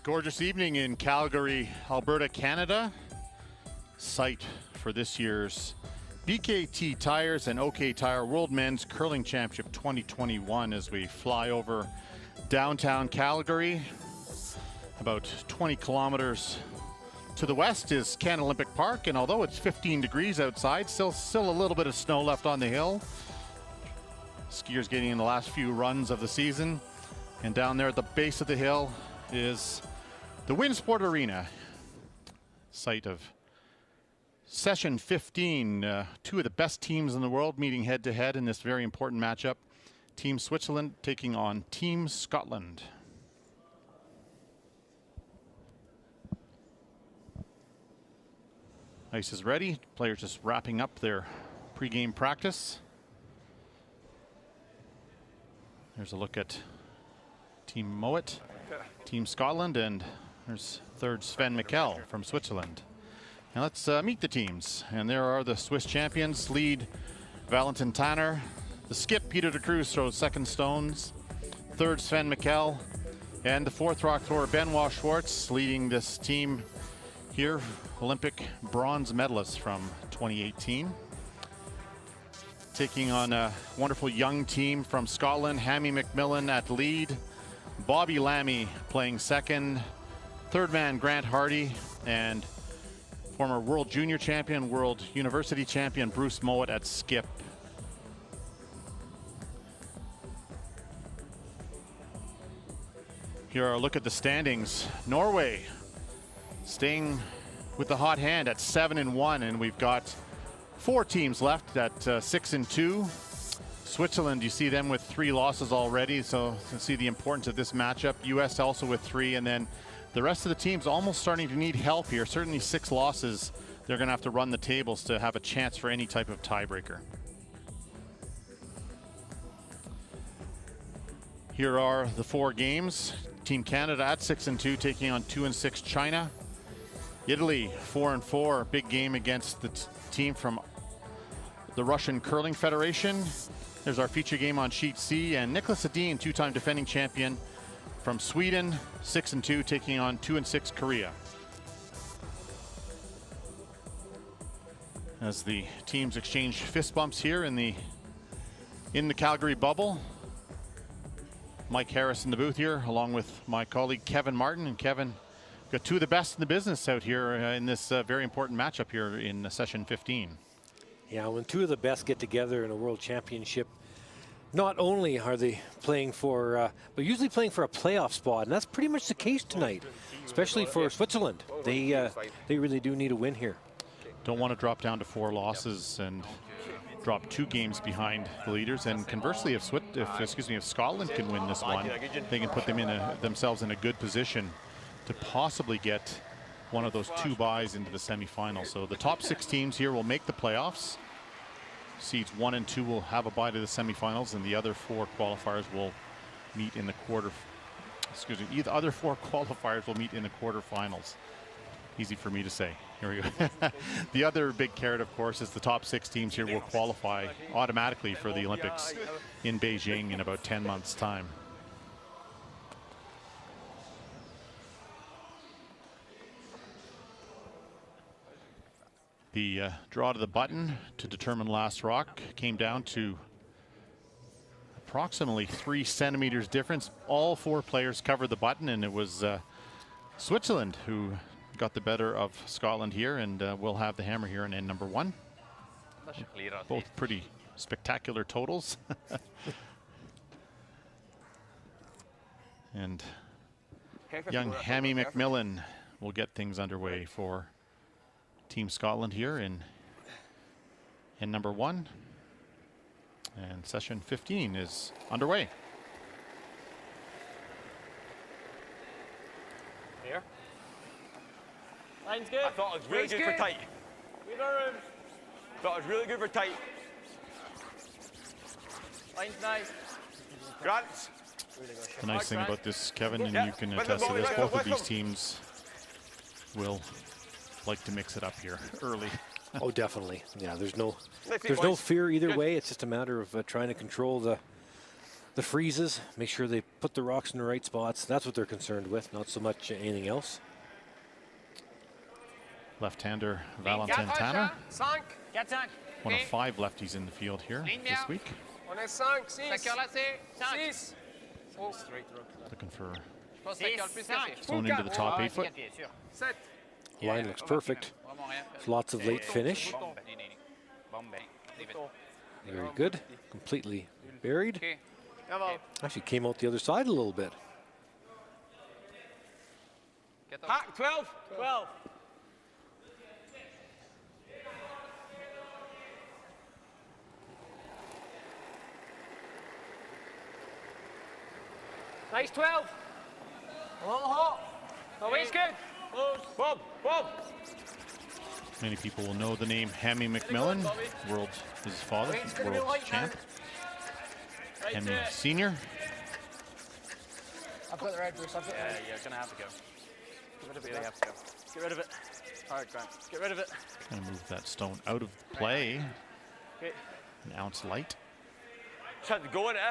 Gorgeous evening in Calgary, Alberta, Canada. Site for this year's BKT Tires and OK Tire World Men's Curling Championship 2021 as we fly over downtown Calgary. About 20 kilometers to the west is Canada Olympic Park, and although it's 15 degrees outside, still a little bit of snow left on the hill. Skiers getting in the last few runs of the season. And down there at the base of the hill is the Winsport Arena, site of session 15. Two of the best teams in the world meeting head to head in this very important matchup. Team Switzerland taking on Team Scotland. Ice is ready. Players just wrapping up their pre-game practice. There's a look at Team Mowat, Team Scotland, and there's third Sven Mikkel from Switzerland. Now let's meet the teams. And there are the Swiss champions. Lead Valentin Tanner. The skip Peter de Cruz throws second stones. Third Sven Mikkel. And the fourth rock thrower Benoit Schwartz leading this team here. Olympic bronze medalist from 2018. Taking on a wonderful young team from Scotland. Hammy McMillan at lead. Bobby Lammy playing second. Third man Grant Hardy, and former world junior champion, world university champion Bruce Mowat at skip. Here are a look at the standings. Norway staying with the hot hand at 7-1, and we've got 4 teams left at 6-2. Switzerland, you see them with 3 losses already, so you see the importance of this matchup. US also with 3, and then the rest of the teams almost starting to need help here. Certainly 6 losses. They're going to have to run the tables to have a chance for any type of tiebreaker. Here are the 4 games. Team Canada at 6-2, taking on 2-6 China. Italy 4-4, big game against the team from the Russian Curling Federation. There's our feature game on sheet C, and Nicholas Edin, 2-time defending champion from Sweden, 6-2, taking on 2-6 Korea. As the teams exchange fist bumps here in the Calgary bubble. Mike Harris in the booth here, along with my colleague Kevin Martin. And Kevin, got 2 of the best in the business out here in this very important matchup here in session 15. Yeah, when 2 of the best get together in a world championship, not only are they playing for, but usually playing for a playoff spot, and that's pretty much the case tonight, especially for Switzerland. They really do need a win here. Don't want to drop down to 4 losses and drop 2 games behind the leaders. And conversely, if Scotland can win this one, they can put them themselves in a good position to possibly get one of those 2 byes into the semifinals. So the top 6 teams here will make the playoffs. Seeds 1 and 2 will have a bye to the semifinals, and the other 4 qualifiers will meet in the the other 4 qualifiers will meet in the quarterfinals. Easy for me to say. Here we go. The other big carrot, of course, is the top 6 teams here will qualify automatically for the Olympics in Beijing in about 10 months' time. The draw to the button to determine last rock came down to approximately 3 centimeters difference. All 4 players covered the button, and it was Switzerland who got the better of Scotland here, and we'll have the hammer here in end number 1. Both pretty spectacular totals. And young Hammy McMillan will get things underway for Team Scotland here in number 1. And session 15 is underway. Here. Line's good. I thought it was really good for tight. We got room. Thought it was really good for tight. Line's nice. Grant. The nice thing about this, Kevin, and you can attest to this, both of these teams will like to mix it up here early. Oh, definitely. Yeah, there's no fear either way. It's just a matter of trying to control the the freezes, make sure they put the rocks in the right spots. That's what they're concerned with, not so much anything else. Left-hander Valentin Tanner. 5, 4, 5. One of 5 lefties in the field here this week. On est 5, 6. Ça lacé. 6. Looking for Je pense que ça plus cassé. thrown into the top 8 foot. 7. Line looks perfect. There's lots of late finish. Very good. Completely buried. Actually came out the other side a little bit. Hack, 12. 12. Nice 12. Oh, he's good. Bob, Bob. Many people will know the name Hammy McMillan, his father, world champ. Hammy Senior. I've got the red, Bruce. You're going to have to go. Get rid of it. Have to go. Get rid of it. Hard, Grant. Get rid of it. Going to move that stone out of play. Okay. An ounce light. Tried to go in it,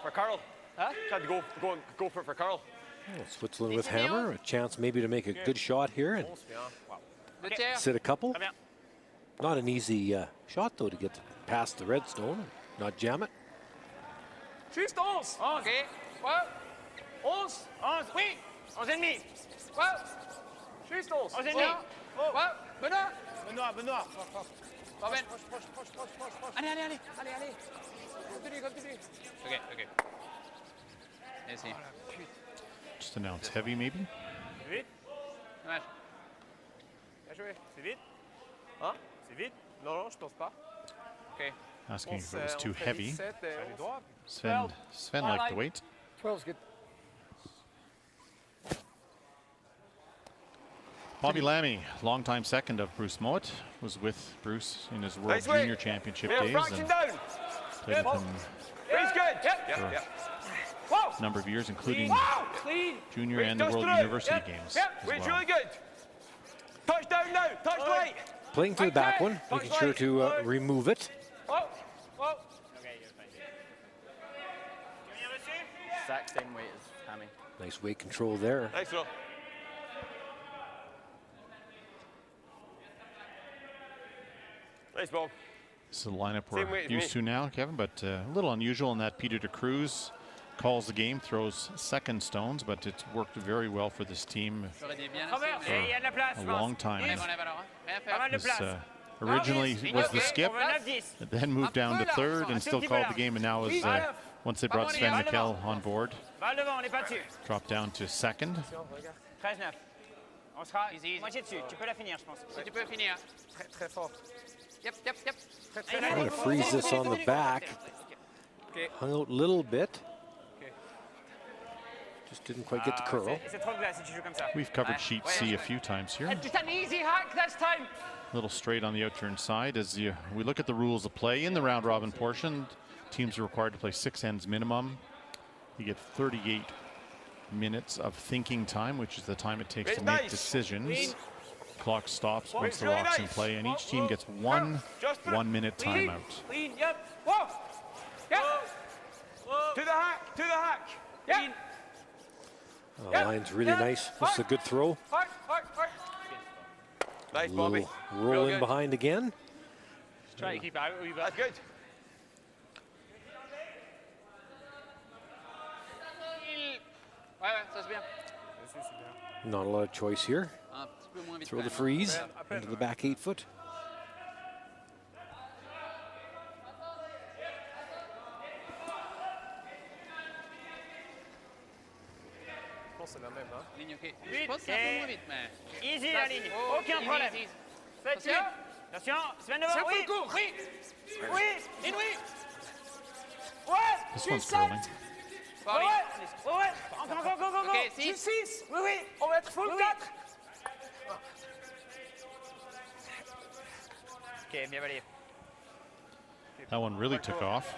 for Carl. Huh? Tried to go for it for Carl. Well, Switzerland with hammer, a chance maybe to make a good shot here and sit a couple. Not an easy shot though to get past the red stone and not jam it. 3 stones. Okay. Well, 11. 11. Oui. 11 et demi. Well, 3 stones. 11 et demi. Well, Benoît. Benoît. Robin. Allez. Continue. Okay. Merci. Just an ounce heavy maybe. Vite. Dommage. Bien joué. C'est vite. Hein? C'est vite. Non, je pense pas. Okay. Asking if it was too heavy. 7 et 11. Sven liked the weight. 12 is good. Bobby Lammy, longtime second of Bruce Mowat, was with Bruce in his World Nice weight. Junior Championship Yeah, days fraction and down. played with him He's good. Yep. a number of years, including Clean. junior Wait, and the touch World through. University games as Weight's well. really good. Touch down now. Touch right. Playing to the back one, making sure to remove it. Okay, you're fine. Exact same weight as Hammy. Nice weight control there. Nice throw. Nice ball. This is a lineup Same we're weight as used me. to now, Kevin, but a little unusual in that Peter de Cruz calls the game, throws second stones, but it's worked very well for this team for a long time. This, originally was the skip, then moved down to third and still called the game, and now is once they brought Sven Mikkel on board, dropped down to second. 13-9. On sera moitié dessus. Tu peux la finir, je pense. Si tu peux finir. Très fort. Yep. Trying to freeze this on the back. Hung out a little bit. Just didn't quite get the curl. C'est trop de glace si tu joues comme ça. We've covered sheet C a few times here. Just an easy hack this time. A little straight on the outturn side. As we look at the rules of play in the round robin portion, teams are required to play 6 ends minimum. You get 38 minutes of thinking time, which is the time it takes to make decisions. Clock stops once the rock's in play, and each team gets one 1-minute timeout. Clean, yep. Whoa. Yep. To the hack. Yep. Line's really nice. This is a good throw. Hard. Nice, Bobby. Little roll in behind again. Try to keep out. That's good. Ouais, ça c'est bien. Not a lot of choice here. Un petit peu moins vite. Throw the freeze into the back 8 foot. Ligne, ok. Je pense que c'est un peu moins vite, mais. Easy la ligne. Aucun problème. Attention. Attention. Sven devant. Oui. Ouais. This one's curling. Ouais. Encore. Go. Ok, 6. Oui. On va être full 4. Ok, bien validé. That one really took off.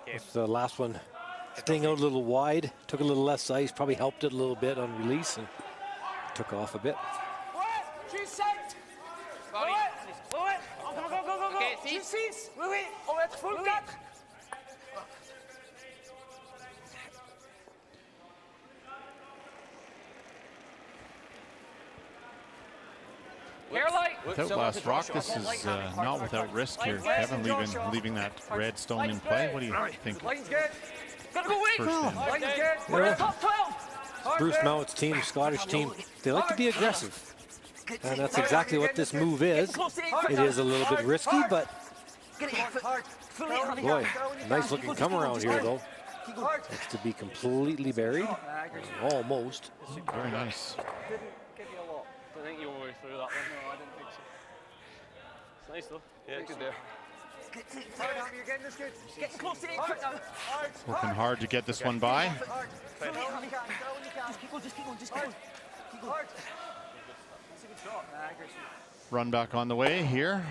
With the last one staying out a little wide, took a little less ice, probably helped it a little bit on release and took off a bit. Ouais. 7. Ouais. Encore. Go. Ok, 6. Oui. On va être full 4. Without last rock, this is not without risk here. Kevin leaving that red stone in play. What do you think? Line's good. First in. Line's good. We're in top 12. Bruce Mount's team, Scottish team, they like to be aggressive. And that's exactly what this move is. It is a little bit risky, but boy, nice looking come around here though. It's to be completely buried, almost. Very nice. Didn't give you a lot. I think you were through that one. No, I didn't think so. It's nice though. Yeah, good there. You're getting this good. Getting close to it. Working hard to get this one by. Just keep going, just keep going, just keep going. Keep going. That's a good shot. Run back on the way here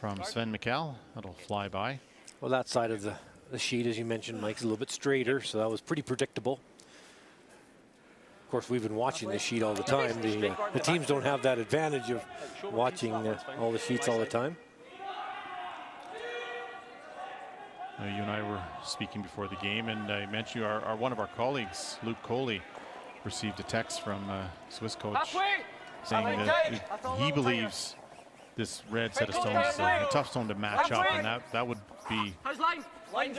from Sven Mikkel. That'll fly by. Well, that side of the sheet, as you mentioned, Mike's a little bit straighter, so that was pretty predictable. Of course, we've been watching this sheet all the time. The teams don't have that advantage of watching all the sheets all the time. You and I were speaking before the game, and I mentioned one of our colleagues, Luke Coley, received a text from Swiss coach saying that he believes this red set of stones is a tough stone to match up, and that would be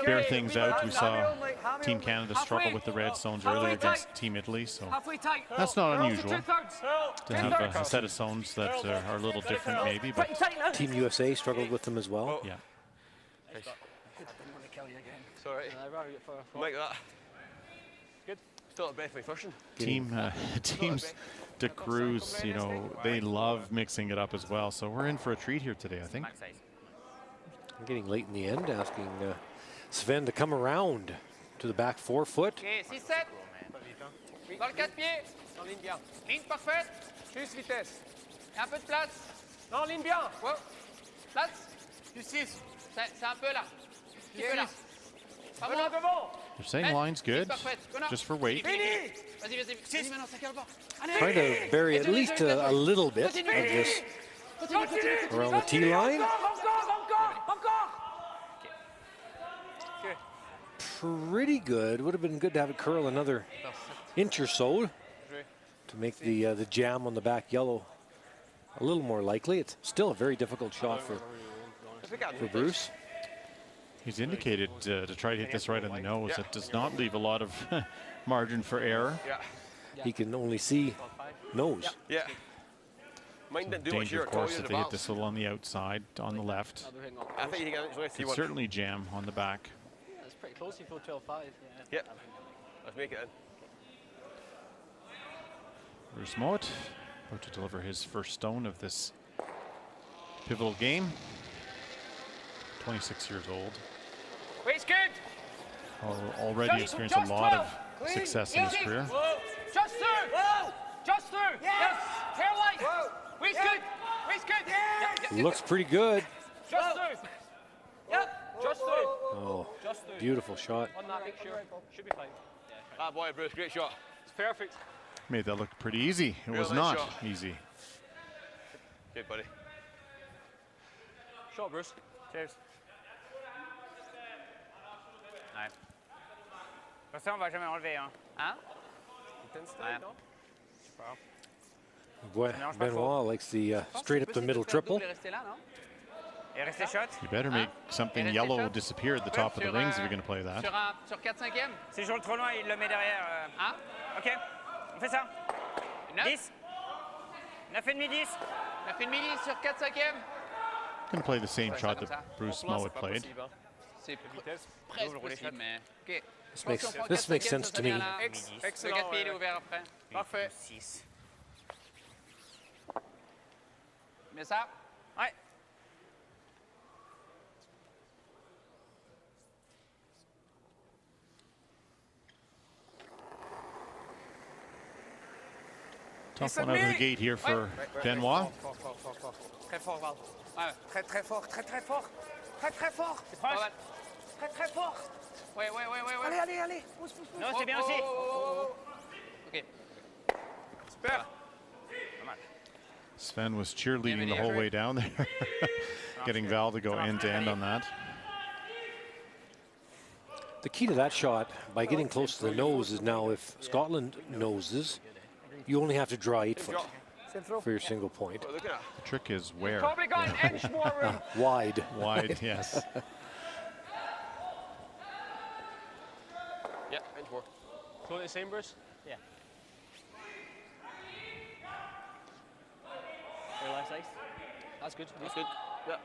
bear things out. We saw Team Canada struggle with the red stones earlier against Team Italy, so that's not unusual to have a set of stones that are a little different maybe, but Team USA struggled with them as well. yeah. Sorry. Like that. Good. Still at Bethany Fishing. Teams De Cruz, you know, they love mixing it up as well, so we're in for a treat here today, I think. I'm getting late in the end, asking Sven to come around to the back 4 foot. Ok, 6-7. Dans le 4 pieds. En ligne bien. Ligne parfaite. Plus vitesse. Et un peu de place. Non, ligne bien. Ouais. Place. Du 6. C'est un peu là. Un peu là. Pas moins devant. They're saying line's good, just for weight. Vas-y, vas-y. Vas-y maintenant, ça cale pas. Trying to bury at least a little bit of this around the tee line. Pretty good. Would have been good to have it curl another inch or so to make the jam on the back yellow a little more likely. It's still a very difficult shot for Bruce. He's indicated to try to hit this right on the nose. It does not leave a lot of margin for error. He can only see nose. Yeah. Mine didn't do much Danger, here. of course, if they hit this little on the outside, on the left. I think you can actually see Could one. certainly jam on the back. That's pretty close. You feel 12-5. Yeah. Let's make it in. Bruce Mowat about to deliver his first stone of this pivotal game. 26 years old. Weight's good. Already experienced a lot of success in his career. Just through. Just through. Yes. Tail light. Weight's good. Weight's good. Looks pretty good. Just through. Yep. Just through. Oh, beautiful shot. On that, make sure. Should be fine. Ah, boy, Bruce, great shot. It's perfect. Made that look pretty easy. It was Real not nice shot. easy. Good, buddy. Shot, Bruce. Cheers. Ouais. Ça, on va jamais enlever, hein? Hein? Ouais. Boy, Benoit likes the straight up the middle triple. Et rester shot. You better make something yellow disappear at the top of the rings if you're going to play that. Sur 4/5e. Si je roule trop loin, il le met derrière. Hein? Ok. On fait ça. 10. 9,5, 10. 9,5 sur 4/5e. Can play the same shot that Bruce Mowat played. C'est presque possible, mais... Ok. This makes sense to me. Excellent. Le 4 pieds, il est ouvert après. Parfait. 6. Mais ça? Ouais. Tough one out of the gate here for Benoit. Très fort, Val. Ouais. Très, très fort, très, très fort. Très, très fort. C'est proche. Très, très fort. Ouais. Allez, allez, allez. Pousse. Non, c'est bien aussi. Ok. Super. Sven was cheerleading the whole way down there, getting Val to go end to end on that. The key to that shot, by getting close to the nose, is now if Scotland noses, you only have to draw 8 foot. for your single point. Look at that. The trick is where. Probably got an inch more room. Wide. Wide, yes. Yeah, inch more. Throw it the same, Bruce? Yeah. Your left ice. That's good. That's good. Yeah.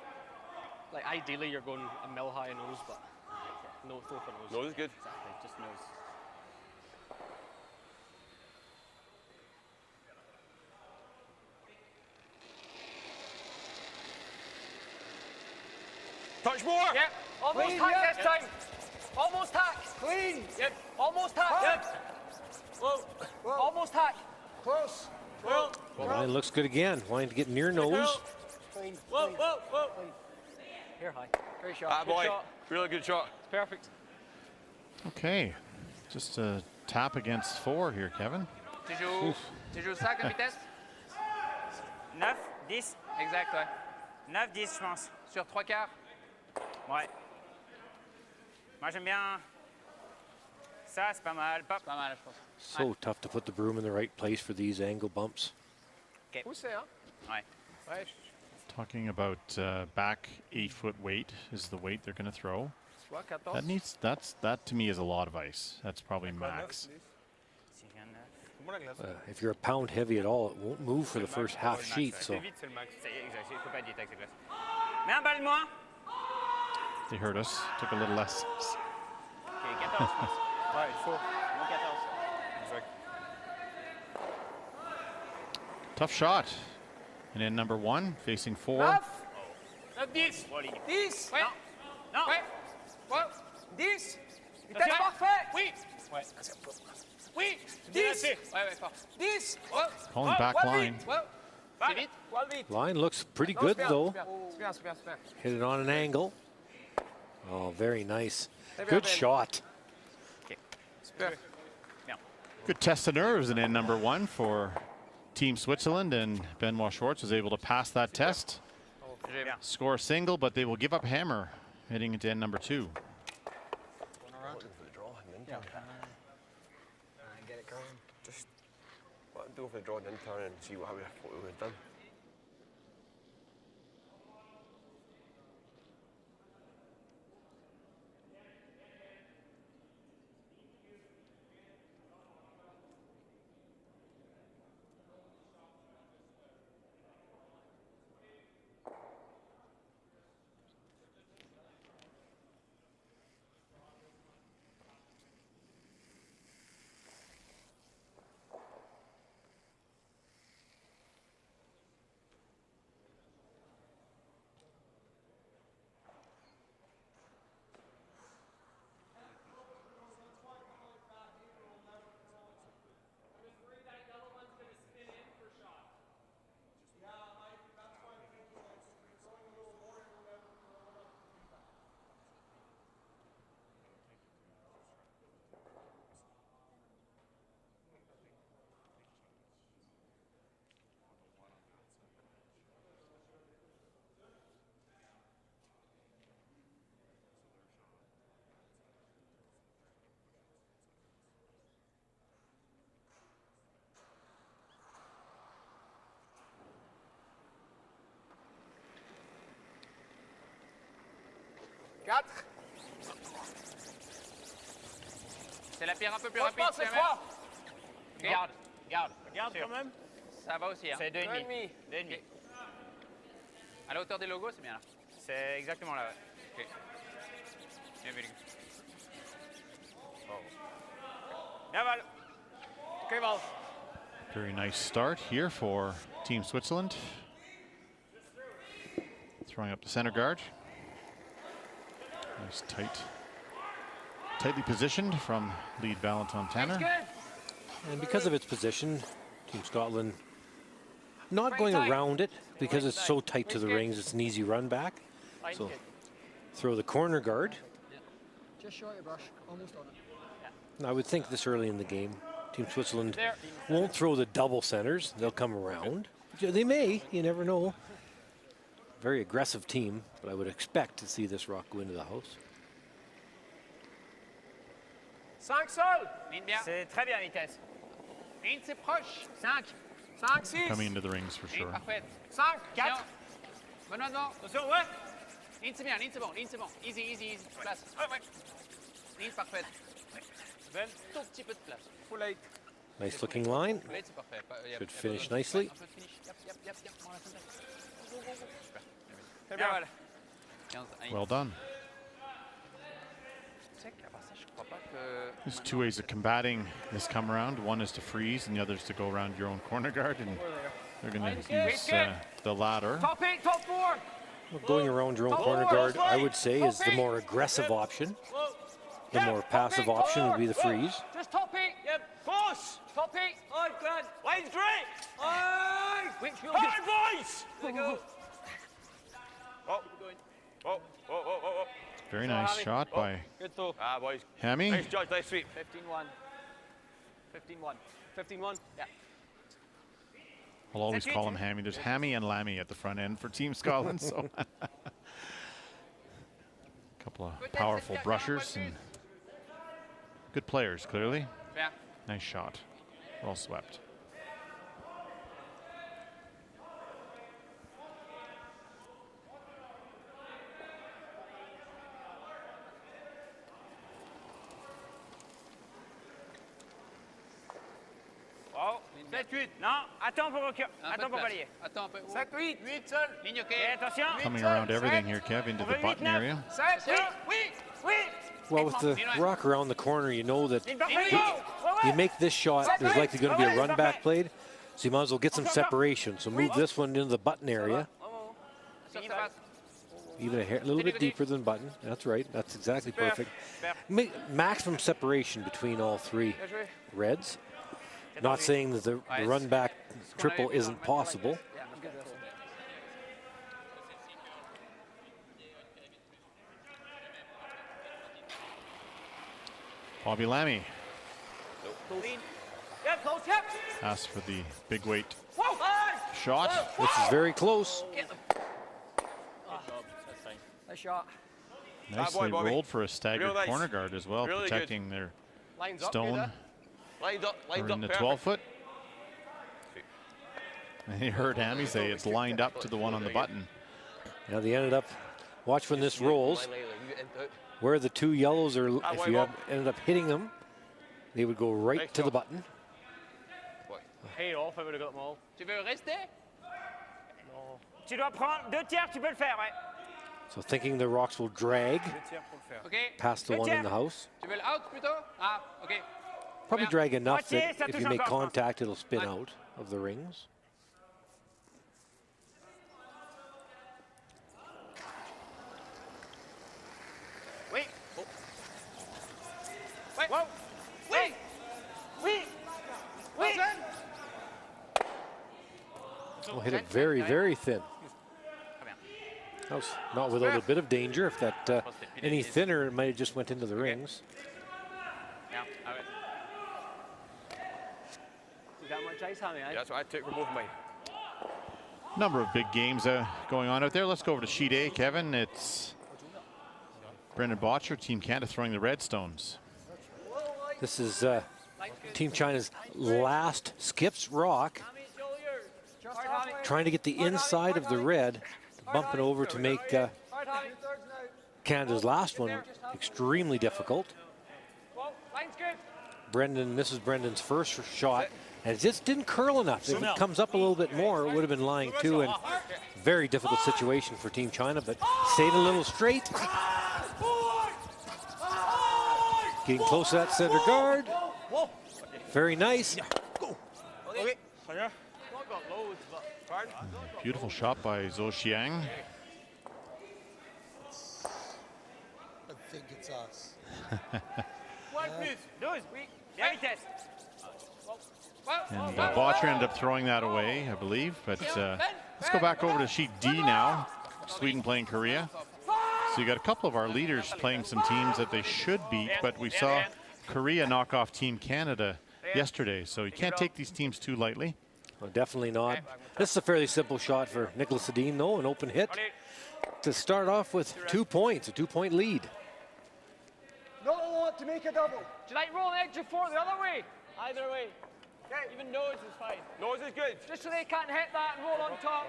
Like ideally you're going a mil high nose, but no throw for nose. Nose is good. Exactly, just nose. Touch more! Yep. Almost Clean, hack yep. this time. Almost hack. Clean. Yep. Almost hack. Yep. Whoa. Almost hack. Close. Whoa! Line looks good again. Wanting to get near nose. Clean. Whoa, Clean. whoa, whoa! Hair high. Great shot. Ah, Good boy. shot. Really good shot. It's perfect. Okay. Just a tap against 4 here, Kevin. Tu joues ça comme vitesse? 9, 10, Exact, ouais. 9, 10, je pense. Sur 3/4. Ouais. Moi, j'aime bien ça, c'est pas mal. Pop. Pas mal, je pense. So tough to put the broom in the right place for these angle bumps. Poussé, hein? Ouais. Ouais. Talking about back 8-foot weight is the weight they're going to throw. Soit 14. That to me is a lot of ice. That's probably max. Si je viens de- If you're a pound heavy at all, it won't move for the first half sheet. So C'est vite, c'est le max. C'est exact, il faut pas être avec sa glace. Mets un bal de moins. They heard us. Took a little less. Ok, 14, je pense. Ouais, il faut. Moins 14. Exact. Tough shot. And in number 1, facing 4. 9. 9, 10. Bon, les gars. 10. Non. Non. Ouais. Ouais. 10. Vitesse Attention. parfaite. Oui. Ouais. Oui. 10. Ouais, ouais, fort. 10. Ouais. Calling back line. Ouais. C'est vite. Poil vite. line looks pretty Non, good c'est bien, though. C'est bien, c'est bien, c'est bien. Hit it on an angle. Oh, very nice. Très bien, Good Ben. shot. Super. Good test of nerves and in number 1 for Team Switzerland, and Benoit Schwartz was able to pass that test. Score a single, but they will give up hammer heading into end number 2. Looking for the draw and then turn. Get it going. Just let him do for the draw and then turn and see what we would have done. C'est la pierre un peu plus Franchement, rapide. c'est quand froid. même. Garde, garde. Regarde quand même. Ça va aussi. Hein. C'est 2,5. 2,5. 2,5. À la hauteur des logos, c'est bien là. C'est exactement là, ouais. Ok. Bien vu, les gars. Bien, Val. Ok, Val. Very nice start here for Team Switzerland. Throwing up the center guard. Nice tightly positioned from lead Valentin Tanner. And because of its position, Team Scotland not going around it because it's so tight to the rings. It's an easy run back. So throw the corner guard. Just short of brush. Almost on it. I would think this early in the game, Team Switzerland won't throw the double centers. They'll come around. They may. You never know. Very aggressive team, but I would expect to see this rock go into the house. 5 sol. Mine bien. C'est très bien, vitesse. Mine, c'est proche. 5. 5, 6. coming into the rings for sure. Parfait. 5, 4. Bonne main. Attention, ouais. Ligne, c'est bien, ligne, c'est bon, ligne, c'est bon. Easy, easy, easy. Place. Ligne, parfaite. Ben, tout petit peu de place. Full 8. Nice looking line. Full 8, c'est parfait. Should finish nicely. Un peu de finish. Yep. On la sent. Go. Super. Très bien, voilà. 15 à 1. Well done. Tu sais qu'à part ça, je crois pas que... There's two ways of combating this come around. One is to freeze, and the other is to go around your own corner guard. And they're going to use the latter. Top 8, top 4. Well, going around your own corner guard, I would say, is the more aggressive option. The more passive option would be the freeze. Just top 8. Yep. Push. Top 8. On, Glenn. Line's great. On. Hard boys. There you go. Very nice shot by Good throw. Boys. Hammy. Nice judge, nice sweep. 15-1. 15-1. 15-1. Yeah. I'll always call him Hammy. There's Hammy and Lammy at the front end for Team Scotland. So a couple of powerful brushers and good players, clearly. Yeah. Nice shot. Well swept. Oh, 7-8. Non, attends pour reculer. Attends pour balayer. Attends un peu. 7-8. 8 seul. Ligne, OK. Et attention. Coming around everything here, Kev, into the button area. 7, oui. Well, with the rock around the corner, you know that Ligne parfaite, go. you make this shot, there's likely going to be a run back played. So you might as well get some separation. So move this one into the button area. Even a little bit deeper than button. That's right. That's exactly perfect. Maximum separation between all three reds. Not saying that the run back triple isn't possible. Bobby Lammy Yeah, close hip. asks for the big weight shot. This is very close. Nice shot. Nicely Bobby. rolled for a staggered Real nice. corner guard as well, Really good. protecting their Lines up, stone. good, Lined up, Or lined in up. the Perfect. 12 foot. And you heard Hammy say it's lined up to the one on the button. Now they ended up, watch when this rolls, where the two yellows are, if you ended up hitting them, they would go right to the button. Hey off, I would have got them all. Tu veux rester? Tu dois prendre 2 tiers, tu peux le faire, ouais. So thinking the rocks will drag 2 tiers pour le faire. OK. past the one in the house. Tu veux le out plutôt? Ah, OK. Probably drag enough that Moitié, ça if you touche make encore. contact, it'll spin out of the rings. Oui. Ouais. Wow. Oui. Oui. Oui. We'll hit it very, very thin. That was not without a bit of danger. If that any thinner, it might have just went into the rings. Yeah, all right. You got much ice on me, eh? That's what I took from both mine. Number of big games going on out there. Let's go over to sheet A, Kevin. It's Brendan Botcher, Team Canada, throwing the Redstones. This is Team China's last skips rock, trying to get the inside of the red, bumping over to make Canada's last one extremely difficult. Brendan, this is Brendan's first shot, and it just didn't curl enough. If it comes up a little bit more, it would have been lying too, and very difficult situation for Team China, but stayed a little straight. Getting close to that center guard. Very nice. Beautiful shot by Zhou Xiang. I think it's us. And Botcher ended up throwing that away, I believe. But let's go back over to sheet D now. Sweden playing Korea. So you got a couple of our leaders playing some teams that they should beat, but we saw Korea knock off Team Canada yesterday. So you can't take these teams too lightly. Well, definitely not. This is a fairly simple shot for Nicholas Sedin, though, an open hit to start off with 2 points, a 2-point lead. Not a lot to make a double. Do you like rolling edge or four the other way? Either way. Even nose is fine. Nose is good. Just so they can't hit that and roll on top.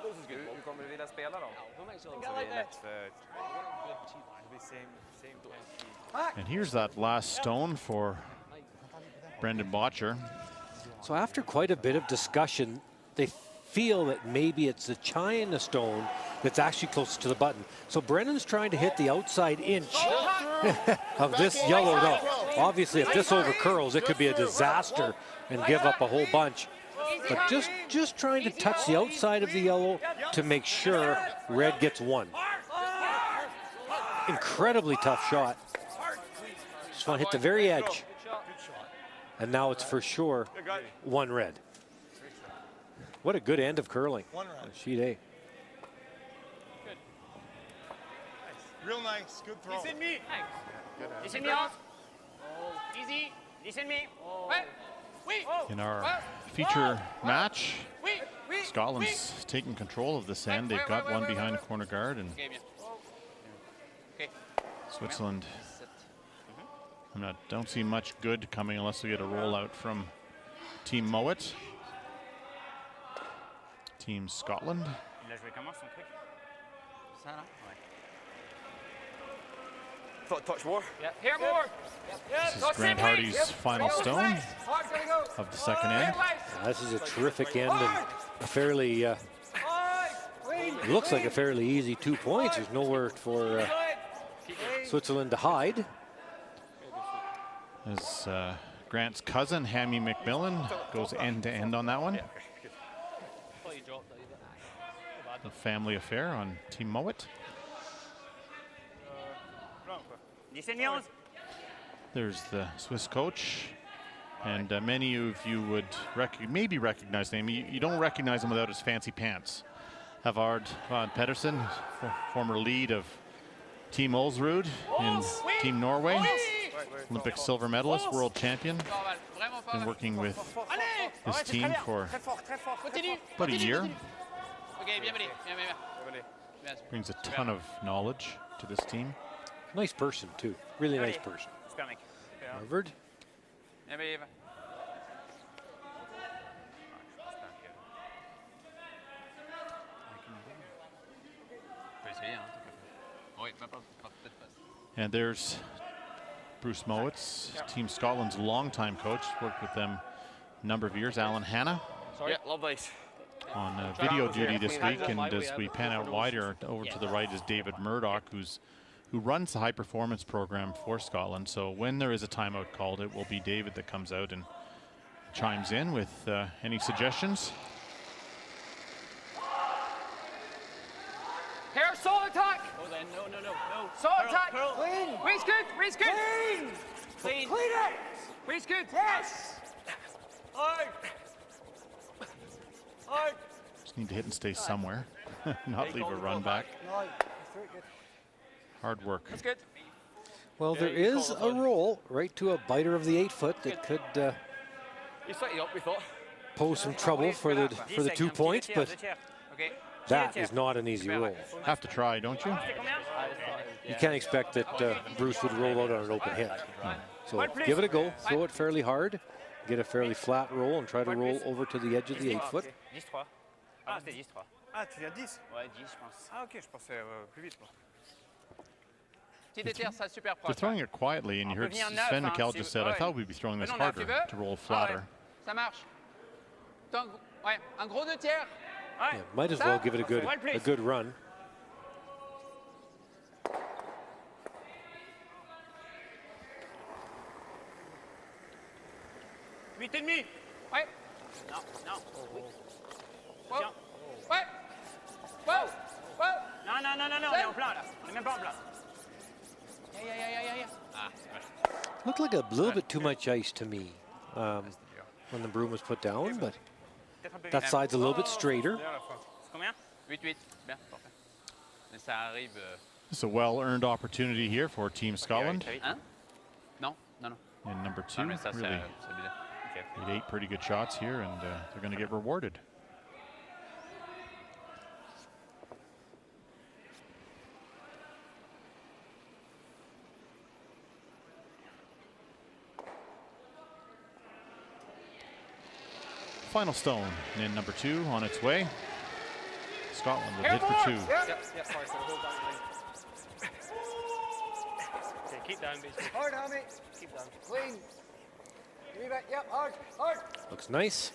Nose is good. Hon kommer du vilja spela då? Who makes all Go like that. And here's that last stone for Brendan Botcher. So after quite a bit of discussion, they feel that maybe it's the China stone that's actually closest to the button. So Brendan's trying to hit the outside inch of this yellow. Now, obviously, if this over curls, it could be a disaster and give up a whole bunch. But just trying to touch the outside of the yellow to make sure red gets one. Incredibly tough shot. Just want to hit the very edge. And now it's for sure one red. What a good end of curling. One red. On sheet A. Real nice, good throw. Listen me. Listen me off. Easy. Listen me. Ouais. Oui. In our feature match, Scotland's taking control of this end. They've got one behind corner guard, and Switzerland, don't see much good coming unless we get a rollout from Team Mowat. Team Scotland. Il a joué comment son truc? Ça là? Ouais. Touch more. Here more. This is Grant Hardy's final stone of the second end. This is a terrific end and a fairly, it looks like a fairly easy 2 points. There's nowhere for Switzerland to hide. As Grant's cousin, Hammy McMillan, goes end to end on that one. A family affair on Team Mowat. There's the Swiss coach, and many of you would maybe recognize him. You don't recognize him without his fancy pants. Havard van Pedersen, former lead of Team Olsrud in Team Norway, Olympic silver medalist, world champion. Been working with this team for about a year. Brings a ton of knowledge to this team. Nice person too, really nice person. Harvard. And there's Bruce Mowat's, Team Scotland's longtime coach. Worked with them a number of years. Alan Hanna. Yeah, love these. On video duty this week, and as we pan out wider, over to the right is David Murdoch, who runs the high performance program for Scotland. So when there is a timeout called, it will be David that comes out and chimes in with any suggestions. Here, solo attack. Oh, then no. Solo attack. Clean. Waist good. Waist good. Clean. Clean. Clean it. Waist good. Yes. Just need to hit and stay somewhere, not leave a run back. No, that's very good. Hard work. That's good. Well, there is a roll right to a biter of the 8 foot that could You set it up, we thought. pose some trouble for the 2 points, but Okay. that is not an easy roll. Have to try, don't you? You can't expect that Bruce would roll out on an open hit. So give it a go, throw it fairly hard, get a fairly flat roll, and try to roll over to the edge of the 8 foot. 10-3. Ah, c'était 10-3. Ah, tu viens 10? Ouais, 10, je pense. Ah, ok, je pensais plus vite. Moi. Petit déterre, ça super They're proche. throwing it quietly, and you heard Sven Mikkel just said, I thought we'd be throwing this harder to roll flatter. Ça marche. Donc, ouais, un gros 2 tiers. Yeah, might as well give it a good run. Huit et demi. Ouais. Non. Wow. Ouais. Wow. Wow. Non, on est en plein là. On est même pas en plein. Yeah. Ah, Looked like a little bit too much ice to me when the broom was put down, but that side's a little bit straighter. C'est combien? 8-8. Bien, parfait. Mais ça arrive. It's a well-earned opportunity here for Team Scotland. Hein? Non. And number 2, Ah, mais ça, really c'est bien. made 8 pretty good shots here, and they're going to get rewarded. final stone in number 2 on its way. Scotland will hit for 2. Yep, sorry, hold that line. Okay, keep down, basically. Hard, Hammy. Keep down. Clean. Leave it. Yep, hard, hard. Looks nice.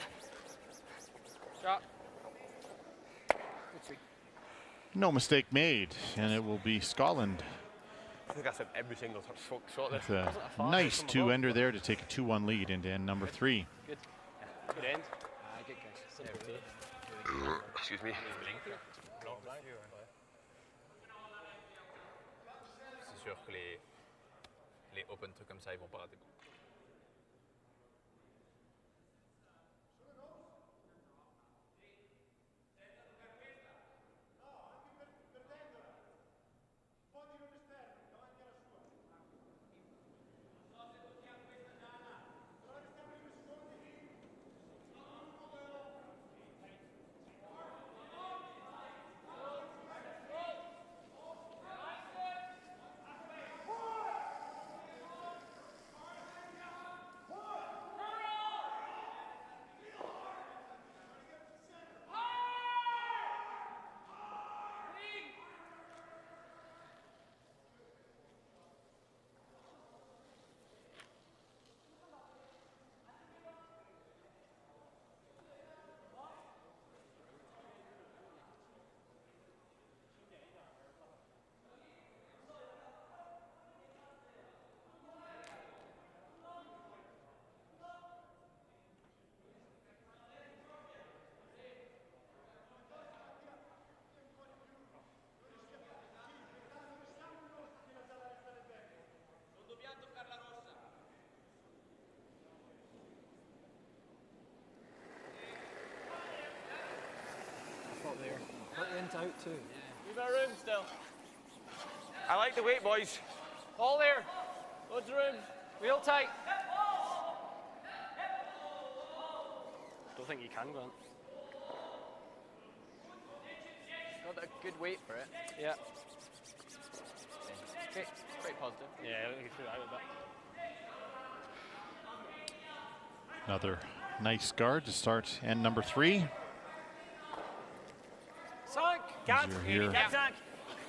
Shot. Good swing. No mistake made, and it will be Scotland I think I said every single shot there. with a nice 2-ender there to take a 2-1 lead into end number 3. Good. Good end. Good catch. Simple to it. Excuse me. C'est sûr que les open trucs comme ça, ils vont pas rater. There. Let the ends out too. Leave our room still. I like the weight, boys. All there. Loads of room. Real tight. Don't think you can, Grant. Got a good weight for it. Yeah. Okay, pretty positive. Yeah, I think you threw it out a bit. Another nice guard to start end number 3. Sank. As you're here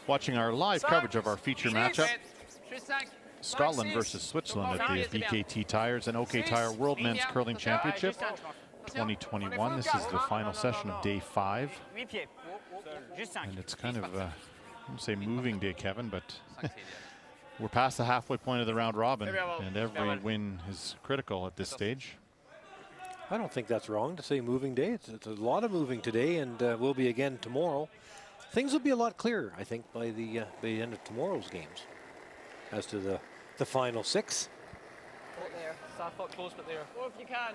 watching our live coverage of our feature matchup, Scotland versus Switzerland at the BKT Tires and OK Tire World Men's Curling Championship 2021. This is the final session of day 5. And it's kind of, I wouldn't say moving day, Kevin, but we're past the halfway point of the round robin, and every win is critical at this stage. I don't think that's wrong to say moving day. It's a lot of moving today, and will be again tomorrow. Things will be a lot clearer, I think, by the end of tomorrow's games as to the final 6. Out there. Southport close, but there. Go if you can.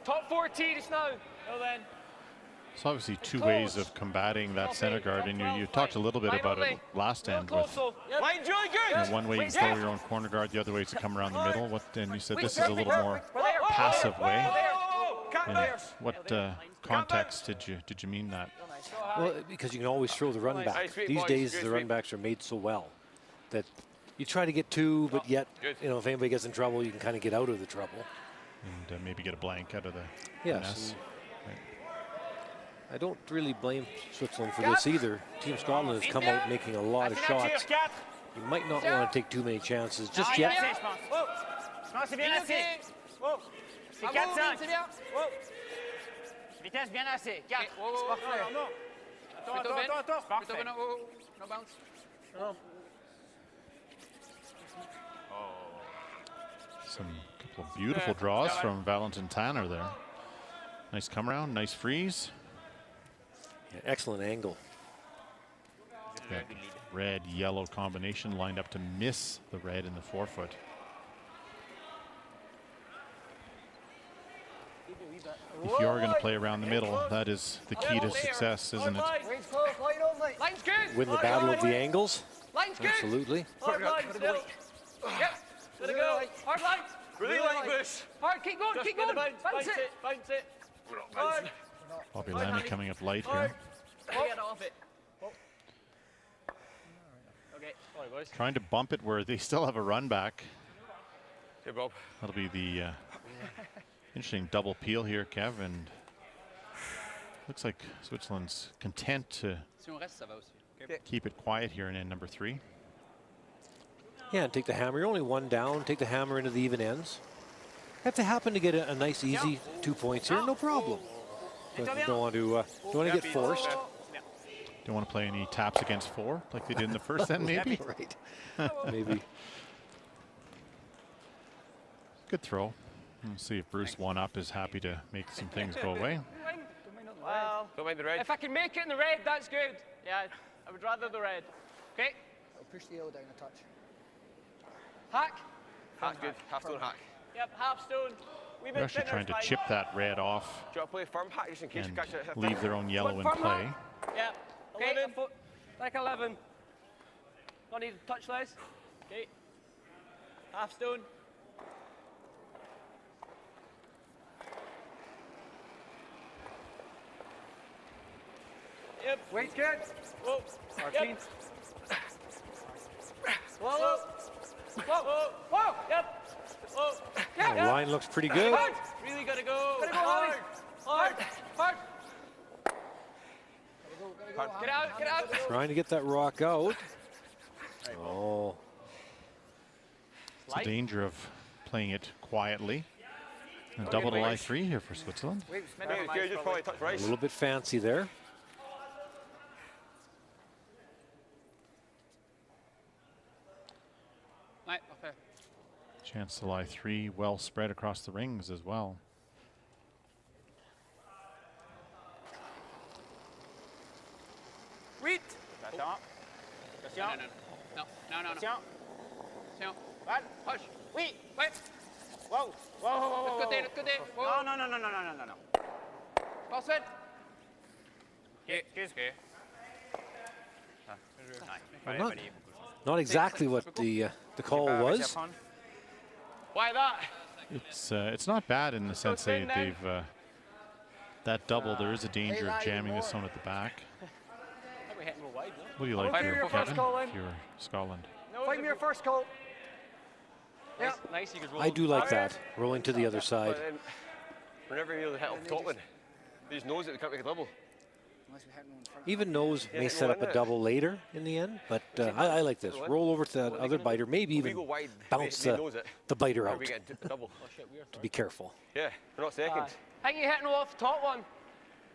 Top 14 just now. Well then. It's obviously 2 ways of combating that center guard, and you talked a little bit about it last end with Line's really good. one way you can throw your own corner guard, the other way is to come around the middle. And you said this is a little more passive way. In what context did you mean that? Well, because you can always throw the run back. These days, the run backs are made so well that you try to get 2, but yet, you know, if anybody gets in trouble, you can kind of get out of the trouble. And maybe get a blank out of the Yes. mess. Right. I don't really blame Switzerland for this either. Team Scotland has come out making a lot of shots. You might not want to take too many chances just yet. C'est bien assez. C'est 4-5. Vitesse bien assez. 4. C'est parfait. Plutôt bien. Plutôt bien. No bounce. Some couple of beautiful draws from Valentin Tanner there. Nice come around, nice freeze. Yeah, excellent angle. That red-yellow combination lined up to miss the red in the forefoot. If you are going to play around the middle, that is the key to success, isn't it? Line's close, line only. Line's good. Win the battle of the angles. Line's good. Absolutely. Hard line still. Yep. Let it go. Hard line. Really like this. Hard, keep going, keep going. Bounce it. Bounce it. Hard. Bobby Lammy coming up light here. Get off it. Okay. Sorry, boys. Trying to bump it where they still have a run back. Hey, Bob. That'll be the interesting double peel here, Kev, and Looks like Switzerland's content to Si on reste, ça va aussi. keep it quiet here in end number 3. Yeah, and take the hammer. You're only one down. Take the hammer into the even ends. If they happen to get a nice, easy 2 points here, no problem. But you don't want to get forced. Don't want to play any taps against 4 like they did in the first end, maybe. Right. Maybe. Good throw. We'll see if Bruce 1-up is happy to make some things go away. Well, Don't mind the red. if I can make it in the red, that's good. Yeah, I would rather the red. Okay, I'll push the yellow down a touch. hack. Half's good. Half stone hack. Yep, half stone. They're actually trying to chip that red off Do you want to play firm hack just in case you and catch it? leave their own yellow in Firm play. hack. Yeah. Okay, 11. like 11. Don't need to touch less. Okay. Half stone. Yep. Weight's good. Whoa. Yep. Whoa, whoa. Whoa, whoa, whoa. Yep. Whoa. Yeah. The line looks pretty good. Hard. Really gotta go. Hard. Hard. Hard. Get out, get out. Trying to get that rock out. Oh. It's a danger of playing it quietly. A double to lie 3 here for Switzerland. Okay, just probably touch A right. little bit fancy there. Ouais, parfait. Chance to lie 3 well spread across the rings as well. Wheat. No, no, no. No, no, no, no. Tiens. Push. Oui. Ouais. Whoa, whoa, whoa, whoa, L'autre côté, l'autre côté. No, no, no, no, no, no, no, no. Passe it. Okay. Well, not exactly what the call was. Why that? It's not bad in the sense they've that double. There is a danger of jamming this one at the back. What do you like Find here, your first Kevin? goal in. If you're Scotland. Find me your first goal. Yeah. Nice, you could roll. I do like that, rolling to the other side. But then, whenever you hit up Scotland, they just knows that they can't make a double. Unless we hit one in front. Even nose may set up a double later in the end, but I like this. Roll over to that other biter, maybe We even go wide, bounce they knows it. the biter Or out. we get a double. To be careful. Yeah, we're not second. I think you're hitting off top one.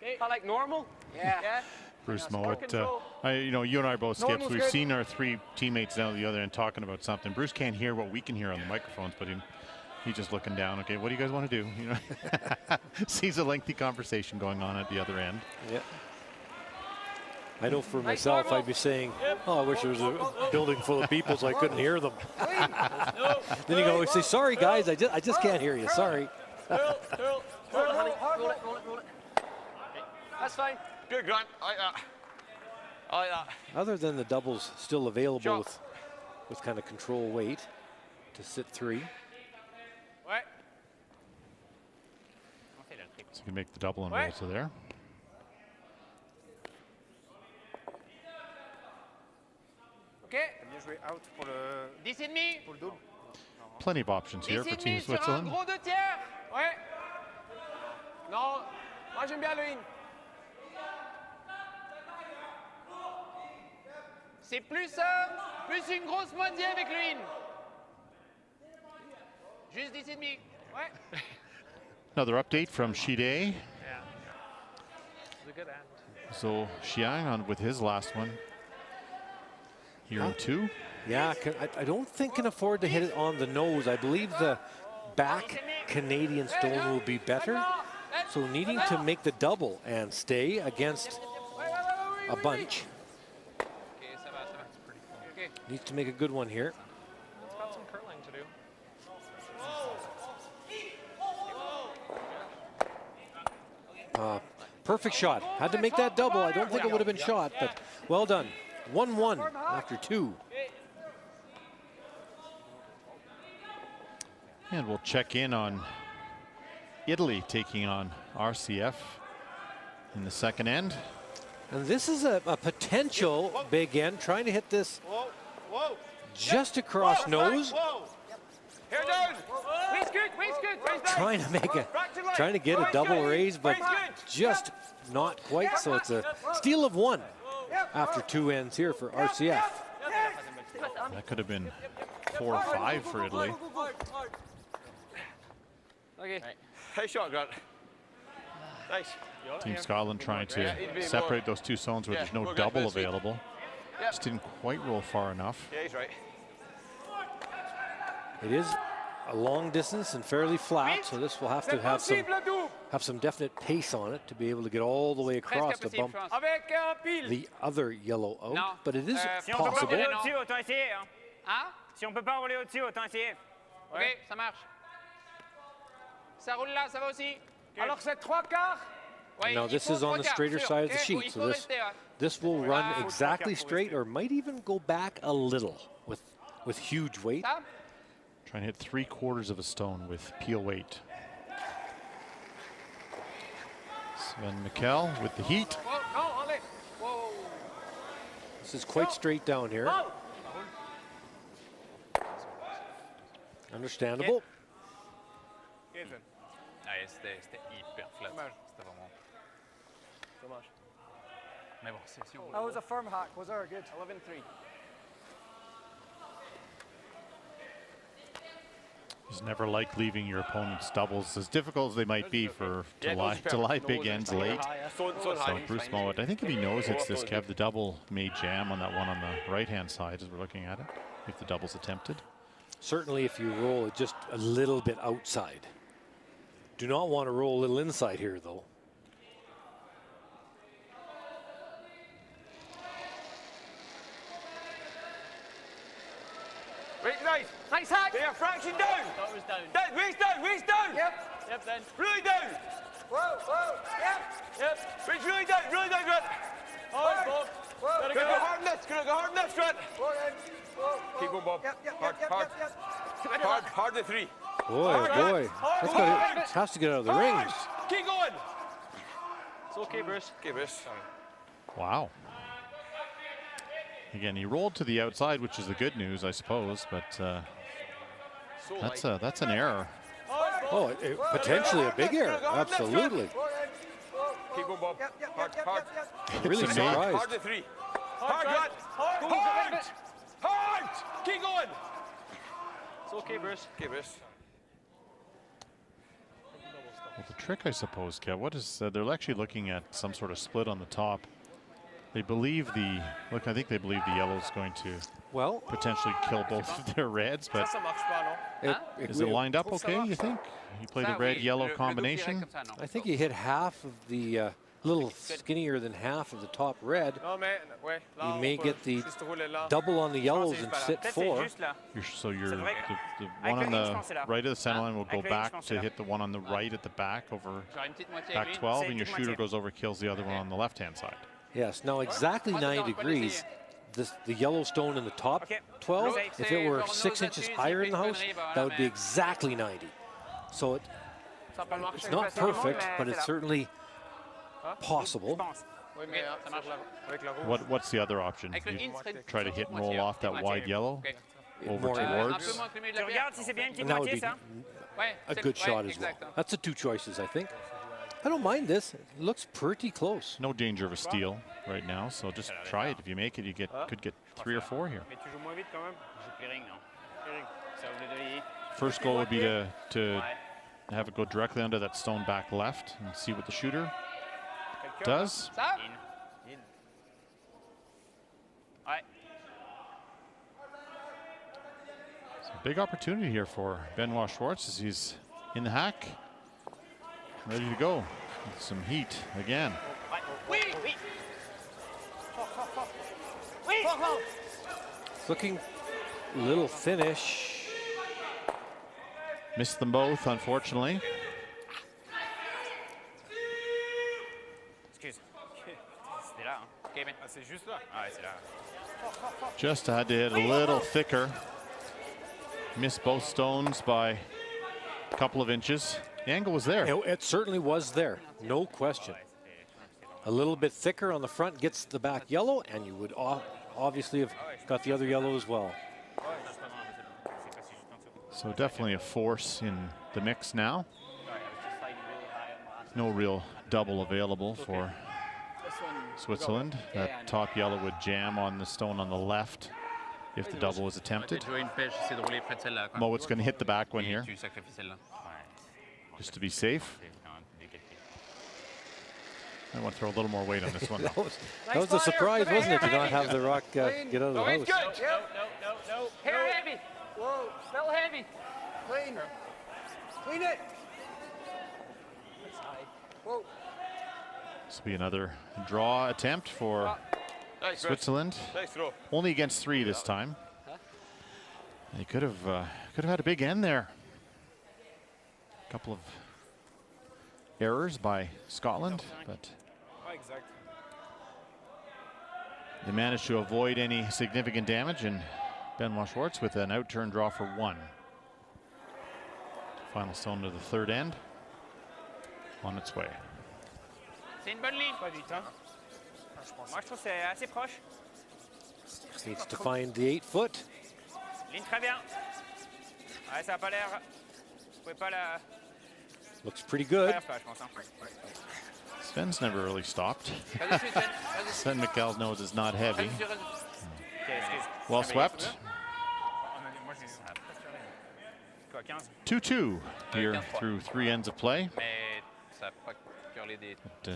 Okay. I like normal. Yeah. Bruce Moe, control. you and I are both skips. Normal's We've good. seen our 3 teammates down the other end talking about something. Bruce can't hear what we can hear on the microphones, but he's just looking down. Okay, what do you guys want to do? Sees a lengthy conversation going on at the other end. Yeah. I know for myself, I'd be saying, "Oh, I wish there was a building full of people so I couldn't hear them." Then you can always say, "Sorry, guys, I just can't hear you. Sorry." Roll it. That's fine. Good, Grant. I like that. I like that. Other than the doubles still available with kind of control weight to sit 3. Ouais. So you can make the double and roll to there. Okay. Bien joué out pour le 10,5. double. Plenty of options here for Team 10,5 sur un Switzerland. gros 2 tiers. Ouais. Non, moi j'aime bien le in. C'est plus une grosse moitié avec le in. Juste 10,5. Ouais. Another update from Shide. It's a good end. So Xiang on with his last one. Here in 2. Yeah, I don't think can afford to hit it on the nose. I believe the back Canadian stone will be better. So needing to make the double and stay against a bunch. Okay, ça va, it's pretty cool. Needs to make a good one here. It's got some curling to do. Perfect shot. Had to make that double. I don't think it would have been shot, but well done. 1-1 after 2. And we'll check in on Italy taking on RCF in the second end. And this is a potential big end, trying to hit this just across nose. Here down. Waist good. Trying to make trying to get a double raise, but just not quite. So it's a steal of 1 after 2 ends here for RCF. That could have been 4 or 5 for Italy. Okay. Hey, shot, Grant. Thanks. Team Scotland trying to separate those two zones where there's no double available. Just didn't quite roll far enough. Yeah, he's right. It is a long distance and fairly flat, so this will have to have some definite pace on it to be able to get all the way across to bump the other yellow out. But it is possible. Si on peut pas rouler au-dessus, autant essayer. Ok, ça marche. Ça roule là, ça va aussi. Alors c'est 3/4. Ouais, Now il this faut is on the 3/4, straighter sûr. side of the Ok, sheet, il so faut rester, ouais. this will run exactly straight or might even go back a little with huge weight. Ça? Trying to hit 3/4 of a stone with peel weight. Sven Mikkel with the heat. Oh, non, enlève. Wow. This is quite straight down here. Understandable. Nej, c'était hyper flat. C'était vraiment... Dommage. Mais bon, c'est si on... That was a firm hack. Was there good? 11-3. It's never like leaving your opponent's doubles, as difficult as they might be, to lie big ends late. So Bruce Mowat, I think if he knows it's this Kev, the double may jam on that one on the right-hand side as we're looking at it, if the double's attempted. Certainly if you roll it just a little bit outside. Do not want to roll a little inside here, though. Nice. Nice hack. Yeah, fraction down. That was down. Down, waist down, waist down. Yep, then. Really down. Whoa. Yep. Reach really down, Grant. Oh, Bob. Gonna go hard and left, Grant. Keep going, Bob. Yep. Hard the 3. Boy. This has to get out of the rings. Keep going. It's okay, Bruce. Okay, Bruce. Wow. Again, he rolled to the outside, which is the good news, I suppose, but that's an error. Oh, potentially a big error. Absolutely. Keep going, Bob. Hard. Really It's amazing. surprised. Hard the 3. Hard, Grant. Hard. Keep going. It's okay, Bruce. Okay, Bruce. Well, the trick, I suppose, Kev, what is they're actually looking at some sort of split on the top. They believe I think they believe the yellow is going to potentially kill both of their reds, but is it lined up okay, you think? You play the red-yellow combination? I think he hit half of the little skinnier than half of the top red. You may get the double on the yellows and sit 4. The one on the right of the center line will go back to hit the one on the right at the back over back 12, and your shooter goes over, kills the other one on the left-hand side. Yes, now exactly 9 degrees. The yellow stone in the top 12, if it were 6 inches higher in the house, that would be exactly 90. So it's not perfect, but it's certainly possible. What's the other option? You try to hit and roll off that wide yellow over towards. And that would be a good shot as well. That's the 2 choices, I think. I don't mind this. It looks pretty close. No danger of a steal right now, so just try it. If you make it, you could get 3 or 4 here. First goal would be to have it go directly under that stone back left and see what the shooter does. It's a big opportunity here for Benoit Schwartz as he's in the hack, ready to go with some heat again. Looking a little thinnish. Missed them both, unfortunately. Just had to hit a little thicker. Missed both stones by a couple of inches. The angle was there. It certainly was there, no question. A little bit thicker on the front gets the back yellow, and you would obviously have got the other yellow as well. So definitely a force in the mix now. No real double available for Switzerland. That top yellow would jam on the stone on the left if the double was attempted. Mowat's going to hit the back one here, just to be safe. I want to throw a little more weight on this one. That was a surprise, wasn't it, to not have the rock get out of the house? No. Hair heavy. Whoa. Smell heavy. Clean. Clean it. That's high. Whoa. This will be another draw attempt for Switzerland. Nice throw. Only against 3 this time. They could have had a big end there. A couple of errors by Scotland, but they managed to avoid any significant damage, and Benoit Schwartz with an out-turn draw for 1. Final stone to the third end on its way. C'est une bonne ligne. Pas vite, hein? Moi, je trouve que c'est assez proche. Just needs to find the 8-foot. Ligne très bien. Ouais, ça n'a pas l'air. Vous pouvez pas la. Looks pretty good. Faire, je pense, hein. Sven's never really stopped. Sven Mikkel's nose is not heavy. Well swept. 2-2 here through 3 ends of play. But,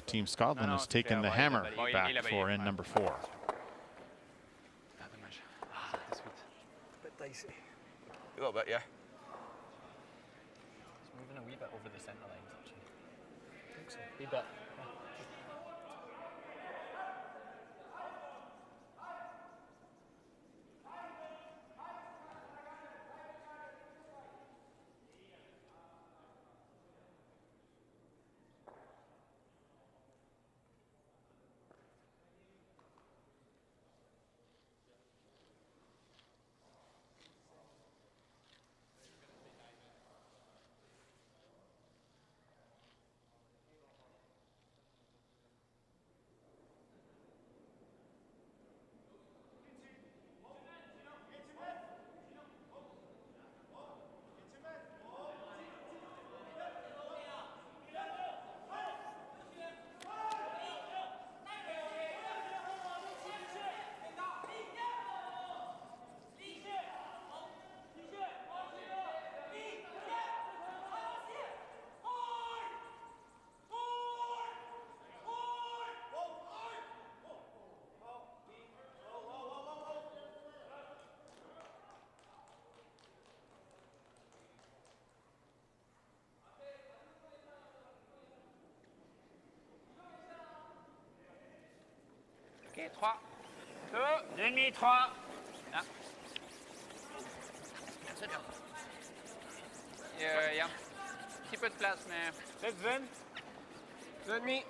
Team Scotland has taken the hammer back for end number 4. Bit dicey. A little bit, yeah. It's moving a wee bit over the centre lines, actually. I think so. Wee bit. OK, 3, 2, 2,5, 3. Là. C'est bien. Il y a un petit peu de place, mais. Peut-être 20. 2,5.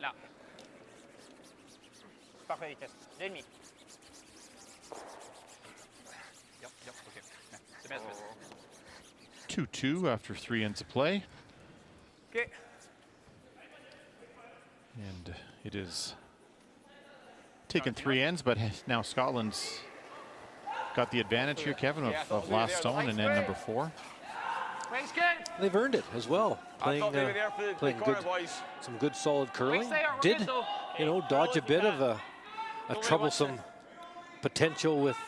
Là. Parfait vitesse. 2,5. Yep, OK. C'est bien, c'est bien. 2-2 after 3 ends of play. OK. And it is taken 3 ends, but now Scotland's got the advantage here, Kevin, of last stone and end number 4. They've earned it as well. Playing good, some good solid curling. Did, dodge a bit of a troublesome potential with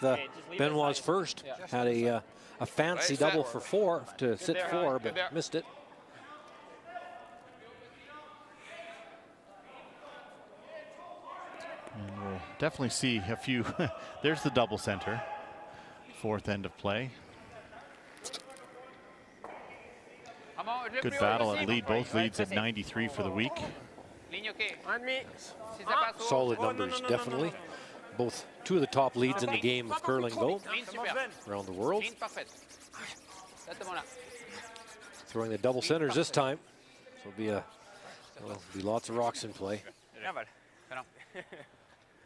Benoit's first. Had a fancy double for 4 to sit 4, but missed it. And we'll definitely see a few. There's the double center, 4th end of play. Good battle at lead. Both leads at 93 for the week. Solid numbers, definitely. Both 2 of the top leads in the game of curling, though, around the world. Throwing the double centers this time. So it'll be lots of rocks in play.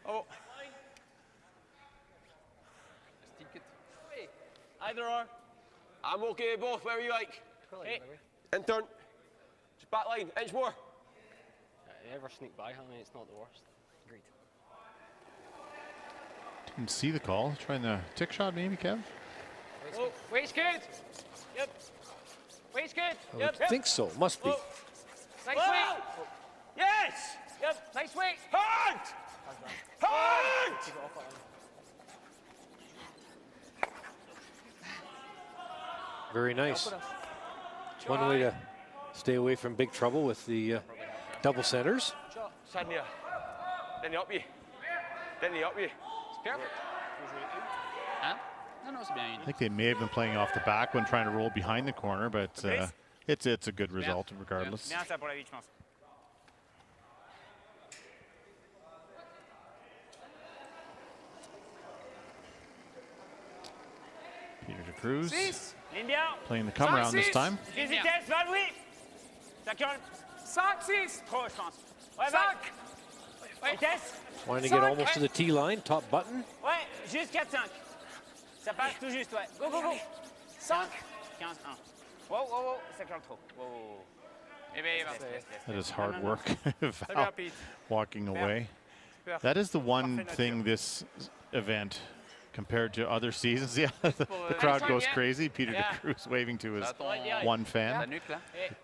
Oh. Either or. I'm okay both, wherever you like. Hey. In turn. Just back line, inch more. You ever sneak by, honey, it's not the worst. Agreed. Didn't see the call. Trying the tick shot maybe, Kev? Oh, waist good. Yep. Waist good. I would think so. Must be. Nice swing. Yes! Yep. Nice swing. Hunt! Hunt! Very nice. It's one way to stay away from big trouble with the double centers. Stand here. Then up you. Then up you. It's perfect. Hein? Non, non, c'est bien. I think they may have been playing off the back when trying to roll behind the corner, but it's a good result regardless. Bien ça pour la vie, je pense. Peter de Cruz Ligne bien. playing the come around this time. Plus vitesse, Val, oui. Ça colle. 5, 6. Trop, je pense. Ouais, Val. Vitesse. Trying to get almost to the T line, top button. Ouais, juste 4-5. Ça passe tout juste, ouais. Go, go, go. 5. 15, 1. Wow, wow, wow. Ça colle trop. Wow, wow, wow. Eh bien, That is hard work. Val walking away. That is the one thing this event compared to other seasons. Yeah, the crowd goes crazy. Peter de Cruz waving to his one fan.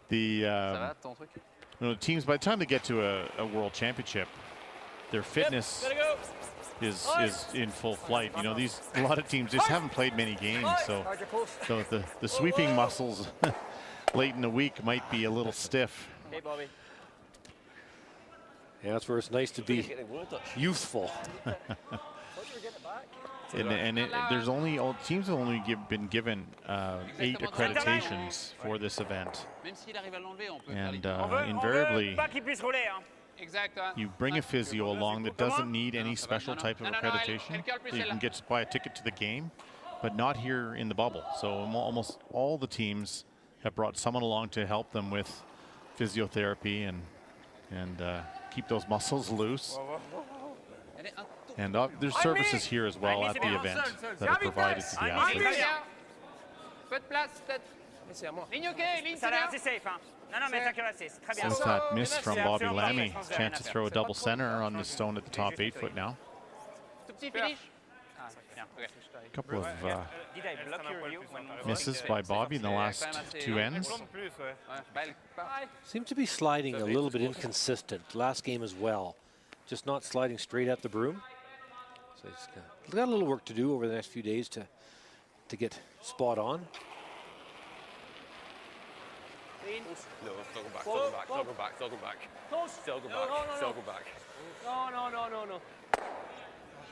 The teams, by the time they get to a world championship, their fitness is in full flight. You know, a lot of teams just haven't played many games, so the sweeping muscles late in the week might be a little stiff. Hey, Bobby. Yeah, that's where it's nice to be youthful. And there's only teams have only been given 8 accreditations for this event, and invariably you bring a physio along that doesn't need any special type of accreditation. You can get to buy a ticket to the game, but not here in the bubble. So almost all the teams have brought someone along to help them with physiotherapy and keep those muscles loose. And there's services here as well at the event that are provided to the athletes. Peu de place, peut-être. C'est à moi. Ligne OK, ligne Ça a l'air assez safe, hein. Non, non, mais ça colle assez. C'est très bien. With that miss from Bobby Lammy, chance to throw a double center on the stone at the top 8 foot now. Tout petit finish. A couple of misses by Bobby in the last 2 ends. Seems to be sliding a little bit inconsistent. Last game as well. Just not sliding straight at the broom. So he's got a little work to do over the next few days to get spot on. No, still go back, still go back, still go back, still go back. Still go back, still go back. No.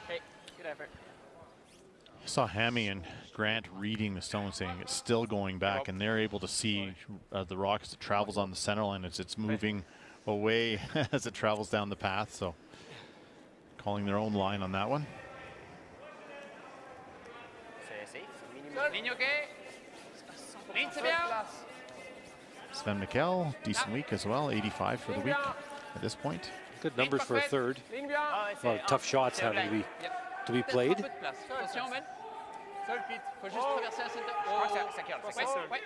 Hey, good effort. I saw Hammy and Grant reading the stone saying it's still going back, and they're able to see the rock as it travels on the center line as it's moving away as it travels down the path. So calling their own line on that one. Ligne OK. Ligne, c'est bien. Sven Mikkel, decent week as well, 85 for the week at this point. Good numbers for a third. Ligne bien. A lot of tough shots having to be played. Attention, Ben. Seul, Pete. Faut juste traverser la ceinture. Ouais.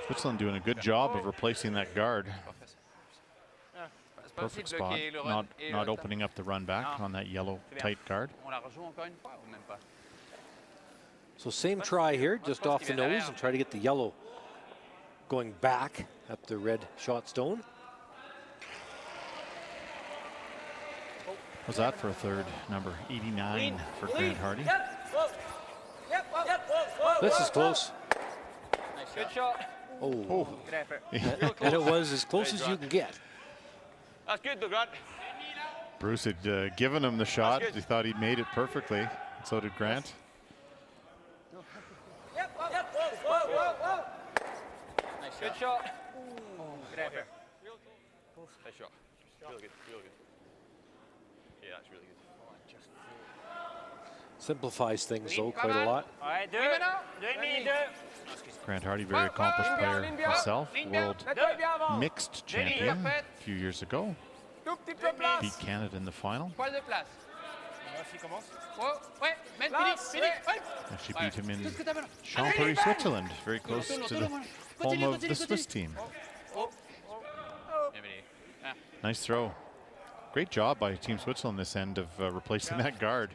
Switzerland doing a good job of replacing that guard. Perfect spot, not opening up the run back on that yellow tight guard. On la rejoue encore une fois ou même pas? So same try here, just off the nose, and try to get the yellow going back up the red shot stone. Was that for a third? Number 89 for Grant Hardy. This is close. Good shot. Oh, Good effort. and it was as close as you can get. That's good, though, Grant. Bruce had given him the shot. He thought he'd made it perfectly. So did Grant. Good shot. Good effort. Nice shot. Really good, really good. Yeah, that's really good. Simplifies things though quite a lot. Ouais, deux. Deux et demi, deux. Grant Hardy, very accomplished player himself, world mixed champion a few years ago. Tout petit peu place. Beat Canada in the final. Poil de place. Oh, ouais. Men, Philippe. Ouais. Actually beat him in Champéry, Switzerland, very close to the home of the Swiss team. Nice throw. Great job by Team Switzerland this end of replacing that guard.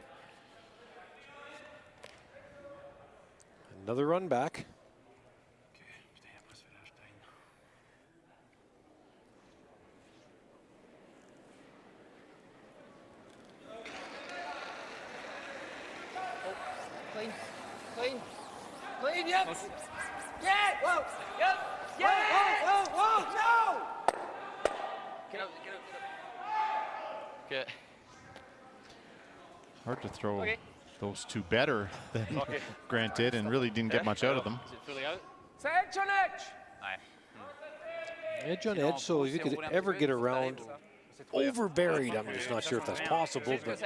Another run back. Clean. Clean. Clean, yep. Yeah! Whoa. Yep! Yeah! Whoa, whoa, whoa, no! Get up, get up, get up. Okay. Hard to throw Okay. those two better than Okay. Grant did, and really didn't get much out of them. Is it fully out? C'est edge on edge! Edge on edge, so if you could ever get around over buried, I'm just not sure if that's possible, but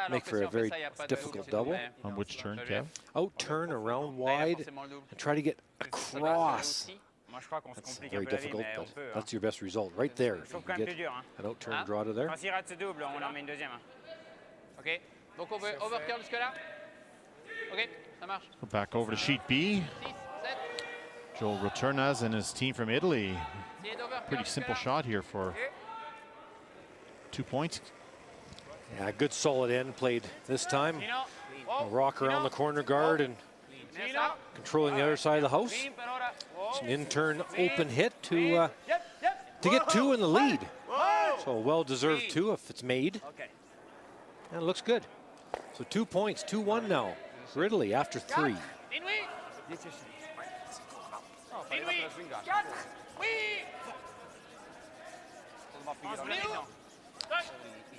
make for a very difficult double. On which turn, Kev? Out turn around wide and try to get across. Moi, je crois qu'on se That's complique very un peu la vie, difficult, mais on but peut. Hein. that's your best result right there. If Sauf you quand can même plus get dur. Hein. an out turn draw to there. Quand il rate ce double, on en met une deuxième. Hein. Ok, donc on veut overcurl jusque-là. Ok, ça marche. Go back over to sheet B. 6, 7. Joel Roturnas and his team from Italy. Essayez d'overcurl Pretty simple jusque-là. shot here for Ok. 2 points. Yeah, good solid end played this time. Nino, A rock around the corner guard and Nino, controlling the other side of the house. clean, per ora. It's an in-turn open hit to get two in the lead. So a well-deserved two if it's made. Okay. And it looks good. So 2 points, 2-1 now for Italy after 3. Inouï! Inouï! 4! Oui! Léo!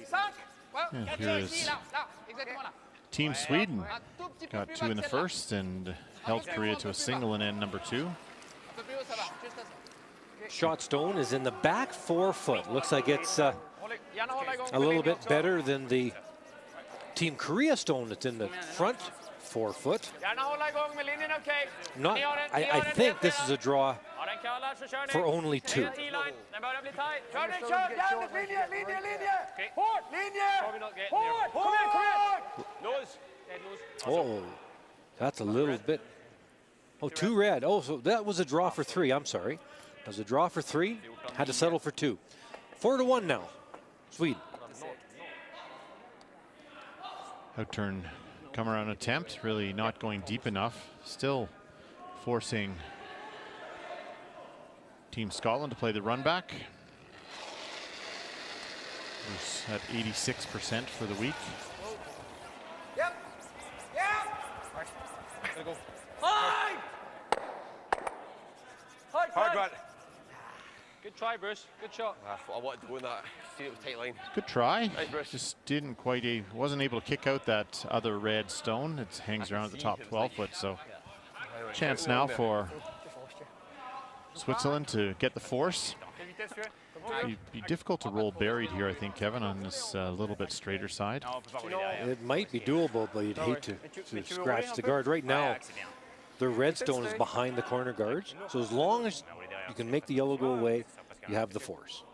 5! And Ouais, here ici, is là, là, exactement là. Team Sweden. Un tout petit peu Got plus 2 bas in the que celle-là. first and held Korea to a single in end number 2. Un peu plus haut, ça va, juste à ça. Shot stone is in the back 4 foot. Looks like it's a Yann, hold like little bit better than the Team Korea stone that's in the front 4 foot. Yann, hold like med linjen, okay. Not, I think this is a draw Har den klar där så kör ni. for only 2. T-line. Den börjar bli tight. Kör ni, kör! Yann, linje, linje, linje! Okay. Hårt, linje! Probably not getting Hårt! there. Kom igen, kom igen! Nose. Dead loose. Oh, that's a little bit. Oh, 2 red. Oh, so that was a draw for 3. I'm sorry. It was a draw for 3. Had to settle for 2. 4-1 now. Sweden. Out turn come around attempt, really not going deep enough. Still forcing Team Scotland to play the run back. Who's at 86% for the week. Yep! Yep! Hard! Hard, Hard run. Good try, Bruce. Good shot. I wanted to go in that. See it was tight line. Good try. Nice, Bruce. Just didn't quite, wasn't able to kick out that other red stone. It hangs around at the top 12 foot, so chance now for Switzerland to get the force. It'd be difficult to roll buried here, I think, Kevin, on this little bit straighter side. It might be doable, but you'd hate to scratch the guard. Right now, the red stone is behind the corner guards. So as long as you can make the yellow go away, you have the force.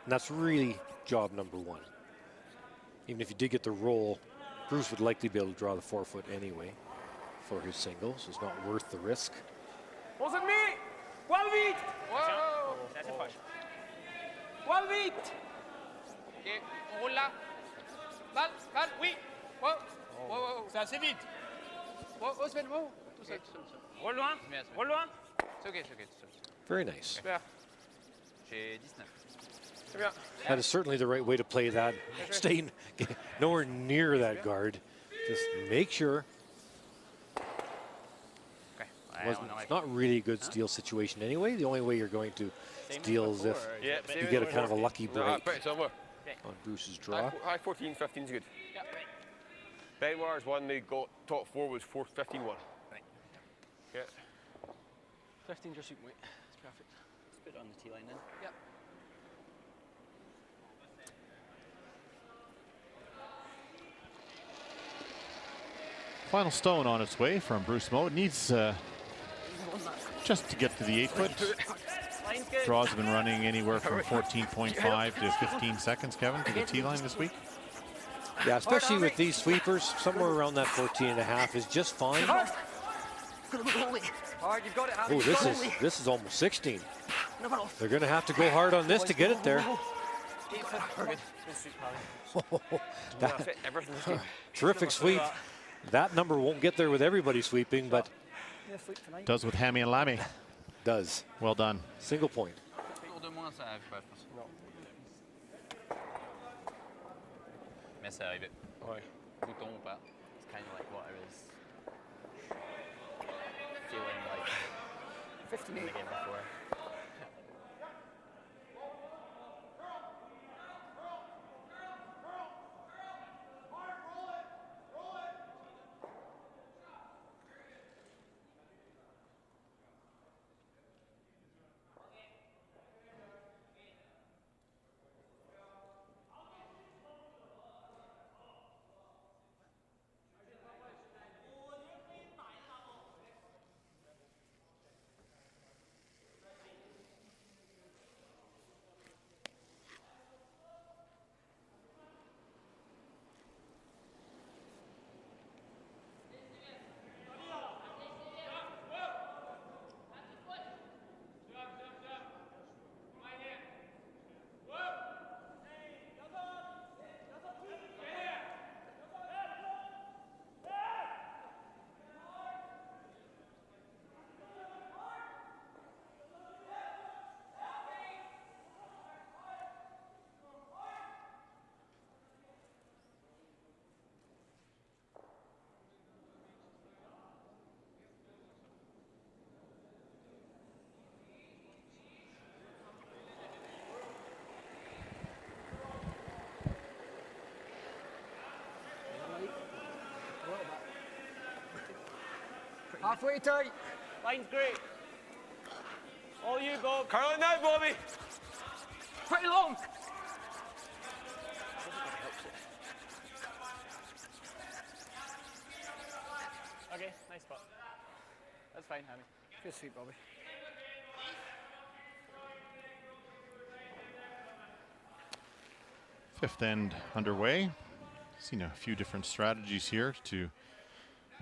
And that's really job number 1. Even if you did get the roll, Bruce would likely be able to draw the 4 foot anyway for his single, so it's not worth the risk. On s'ennemie! Poil vite! Wow! C'est assez proche. Poil vite! Ok, on roule là. Balle, balle, oui! Wow! Wow, wow, c'est assez vite! Wow, oh, Sven, wow! Tout seul, tout seul, tout seul. Roule loin. Bien, Sven. Roule loin. C'est ok, tout seul. Very nice. Super. J'ai 19. C'est bien. That is certainly the right way to play that. Stay nowhere near that guard. Just make sure. Okay. It's not really a good steal situation anyway. The only way you're going to steal is if Yeah, you get a kind of a lucky break Right, somewhere. on Bruce's draw. High 14, 15 is good. Yeah. Benoit's one they got top 4 was 15-1. Right. Yeah. 15 just shoot, wait. It's perfect. Let's put it on the T-line then. Yep. Final stone on its way from Bruce Moe. It needs just to get to the 8 foot. Line's good. Draws have been running anywhere from 14.5 to 15 seconds, Kevin, to the tee line this week. Yeah, especially with these sweepers, somewhere around that 14.5 is just fine. Hard, you've got it. Oh, this is almost 16. They're going to have to go hard on this to get it there. Terrific sweep. That number won't get there with everybody sweeping, but Does with Hammy and Lammy. does. Well done. Single point. Tour de moins, ça arrive pas, je pense. Non. Mais c'est arrivé. Ouais. Bouton ou pas. It's kind of like what I was feeling like 58. in the game before. Halfway tight. Line's great. All you, Bob. Curling now, Bobby. Pretty long. Okay, nice spot. That's fine, Hammy. Good sweep, Bobby. Fifth end underway. Seen a few different strategies here to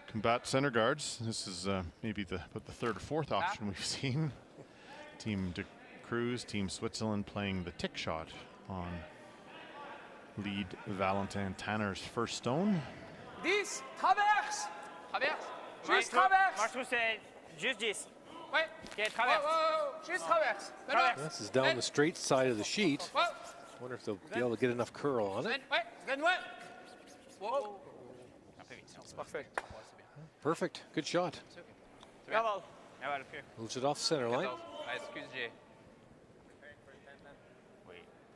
combat center guards. This is maybe about the third or fourth option we've seen. Team De Cruz, Team Switzerland playing the tick shot on lead Valentin Tanner's first stone. 10, traverse. Traverse. Juste traverse. Moi, je trouve c'est juste 10. Ouais. Okay, traverse. Juste traverse. Traverse. This is down the straight side of the sheet. Ouais. Wonder if they'll be able to get enough curl on it. Ouais. Glenn, ouais. Wow. Un peu vite, sinon C'est parfait. Perfect. Good shot. Bravo. Ah, voilà, okay. Moves it off center line. Ouais, excuse, Jay.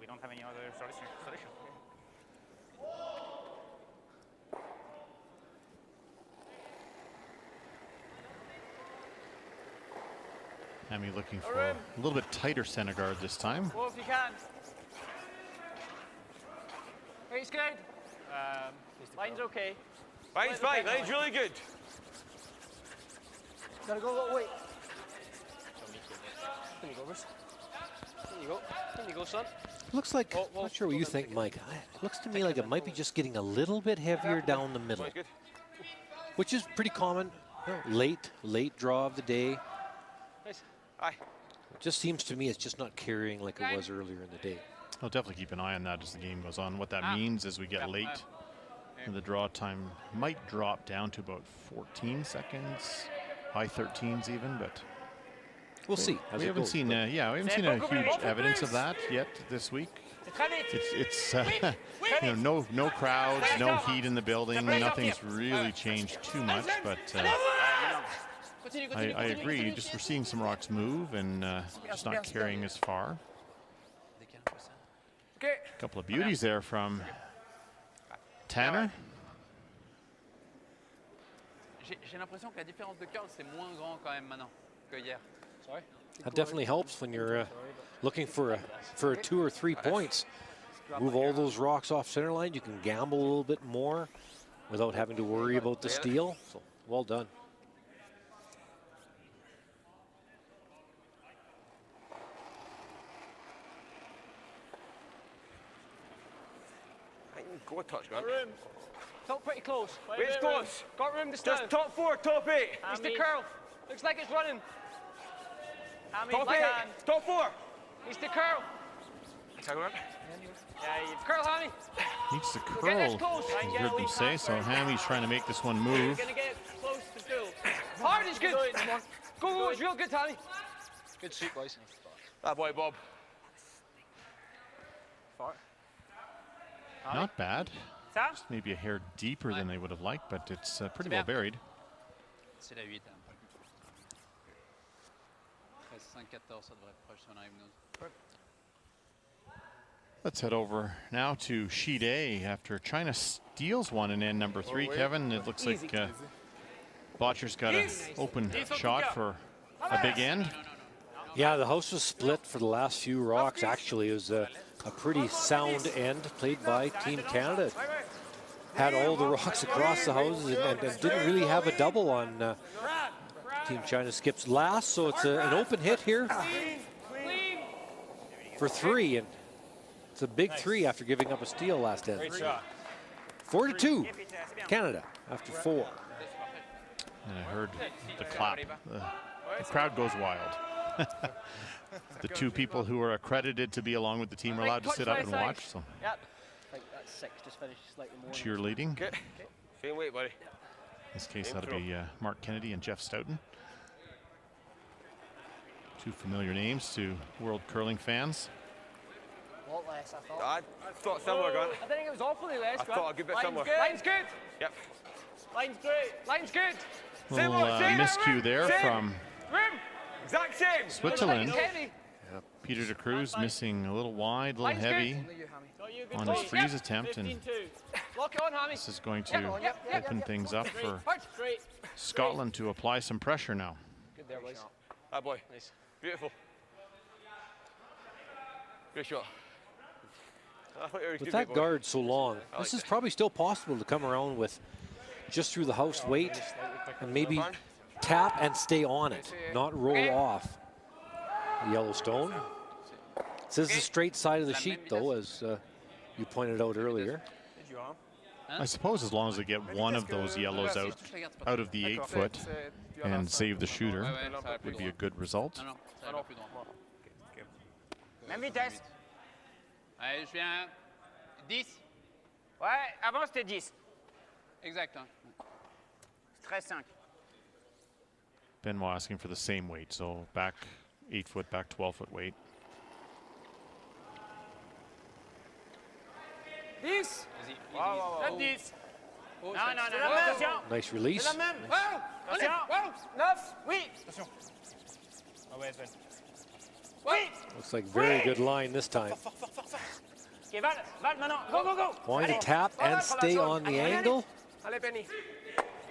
We don't have any other solution. Hammy looking for a little bit tighter center guard this time. Go if you can. It's good. Line's okay. Line's fine. Line's really good. Gotta go a little weight. There you go, Bruce. There you go. There you go, son. Looks like, not sure what you think, Mike. It looks to me like it might be just getting a little bit heavier down the middle, Line's good. which is pretty common. Late draw of the day. Nice. Aye. It just seems to me it's just not carrying like it was earlier in the day. I'll definitely keep an eye on that as the game goes on. What that means is we get late and the draw time might drop down to about 14 seconds, high 13s even, but we'll see. we haven't seen, we haven't seen a huge evidence of that yet this week. It's you know, no crowds, no heat in the building, nothing's really changed too much, but I agree. Just we're seeing some rocks move and just not carrying as far. A couple of beauties there from Tanner. J'ai l'impression que la différence de curl, c'est moins grand quand même maintenant que hier. Sorry. That definitely helps when you're looking for a 2 or 3 points. Move all those rocks off center line. You can gamble a little bit more without having to worry about the steal. So well done. Go a touch, man. Room. Felt pretty close. Where's close? Got room to stand. Just top 4, top 8. It's the curl. Looks like it's running. Top 8. Top 4. It's the curl. Curl, Hammy. Needs to Get this curl, close. you heard them say, so Hammy's trying to make this one move. Gonna get close to full. Hard is good. Go, it's real good, Hammy. Good shoot, boys. That boy, Bob. Not bad. Ça? Just maybe a hair deeper than they would have liked, but it's pretty well buried. C'est la 8. 13-5-14, ça devrait être proche si on arrive nous. Let's head over now to sheet A after China steals one in end number 3. Kevin, it looks like Botcher's got an open shot for a big end. Yeah, the house was split for the last few rocks. Actually, it was a pretty sound end played by Team Canada. Had all the rocks across the houses and didn't really have a double on Team China skips last. So it's an open hit here for 3. And it's a big 3 after giving up a steal last end. 4-2, Canada after 4. And I heard the clap. The crowd goes wild. The 2 people who are accredited to be along with the team are allowed to sit up and watch. So I think that's 6, just finished slightly more. cheerleading. Okay. Same weight, buddy. In this case, that'll be Mark Kennedy and Jeff Stoughton. 2 familiar names to world curling fans. A lot less, I thought. I thought similar, Grant. I think it was awfully less. I thought a good bit similar. Line's good. Yep. Line's great. Line's good. Little miscue there from Exact same. Switzerland. Heavy. Peter de Cruz missing a little wide, a little heavy on his freeze attempt, and Lock it on, Hammy. this is going to open things up for Scotland to apply some pressure now. Good there, boys. That boy. Nice. Beautiful. Great shot. With that guard so long, this is probably still possible to come around with just through the house weight and maybe tap and stay on it, not roll off the Yellowstone. This is the straight side of the sheet, though, as you pointed out earlier. I suppose as long as they get one of those yellows out of the 8 foot and save the shooter, would be a good result. Même vitesse. Allez, je viens 10. Ouais, avant c'était 10. Exact. 13-5. Benoit asking for the same weight, so back 8 foot, back 12 foot weight. 10. Vas-y. 10. Oh, Non, non, non, attention. Nice release. Wow. Attention. Wow. 9. Oui. Attention. Ah ouais, Sven. Oui. Looks like very good line this time. Okay, Val maintenant. Go, go, go. Wanting to tap and stay on the angle. Allez, Benny.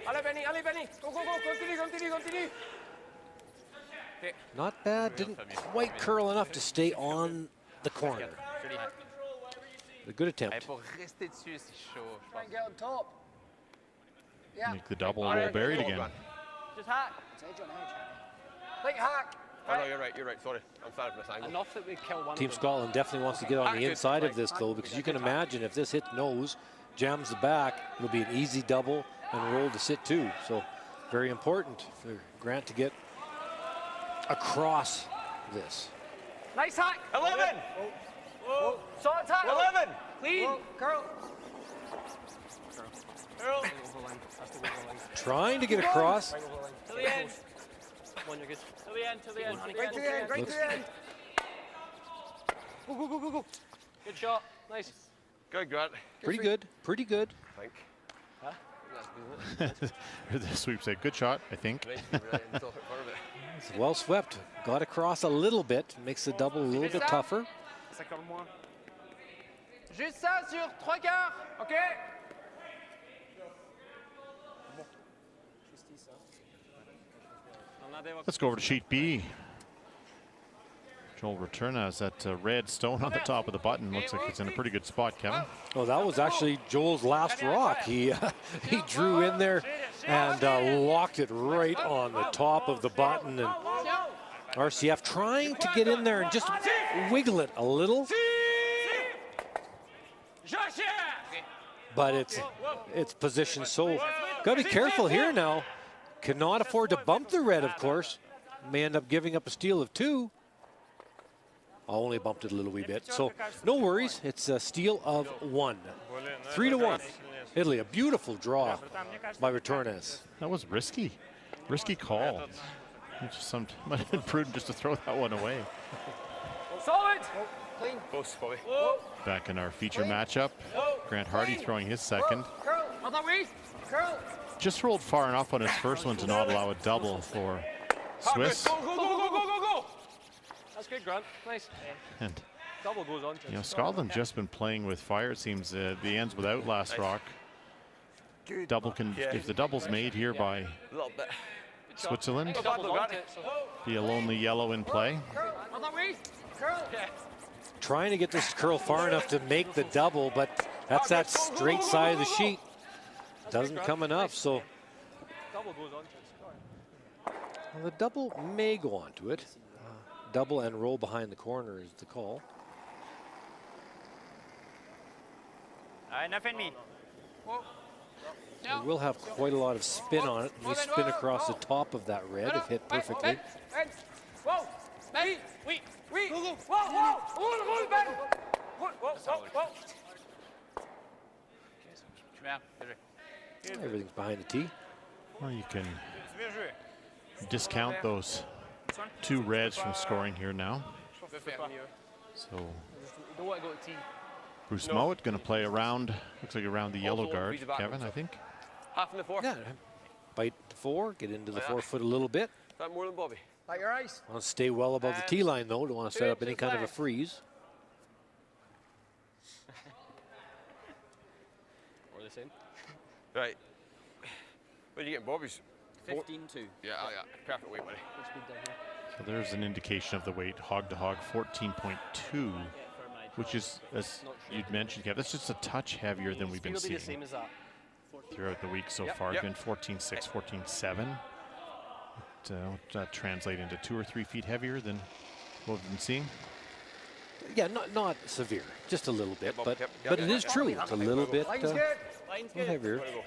Allez, Benny. Allez, Benny. Go, go, go. Continue, continue, continue. Not bad, didn't quite curl enough to stay on the corner. A good attempt. Pour rester dessus, c'est chaud. Je Try pense. and get on top. Yeah. Make the double roll buried again. Just hack. It's edge on edge. Like hack. Oh, no, you're right, you're right. Sorry. I'm sorry for this angle. Enough that we kill one. Team Scotland definitely wants to get on the inside of this, though, because you can imagine if this hits nose, jams the back, it'll be an easy double and a roll to sit too. So very important for Grant to get across this. Nice hack. 11. Whoa. Solid hack. 11. Clean. Curl. Curl. Trying to get across. To the end. One, you're good. To the end. To the end. Right to the end. Right to the end. Go, go, go, go, go. Good shot. Nice. Good, Grant. Pretty good, pretty good. I think. The sweep said, good shot, I think. It's well swept. Got across a little bit, makes the double a little bit tougher. Juste ça sur 3/4. OK. Let's go over to sheet B. Joel Returna has that red stone on the top of the button. Looks like it's in a pretty good spot, Kevin. Oh, that was actually Joel's last rock. He drew in there and locked it right on the top of the button. And RCF trying to get in there and just wiggle it a little. But it's positioned so. Got to be careful here now. Cannot afford to bump the red, of course. May end up giving up a steal of 2. I only bumped it a little wee bit. So no worries. It's a steal of 1. 3-1. Italy, a beautiful draw by Retornes. That was risky. Risky call. It just might have been prudent just to throw that one away. Solid. Clean. Close, Bobby. Back in our feature matchup, Grant Hardy throwing his second. Curl. Other way. Curl. just rolled far enough on his first one to not allow a double for Swiss. Go, go, go, go, go, go, go. That's good, Grant. Nice. And Double goes on. you know, Scotland just been playing with fire. It seems the ends without last rock. Double can, if the double's made here by A little bit. Switzerland, Double on it, so. be a lonely yellow in play. Trying to get this curl far enough to make the double, but that's that straight side of the sheet. Doesn't come enough, so Double goes on to it. well, the double may go onto it. Double and roll behind the corner is the call. Allez, 9,5. It will have quite a lot of spin on it. May spin across the top of that red if hit perfectly. Whoa! Oui! Oui! Oui! Whoa! Whoa! Roule, Ben! Whoa! Whoa! Everything's behind the tee. Well, you can discount those 2 reds from scoring here now. So Don't want to go to tee. Bruce Mowat going to play around, looks like around the yellow guard, Kevin, I think. Half in the 4. Yeah, bite the 4, get into the 4 foot a little bit. Is that more than Bobby? Like your ice. Want to stay well above the tee line though. Don't want to set up any kind of a freeze. Or the same. Right. What are you getting, Bobby's? 15-2. Yeah, perfect weight, buddy. Good speed down here. So there's an indication of the weight, hog to hog, 14.2, which is, as you'd mentioned, Kevin, that's just a touch heavier than we've been Speed will be seeing the same as that. throughout the week so far. It's been 14.6, 14.7. Would that translate into 2 or 3 feet heavier than what we've been seeing? Yeah, not severe, just a little bit, but Yep. but it is true. It's a little bit Line's good. Line's good. heavier. Okay.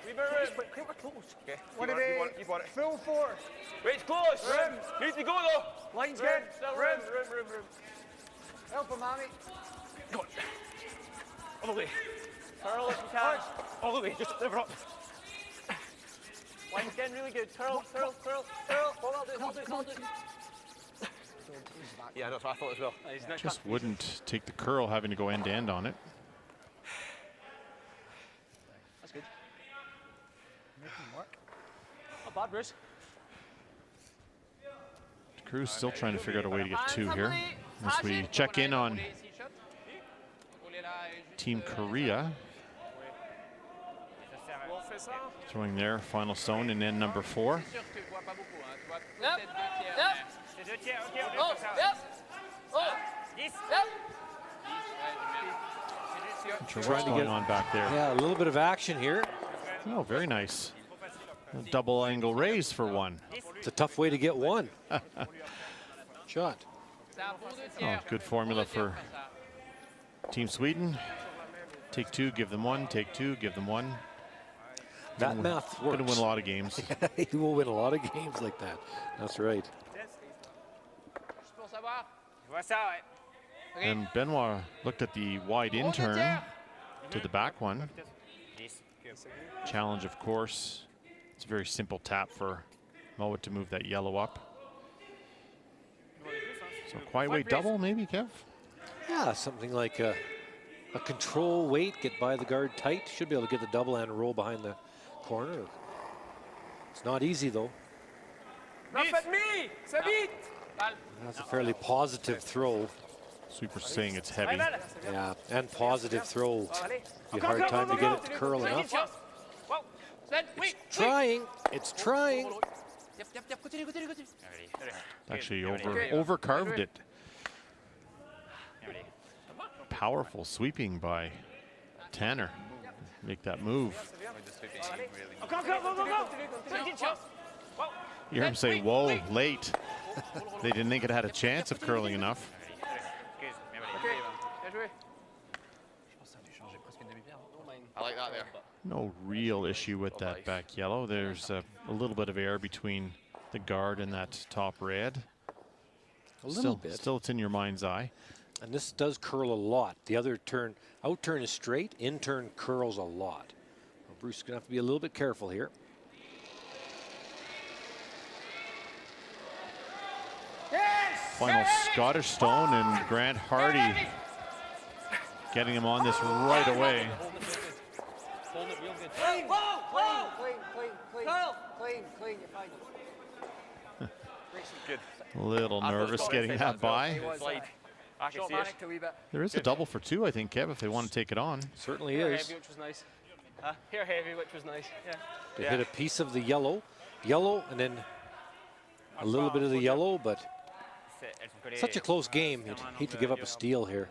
What keep did on it, he? keep on it. Full force. Weight's close. Rim. Need to go, though. Line's good. Rim. Help him, Mommy. All the way. Curl if you can. All the way. Just liver up. Line's getting really good. Curl. Hold it. Yeah, that's what I thought as well. He's not Just wouldn't take the curl having to go end to end on it. That's good. Making work. Not bad, Bruce. Crew's still trying to figure out a way to get 2 here. As we check in on Team Korea, throwing their final stone in end number 4. C'est 2 tiers. Ok, on est comme ça. 10. What's going on back there? Yeah, a little bit of action here. Oh, very nice. A double angle raise for 1. It's a tough way to get 1. Shot. Oh, good formula for Team Sweden. Take 2, give them 1. Take 2, give them 1. That math works. Going to win a lot of games. He will win a lot of games like that. That's right. Vois ça, ouais. And Benoit looked at the wide in turn to the back one. 10. Challenge, of course. It's a very simple tap for Mowat to move that yellow up. So quiet weight double, maybe, Kev? Yeah, something like a control weight, get by the guard tight. Should be able to get the double and roll behind the corner. It's not easy, though. That's a fairly positive throw. Sweeper's saying it's heavy. Yeah, and positive throw. Be a hard time to get it to curl enough. Trying. It's trying. Actually over carved it. Powerful sweeping by Tanner. Make that move. You hear him say, whoa, late. They didn't think it had a chance of curling enough. I like that there. No real issue with that back yellow. There's a little bit of air between the guard and that top red. A little bit. Still it's in your mind's eye. And this does curl a lot. The other turn, out turn is straight, in turn curls a lot. Well, Bruce is going to have to be a little bit careful here. Final Scottish stone, and Grant Hardy getting him on this right away. hold it real good. Clean, clean, you're fine. Good. A little nervous getting that by. Slide. I can see Panicked a wee bit. There is a double for 2, I think, Kev, if they want to take it on. Certainly Hair is. heavy, which was nice. Hair heavy, which was nice. Yeah. To hit a piece of the yellow, and then a little bit of the yellow, but such a close game. You'd hate to give up a steal here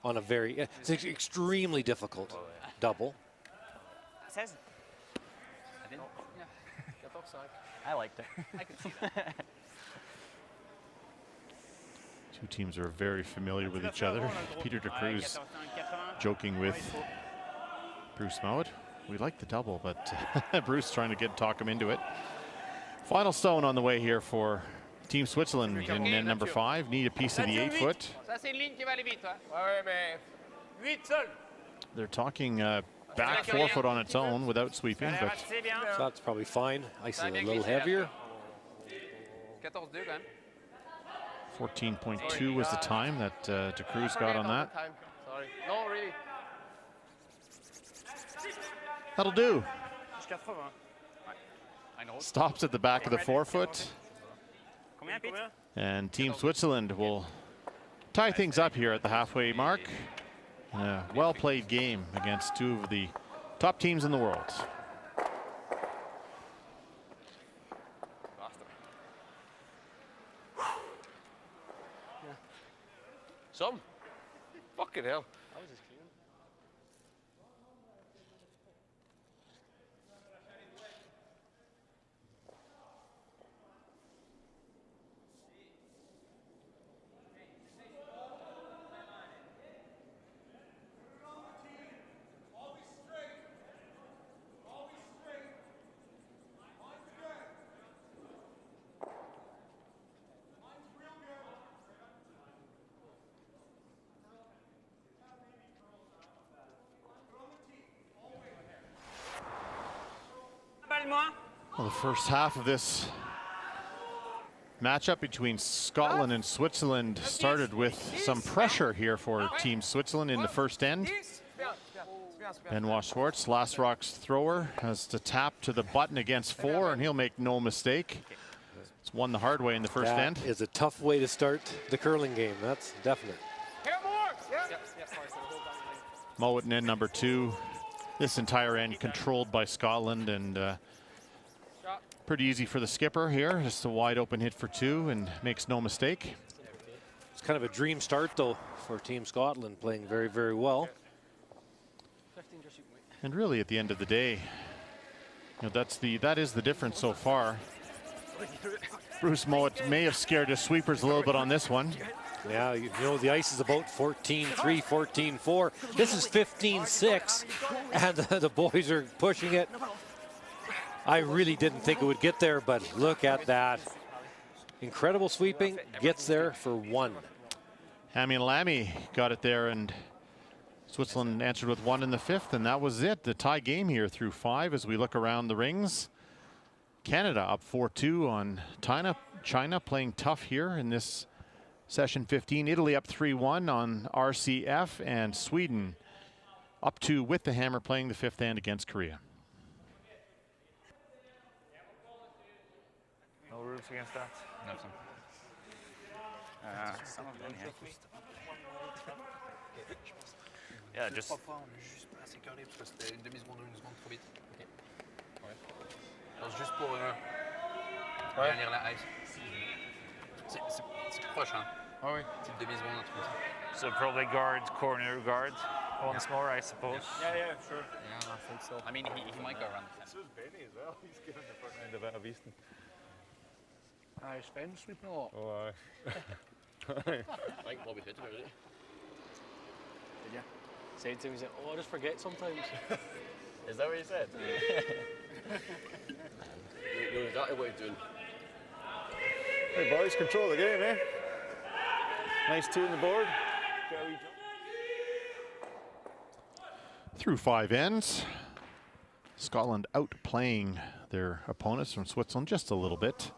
on a very, it's extremely difficult double. I liked it. I could see that. Two teams are very familiar with each other. Peter de Cruz joking with Bruce Mowat. We like the double, but Bruce trying to talk him into it. Final stone on the way here for Team Switzerland in end number 5. Need a piece of the 8-foot. Ça, c'est une ligne qui va aller vite, hein? Ouais, mais 8 seul. They're talking back 4-foot on its own without sweeping, but So that's probably fine. Ice is a little heavier. 14-2 quand même. 14.2 was the time that de Cruz got on that. Sorry. No, really. That'll do. Jusqu'à 80. I know. Stops at the back of the 4-foot. Combien, Pete? And Team Switzerland will tie things up here at the halfway mark. A well-played game against two of the top teams in the world. Some. Fucking hell. Well, the first half of this matchup between Scotland and Switzerland started with some pressure here for Team Switzerland in the first end. Benoit Schwartz, Last Rock's thrower, has to tap to the button against 4, and he'll make no mistake. It's won the hard way in the first end. That is a tough way to start the curling game. That's definite. Mowat in end number 2. This entire end controlled by Scotland, and pretty easy for the skipper here. Just a wide open hit for 2 and makes no mistake. It's kind of a dream start though for Team Scotland, playing very, very well. And really at the end of the day, you know, that is the difference so far. Bruce Mowat may have scared his sweepers a little bit on this one. Yeah, you know, the ice is about 14-3, 14-4. This is 15-6, and the boys are pushing it. I really didn't think it would get there, but look at that. Incredible sweeping, gets there for 1. Hammy and Lammy got it there, and Switzerland answered with 1 in the 5th, and that was it. The tie game here through 5 as we look around the rings. Canada up 4-2 on China playing tough here in this session 15. Italy up 3-1 on RCF, and Sweden up 2 with the hammer playing the 5th end against Korea. No rules against that? No, some. Some of them, Yeah, just. Juste assez carré parce que c'était une demi-seconde ou une seconde trop vite. Ok. Ouais. Alors juste pour bien lire la ice. C'est proche, hein? Ah oui. Petite demi-seconde, un truc comme ça. So probably guards, corner guards, once more, I suppose. Yeah, sure. Yeah, I think so. I mean, he might go around the 10. So is Benny as well. He's given the front end of it, I've eaten. Sven sweeping a lot. Oh, aye. I think Bobby hit it already. Did you? Said to him, he said, oh, I just forget sometimes. Is that what you said? You know exactly what he's doing. Hey boys, control the game, eh? Nice 2 on the board. Through 5 ends, Scotland outplaying their opponents from Switzerland just a little bit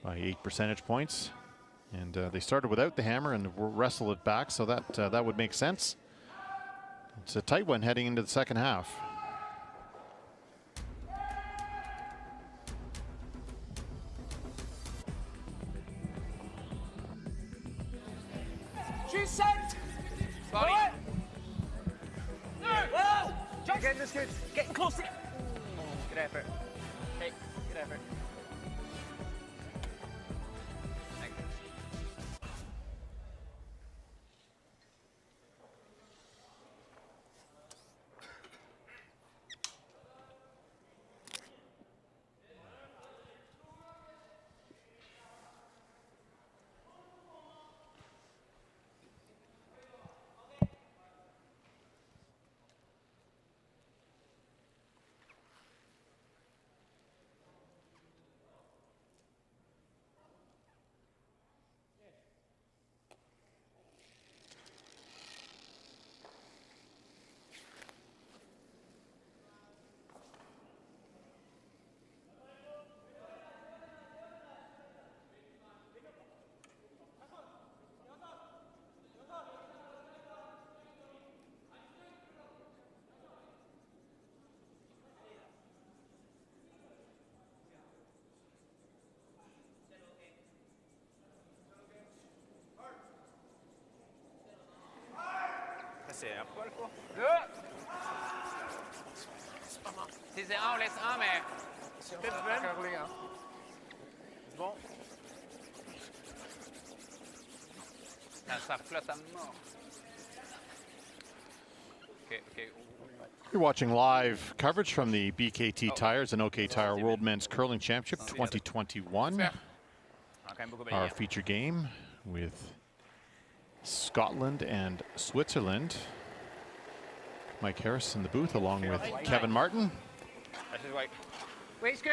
by 8 percentage points. And they started without the hammer and wrestled it back, so that would make sense. It's a tight one heading into the second half. Just 7. Sorry. Whoa! Getting this good. Getting closer. Good effort. Okay, good effort. C'est un poil quoi. 2. Si c'est 1, on laisse 1, mais... Peut-être curler, hein. C'est bon. Ça flotte à mort. OK. You're watching live coverage from the BKT Tires and OK Tire World Men's Curling Championship 2021. Our feature game with Scotland and Switzerland. Mike Harris in the booth along with Kevin Martin.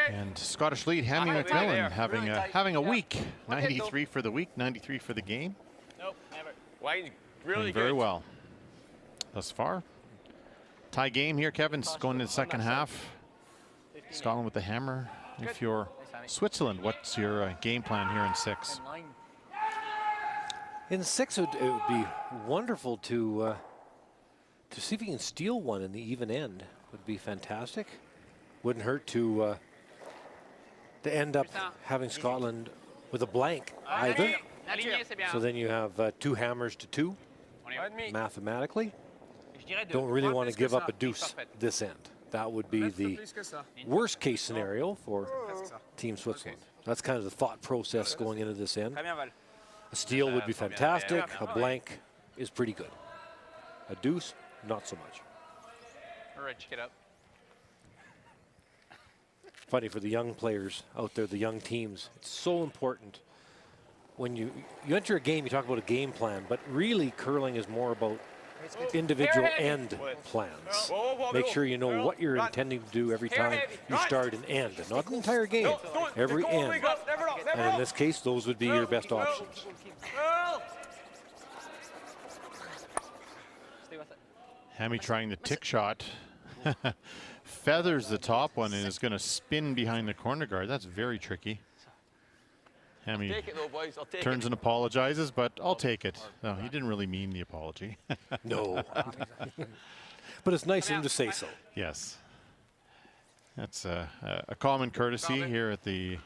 And Scottish lead Hammy McMillan having a week. 93 for the week, 93 for the game. Nope, never. Wine's really Doing good. very well thus far. Tie game here, Kevin's going into the second half. Scotland with the hammer. If you're Switzerland, what's your game plan here in 6? In 6, it would be wonderful to see if you can steal one in the even end. Would be fantastic. Wouldn't hurt to end up having Scotland with a blank either. So then you have 2 hammers to 2 mathematically. Don't really want to give up a deuce this end. That would be the worst case scenario for Team Switzerland. That's kind of the thought process going into this end. A steal would be fantastic. A blank is pretty good. A deuce, not so much. Rich, get up. Funny for the young players out there, the young teams. It's so important. When you enter a game, you talk about a game plan, but really curling is more about individual end plans. Make sure you know what you're intending to do every time you start an end, and not the entire game, every end. And in this case, those would be your best options. Hammy trying the tick shot. Feathers the top one and is going to spin behind the corner guard. That's very tricky. Hammy Take it though, boys. I'll take turns it. and apologizes, but I'll take it. No, he didn't really mean the apology. No. But it's nice of him to say so. Yes. That's a common courtesy here at the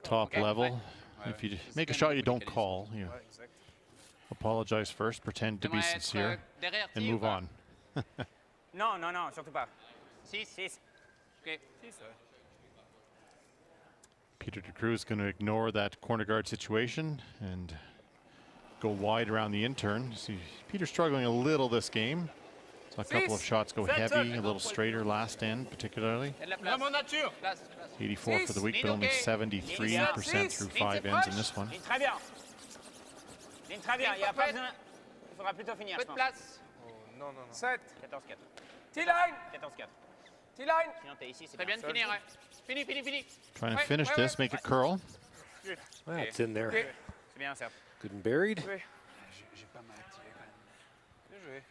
top level. If you make a shot you don't call, you apologize first, pretend to be sincere, and move on. Non, surtout pas. 6. OK. Peter DeCruz is going to ignore that corner guard situation and go wide around the intern. See, Peter struggling a little this game. So a couple of shots go heavy, a little straighter last end particularly. 84 for the week, but only 73% through 5 ends in this one. Ligne très bien. Ligne très bien. Il y a pas besoin. Il faudra plutôt finir, je pense. Non. 7. 14-4. T-line. 14-4. T-line. Sinon, t'es ici, c'est bien. Très bien de finir, ouais. Fini. Trying to finish this, make it curl. That's in there. C'est bien, ça. Good and buried. J'ai pas mal activé quand même. Bien joué.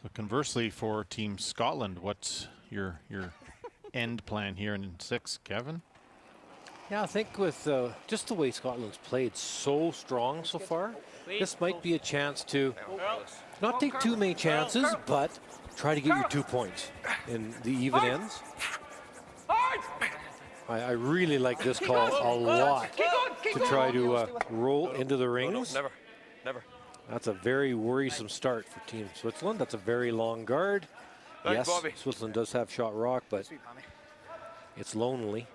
So conversely for Team Scotland, what's your end plan here in 6, Kevin? Yeah, I think with just the way Scotland's played so strong so far, this might be a chance to not take too many chances, but try to get your 2 points in the even ends. I really like this call a lot to try to roll into the rings. Never, never. That's a very worrisome start for Team Switzerland. That's a very long guard. Thanks, Yes, Bobby. Switzerland does have shot rock, but it's lonely.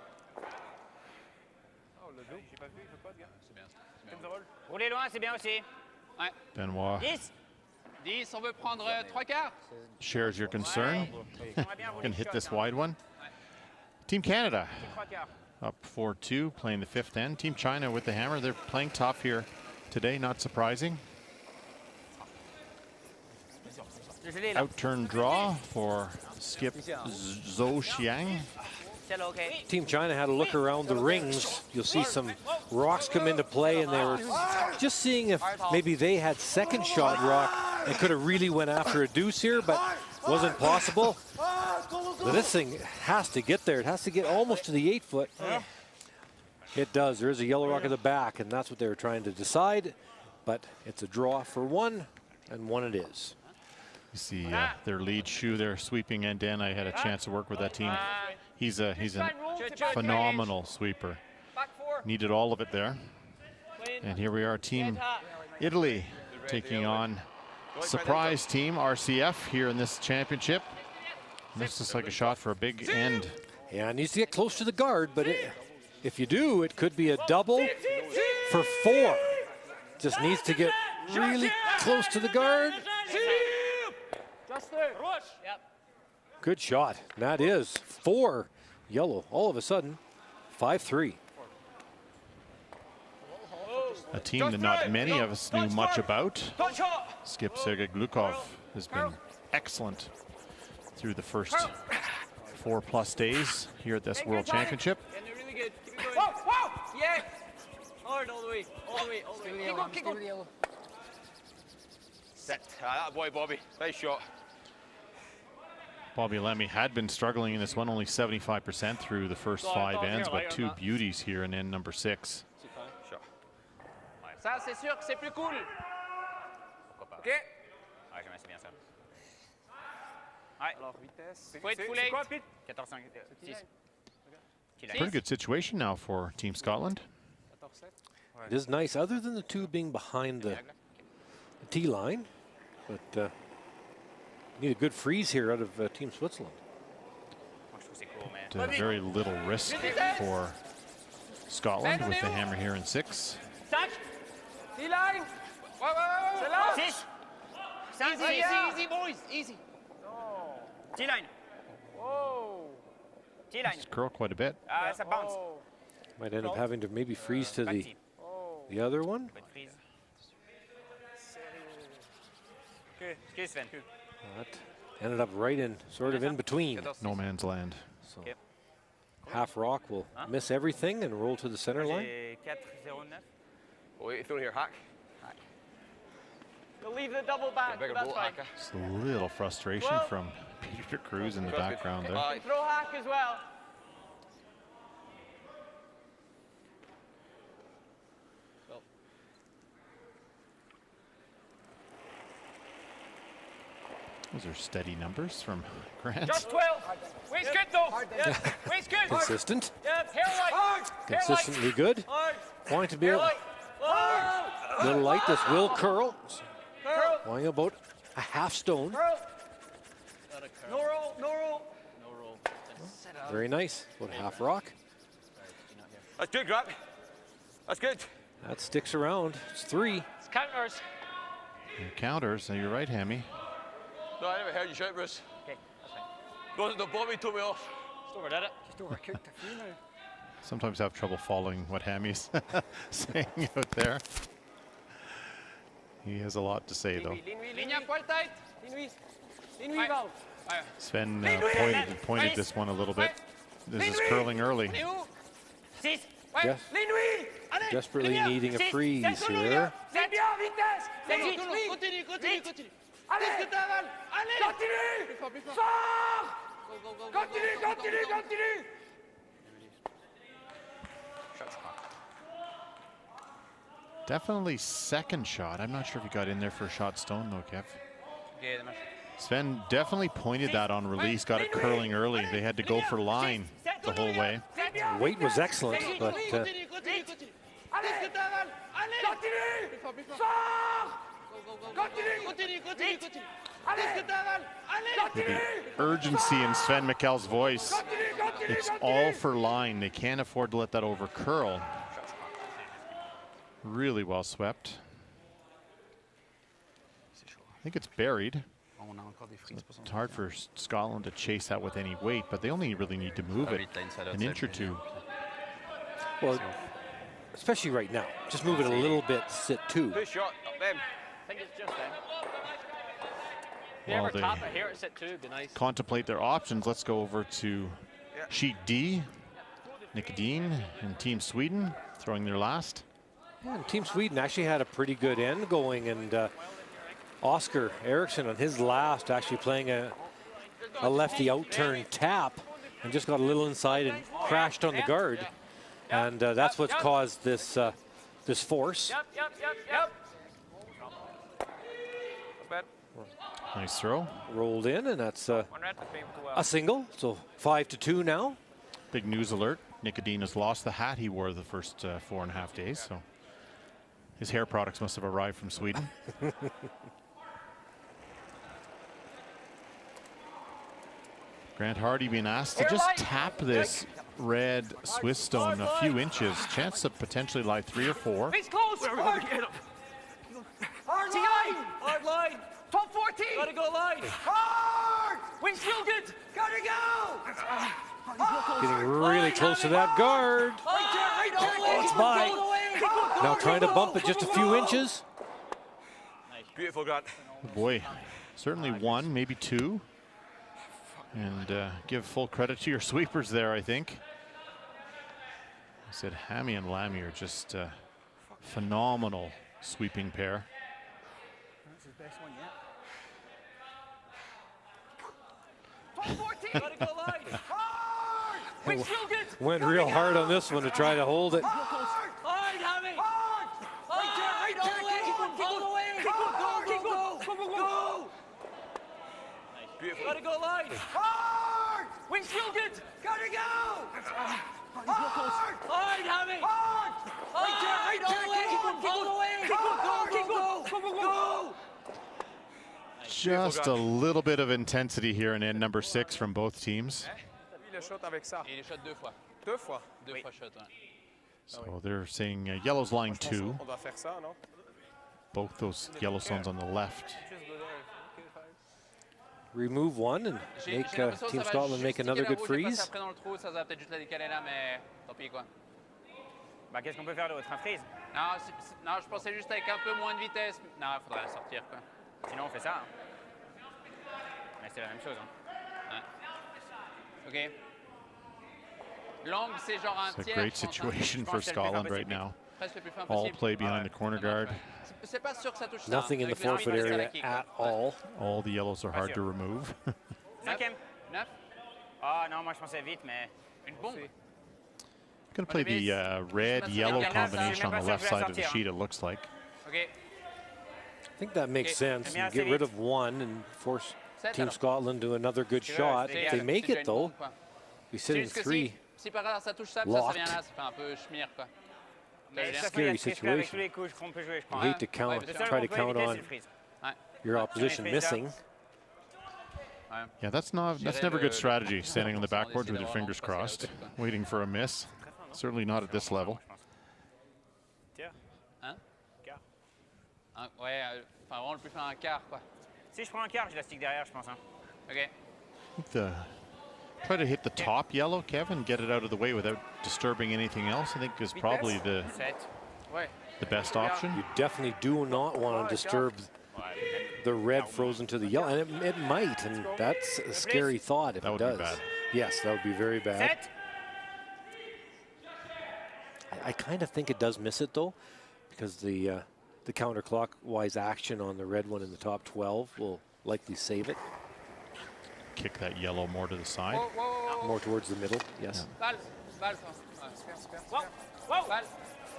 Roulez loin, c'est bien aussi. Benoit 10, on veut prendre 3/4. shares your concern. J'aimerais bien rouler Can le hit shot, this là. wide one. Team Canada 3/4. up 4-2, playing the fifth end. Team China with the hammer. They're playing tough here today, not surprising. Désolé, là. Out-turn draw for skip Zhou Xiang. Celle-là, OK. Team China had a look around the rings. You'll see some rocks come into play, and they were just seeing if maybe they had second shot rock and could have really went after a deuce here, but wasn't possible. But this thing has to get there. It has to get almost to the 8 foot. It does. There is a yellow rock at the back, and that's what they were trying to decide. But it's a draw for one, and one it is. You see their lead shoe there sweeping end to end. I had a chance to work with that team. He's a phenomenal sweeper. Needed all of it there. And here we are, Team Italy taking on surprise team RCF here in this championship. This is like a shot for a big end. Yeah, it needs to get close to the guard, but if you do, it could be a double for 4. Just needs to get really close to the guard. Good shot. That is 4 yellow. All of a sudden, 5-3. A team that not many of us knew much about. Skip Sergei Glukov has been excellent through the first 4+ days here at this World Championship. Really good. Keep it going. Yeah. Hard all the way. All the way. All the way. Keep going. Set. That boy, Bobby. Nice shot. Bobby Lemmy had been struggling in this one, only 75% through the first 5 ends, but 2 beauties here in end number 6. Ça, c'est sûr que c'est plus cool. OK. Ouais, j'aime assez bien ça. Ouais. Alors, vitesse. Faut être full 8. 14-5. 6. Pretty good situation now for Team Scotland. It is nice, other than the 2 being behind the tee line, but need a good freeze here out of Team Switzerland. Very little risk for Scotland with the hammer here in 6. T-line. C'est là. 6. Easy, boys. Easy. T-line. Oh. T-line. Just curl quite a bit. Ah, ça bounce. Might end up having to maybe freeze to the other one. Okay, Sven. That ended up right in, sort of in between. No man's land. So half rock will miss everything and roll to the center line. 4-0-9. Oh, wait, throw here, hack. You'll leave the double back. Bigger That's boat, fine. hacker. Just a little frustration from Peter Cruz in the background there. Throw hack as well. Those are steady numbers from Grant. Just 12. Waist good though. Yeah. Waist good. Consistent. Yeah. Hair light. Consistently good. Hard. Wanting to be able, Hard. a little light, this will curl. Curl. Wanting about a half stone. Curl. No roll. No roll. Very nice. About half rock. That's good, Grant. That's good. That sticks around. It's 3. It's counters. Your counters, and you're right, Hammy. No, I never heard you shout, Bruce. Okay, that's fine. Wasn't the Bobby told me off. Just overdid it. Just overcooked a few now. Sometimes have trouble following what Hammy's saying out there. He has a lot to say, though. Ligne à poil tête. Ligne Val. Sven pointed this one a little bit. This is curling early. Six. Yes. Desperately needing a freeze here. C'est bien, vitesse. Continue. Allez. Continue. Sors. Continue. Definitely second shot. I'm not sure if he got in there for a shot stone, though, Kev. Sven definitely pointed that on release, got it curling early. They had to go for line the whole way. Weight was excellent, but Continue, continue, continue. Qu'est-ce que t'as, Val? Allez! Continue! Plus fort, plus fort. Continue, continue, continue, continue. Qu'est-ce que t'as, Val? Allez! The urgency in Sven Mikkel's voice. It's all for line. They can't afford to let that over curl. Really well swept. I think it's buried. It's hard for Scotland to chase that with any weight, but they only really need to move it an inch or two. well, especially right now, just move it a little bit, sit two. Good shot, up them. I think it's just them. If you While ever they tap it here at set 2, it'd be nice. contemplate their options, let's go over to sheet D. Nicodine and Team Sweden throwing their last. Yeah, and Team Sweden actually had a pretty good end going, and Oscar Eriksson on his last actually playing a lefty out-turn tap and just got a little inside and crashed on the guard. And that's what's caused this this force. Yep. Nice throw. Rolled in, and that's a single, so 5-2 now. Big news alert. Nicodine has lost the hat he wore the first 4.5 days, so his hair products must have arrived from Sweden. Grant Hardy being asked to just tap this red Swiss stone a few inches. Chance of potentially lie 3 or 4. Face close! Hard line! Hard line! Top 14! Gotta go line! Hard! Wing shielded! Gotta go! Getting really close to that guard. It's by. Now trying to bump it just a few inches. Beautiful, Grant. Boy, certainly 1, maybe 2. And give full credit to your sweepers there, I think. I said Hammy and Lammy are just phenomenal sweeping pair. That's his best one yet. Top 14! Gotta go line! Hard! Wing shielded! Went real hard on this one to try to hold it. Hard, Hammy! Hard! Hard! All the way! Go! Go! Beautiful. Gotta go line! Hard! Wing shielded! Gotta go! Hard! Hard, Hammy! Hard! All the way! Go! Just a little bit of intensity here in end number 6 from both teams. Il a shot avec ça. Et il est shot 2 fois. 2 fois. 2 fois shot, ouais. So they're saying yellow's line 2. On va faire ça, non? Both those yellow stones on the left. Remove one and make Team Scotland make another good freeze. Après dans le trou, ça va peut-être juste la décaler là, mais tant pis quoi. Bah, qu'est-ce qu'on peut faire d'autre? Un freeze? Non, non, je pensais juste avec un peu moins de vitesse. Non, il faudrait la sortir quoi. Sinon, on fait ça. Hein. Mais c'est la même chose. Hein. Ouais. Ok. L'angle, c'est genre un It's a tiers. great situation for Scotland right now. Presque le plus fin All possible. play behind the corner guard. C'est pas sûr que ça touche ça. Nothing in the Avec le forfeit rythme, c'est area la kick, at ouais. all. All the yellows are hard to remove. 5e. 9. Ah non, moi je pensais vite, mais... Une bombe. Going to play the red-yellow combination on the left side of the sheet, it looks like. Ok. I think that makes sense. You get rid of one and force Team Scotland to another good shot. If they make it, though, we sit in 3. Si par hasard ça touche ça, puis ça vient là, ça fait un peu schmire quoi. Scary situation. You hate to count, try to count on your opposition missing. Yeah, that's never good strategy, standing on the backboard with your fingers crossed, waiting for a miss. Certainly not at this level. Hein? Ouais, enfin vraiment le plus faire un quart quoi. Si je prends un quart, j'ai la stick derrière, je pense. Hein. Ok. Try to hit the top yellow, Kevin, get it out of the way without disturbing anything else, I think is probably the best option. You definitely do not want to disturb the red frozen to the yellow, and it might, and that's a scary thought if it does. That would be bad. Yes, that would be very bad. I kind of think it does miss it though, because the counterclockwise action on the red one in the top 12 will likely save it. Kick that yellow more to the side. More towards the middle, yes. Balle. Wow! Balle.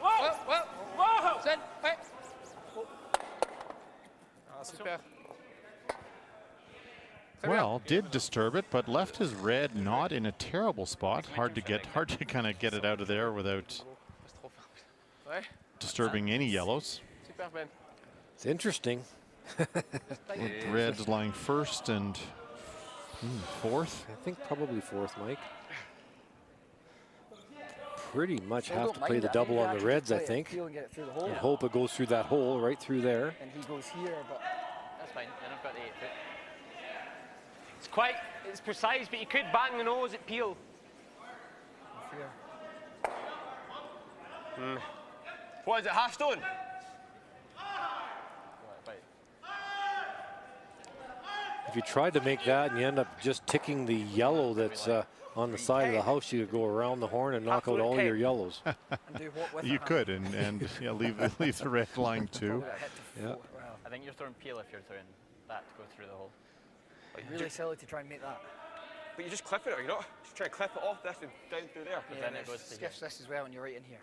Wow! Sven, ouais. Ah, super. well, did disturb it, but left his red not in a terrible spot. Hard to kind of get it out of there without disturbing any yellows. Super, Ben. It's interesting. With reds lying first and fourth. I think probably fourth, Mike. Pretty much have to play the double on the reds, I think. And hope it goes through that hole, right through there. And he goes here, but That's fine. Then I've got the 8 foot. It's precise, but you could bang the nose at Peel. What is it, half stone? If you tried to make that and you end up just ticking the yellow that's on the side of the house, you could go around the horn and knock out all your yellows. and do what with You it? could, and yeah, leave the red lying too. Yeah. I think you're throwing peel if you're throwing that to go through the hole. Really silly to try and make that. But you just clip it, or you not? Just try and clip it off this and down through there. But then it goes to skiffs this as well, and you're right in here.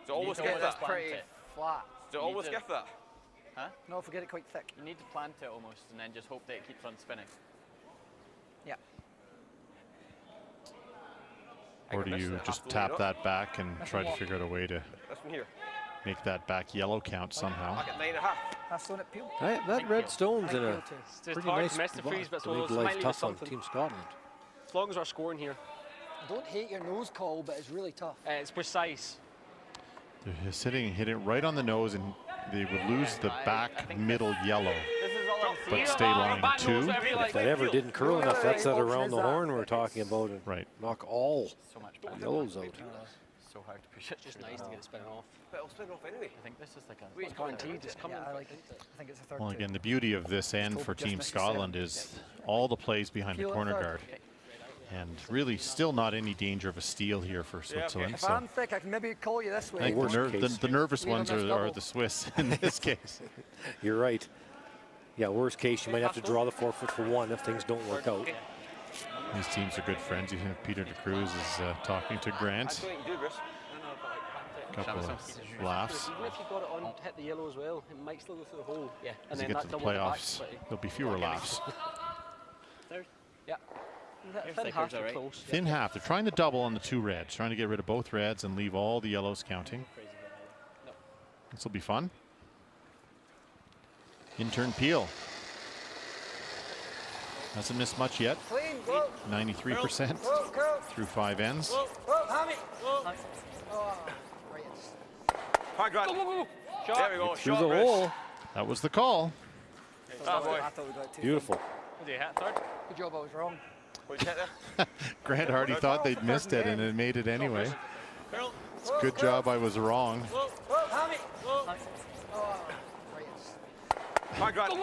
So almost to skiff hold that. this Pretty flat. So almost to- skiff that. Huh? No, if we get it quite thick. You need to plant it almost and then just hope that it keeps on spinning. Yeah. Or do you just tap that back and try to figure out a way to This one here. make that back yellow count somehow? I get 9.5. Half stone at Peel. That red stone's in a It's just pretty hard nice to miss the freeze, but to make so life might leave us tough on something. Team Scotland. As long as we're scoring here. I don't hate your nose call, but it's really tough. It's precise. They're hit it right on the nose, and they would lose the back middle yellow, This is all I'm but seeing. stay lying Bang two. nose, whatever you like. If that ever didn't curl enough, that's that option around is the that. horn we're talking about and Right. knock all So much better. yellows out. So hard to push it. Just nice to get it spinning off. But it'll spin off anyway. I think this is like a. It's guaranteed. It's coming. Yeah, I like it. I think it's a third. Well, too. again, the beauty of this end for Team Scotland is all the plays behind the Peel it corner third. guard. And really still not any danger of a steal here for Switzerland. If So I'm thick, I can maybe call you this I way. think Worst case. the nervous Leave ones on this are double. the Swiss in this case. You're right. Yeah, worst case, you might have to draw the 4 foot for one if things don't work out. These teams are good friends. You think Peter de Cruz is talking to Grant. That's what you do, Bruce. Couple of laughs. Even if you got it on, hit the yellow as well, it might still go through the hole. Yeah. As you get to the playoffs, there'll be fewer laughs. Yeah. Here's Thin the half curves, all right. close. Thin half. They're trying to double on the two reds, trying to get rid of both reds and leave all the yellows counting. This will be fun. Intern Peel. Hasn't missed much yet. Clean, go. 93% Go, go. through 5 ends. Go, hammy. Oh, right, it's Hard Grant. There we go. Through Shot, the Bruce. hole. That was the call. Ah, boy. I thought we got it too. Beautiful. What do you hit, third? Good job, I was wrong. What did you hit there? Grant Hardy thought they'd missed it and it made it anyway. It's a good job I was wrong. Hammy. Oh, right, it's Hard Grant.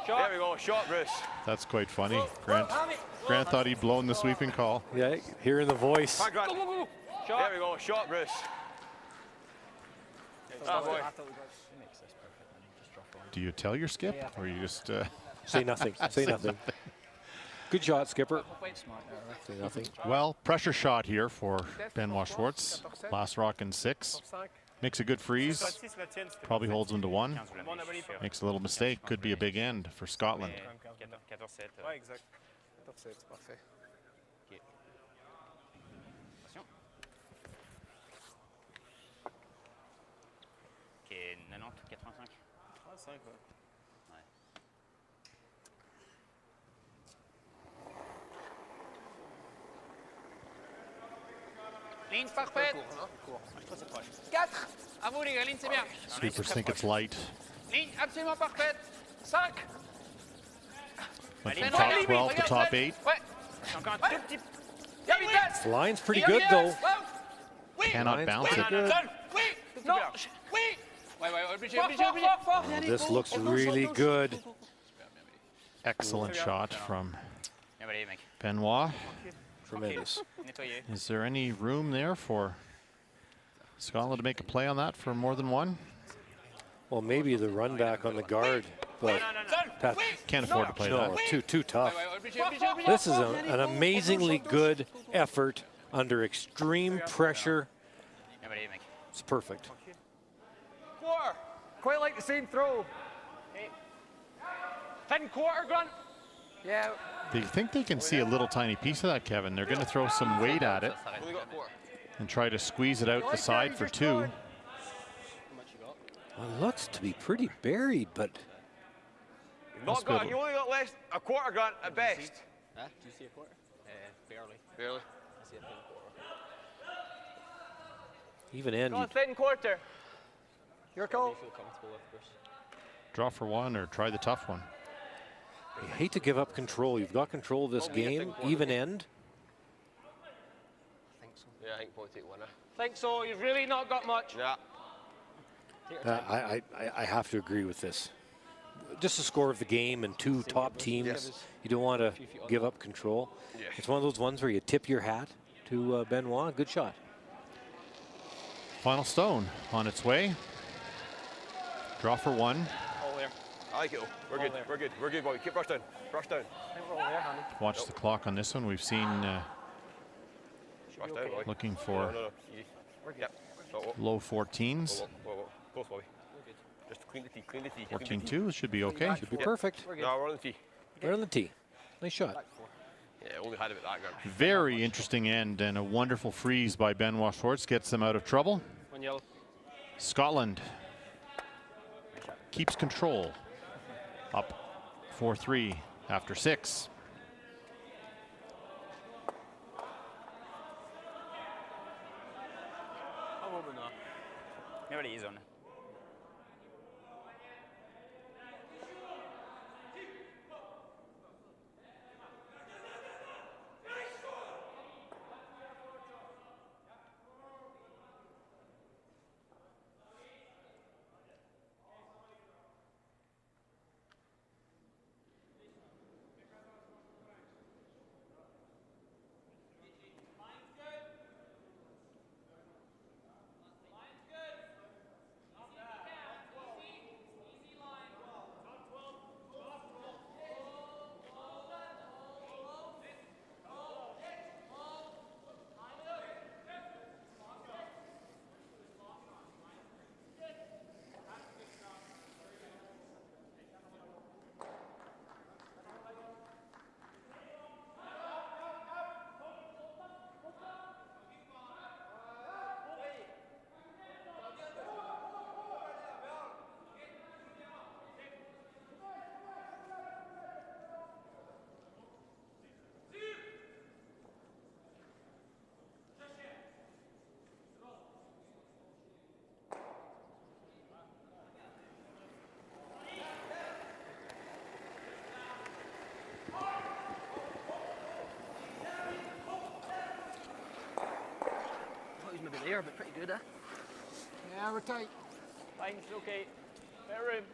There we go. Shot, Bruce. That's quite funny. Grant thought he'd blown the sweeping call. Yeah, hearing the voice. Hard Grant. There we go. Shot, Bruce. Ah, boy. I thought we got it. Do you tell your skip or you just Say nothing. Say nothing. Good shot, skipper. Say nothing. well, pressure shot here for Benoit Schwartz. Last rock in 6. Makes a good freeze. Probably holds him to 1. Makes a little mistake. Could be a big end for Scotland. Ouais, exact. 14-7, c'est parfait. Ok, 90, 85. 35, ouais. Ligne parfaite. 4. À vous les gars, ligne c'est bien. Sweepers think it's light. Ligne absolument parfaite. 5. Went from top 12 to top 8. Ouais. Encore un tout petit. Bien vitesse. The line's pretty good, though. Oui. Cannot bounce it. Good. Oui. Non. Oui. Ouais, ouais, obligé, obligé, obligé. Oh, this looks really good. Excellent shot from Bien, allez, mec. Benoit. Tremendous. Nettoyé. Is there any room there for Scotland to make a play on that for more than one? Well, maybe the run back on the guard, but Pat, Can't afford to play no, that. too tough. Ouais, obligé, obligé, obligé. This is an amazingly good effort under extreme pressure. Bien, allez, mec. It's perfect. 4. Quite like the same throw. Thin quarter, Grant. Yeah. They think they can see a little tiny piece of that, Kevin. They're going to throw some weight at it and try to squeeze it out the side for 2. Well, it looks to be pretty buried, but Not got, you only got less, a quarter gun at best. Huh? Do you see a quarter? Barely. Barely. I see a thin quarter. even end. Go on, thin quarter. Your call. Feel comfortable with, Bruce? Draw for 1 or try the tough one. You hate to give up control. You've got control of this game, even end. I think so. Yeah, I think probably take 1. Think so. You've really not got much. Yeah. I have to agree with this. Just the score of the game and 2 top teams. You don't want to give up control. Yeah. It's one of those ones where you tip your hat to Benoit. Good shot. Final stone on its way. Draw for 1. All there. I like it. We're good. We're good. We're good, boy. Keep brush down. Brush down. Watch the clock on this one. We've seen Brush down, boy. looking for No. Easy. Yep. low 14s. Whoa. Close, Bobby. Just clean the tee. Clean the tee. 14-2 should be okay. Should be perfect. No, we're on the tee. Right on the tee. Nice shot. Yeah, only had about that gun. Very interesting end and a wonderful freeze by Benoit Schwartz gets them out of trouble. One yellow. Scotland keeps control. Up 4-3 after 6. Nu är det ison. Maybe there, but pretty good, Yeah, we're tight. Line's okay. Fair room.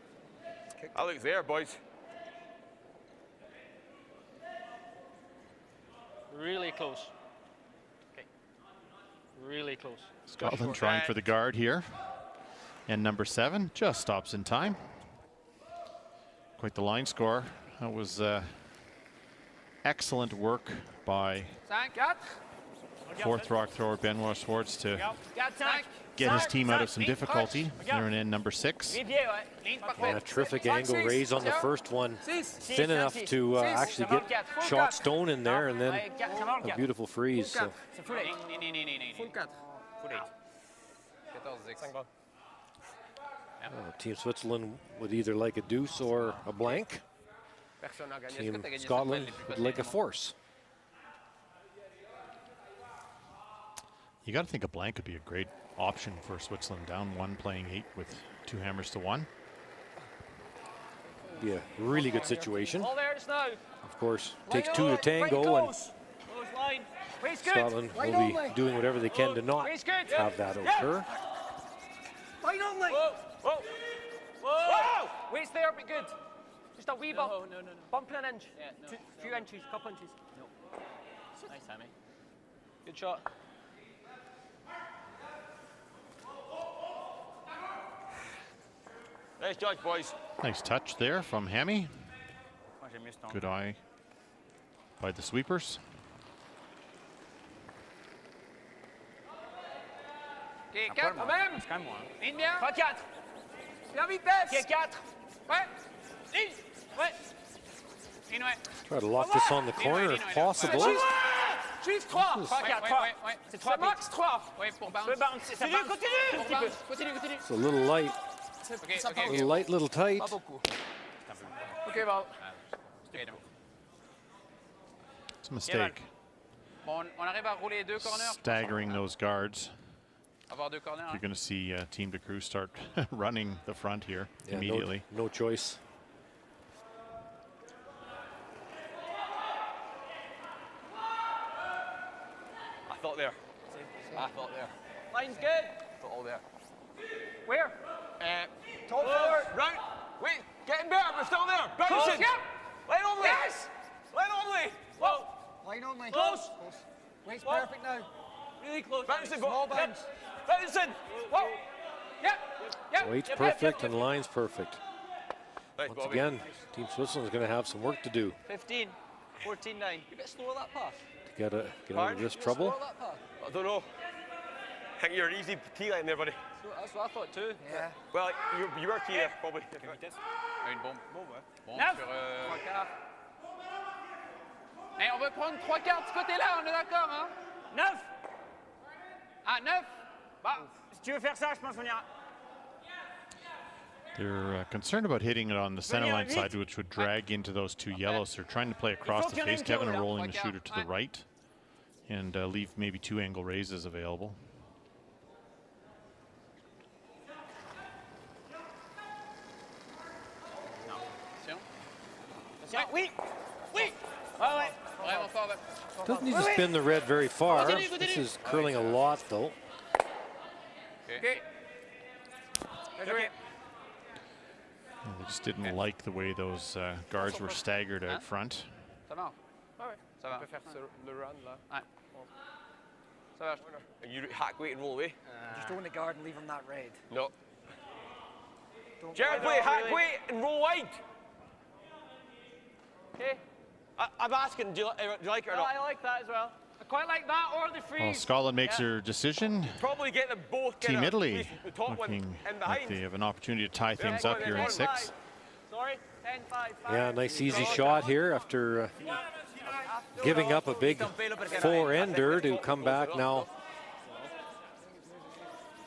I look there, boys. Really close. Okay. Really close. Scotland trying for the guard here. And number 7 just stops in time. Quite the line score. That was excellent work by 5, 4. 4th rock thrower Benoit Schwartz to 4, 5. get his team out of some difficulty. They're in number 6. And a terrific angle raise on the first one. Thin enough to actually get shot stone in there and then a beautiful freeze. So. Team Switzerland would either like a deuce or a blank. Team Scotland would like a force. You got to think a blank would be a great option for Switzerland down 1, playing 8 with 2 hammers to 1. Be a really good situation. All there just now. Of course, takes 2 to tango, and Line. Scotland will be doing whatever they can to not have that occur. Line only. Whoa. Whoa. Wait's there, but good. Just a wee bump. No. Bump in an inch. Yeah, no. Few inches, couple inches. No. Nice, Sammy. Good shot. Nice judge, boys. Nice touch there from Hammy. Good eye by the sweepers. Okay, 4 quand même. Ligne bien. Pas 4. Bien vitesse. Okay, 4. Ouais. Ligne. Ouais. Try to lock this on the corner if possible. Juste 3. 3. C'est 3 max 3. Oui, pour bounce. Ça bounce. Continue un petit peu. Continue. It's a little light. Little light, little tight. Pas beaucoup. OK, Val. It's a mistake. Bon, on arrive à rouler 2 corners. Staggering those guards. Avoir 2 corners. You're going to see Team de Cruz start running the front here Yeah, immediately. No choice. I thought there. I thought there. Line's good. Thought all there. Where? Top forward. Right. Wait. Getting better, but still there. Bouncing. Yep. Line only. Yes. Line only. Whoa. Line only. Close. Weight's perfect now. Really close. Bouncing. Small bounce. Bouncing. Whoa. Yep. Weight's perfect and line's perfect. Nice, Once Bobby. again, Team Switzerland's going to have some work to do 15. 14, 9. You a bit slow that pass. to get out of this trouble. I don't know. I think you're an easy tee line there, buddy. That's what I thought too. Yeah. Well, you were tee there, probably. Une bombe. Bon, sur... 3 quarts. Hey, on veut prendre 3 quarts de ce côté-là, on est d'accord, hein? 9. Ah, 9? Bah, si tu veux faire ça, je pense qu'on ira. They're concerned about hitting it on the center line side, which would drag into those 2 yellows. They're trying to play across the face, Kevin, and rolling the shooter to the right, and leave maybe 2 angle raises available. Oui. Vraiment fort. Doesn't need to spin the red very far. This is curling a lot, though. Okay. And they just didn't like the way those guards were staggered out front. Ça marche. Ça va. On peut faire le run là. Ouais. Ça va. And you hack weight and roll away? Just own the guard and leave him that red. No. Don't Jared, play hack weight and roll wide. Okay. I'm asking, do you like it or not? I like that as well. I quite like that or the freeze. Well, Scotland makes their decision. Probably get them both. Team Italy the top one looking and like behind. they have an opportunity to tie things up here in 6. Sorry, 10, 5. Yeah, nice easy shot here after giving up a big 4-ender to come back now.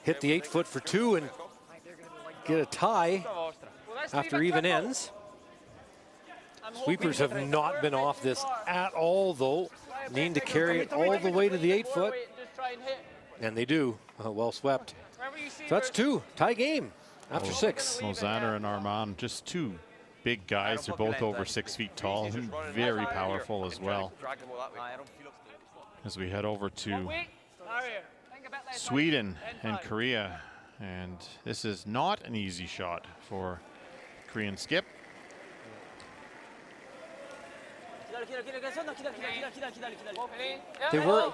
Hit the 8-foot for 2 and get a tie after even ends. Sweepers have not been off this at all, though. Need to carry it all the way to the 8-foot. And they do. Well swept. So that's 2. Tie game after 6. Lozana and Armand, just 2 big guys. They're both over 6 feet tall and very powerful as well. As we head over to Sweden and Korea. And this is not an easy shot for Korean skip.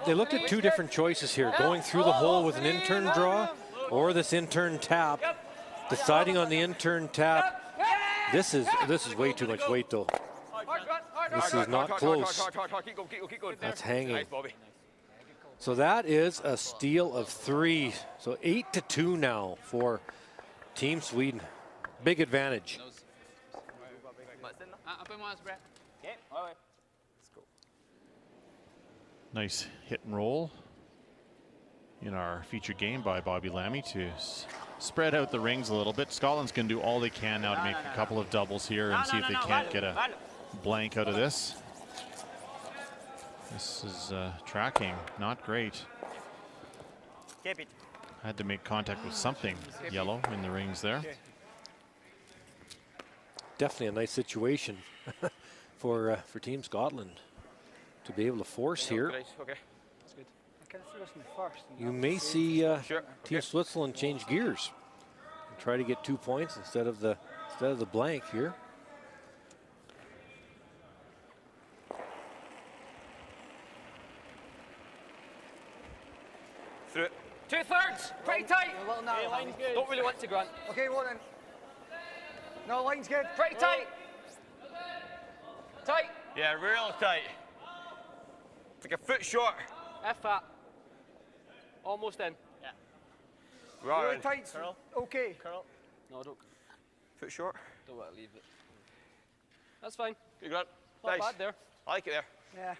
They looked at 2 different choices here, going through the hole with an in-turn draw or this in-turn tap. Deciding on the in-turn tap. This is way too much weight, though. This is not close. That's hanging. So that is a steal of 3. So 8-2 now for Team Sweden. Big advantage. Un peu moins, Brett. Nice hit and roll in our featured game by Bobby Lammy to spread out the rings a little bit. Scotland's going to do all they can now to make a couple of doubles here and see if they can't get a blank out of this. This is tracking, not great. Had to make contact with something yellow in the rings there. Definitely a nice situation for Team Scotland to be able to force here. You may see Team Switzerland change gears and try to get 2 points instead of the blank here. Through it. 2/3, pretty tight. A little narrow. Line's good. Don't really want to, Grant. Okay, well then. No, line's good. Pretty tight. Tight. Yeah, real tight. It's like a foot short. F-fat. Almost in. Yeah. Right. Really tight. Okay. Curl. No, don't. Foot short. Don't want to leave it. That's fine. Good, Grant. Not Nice. bad there. I like it there. Yeah.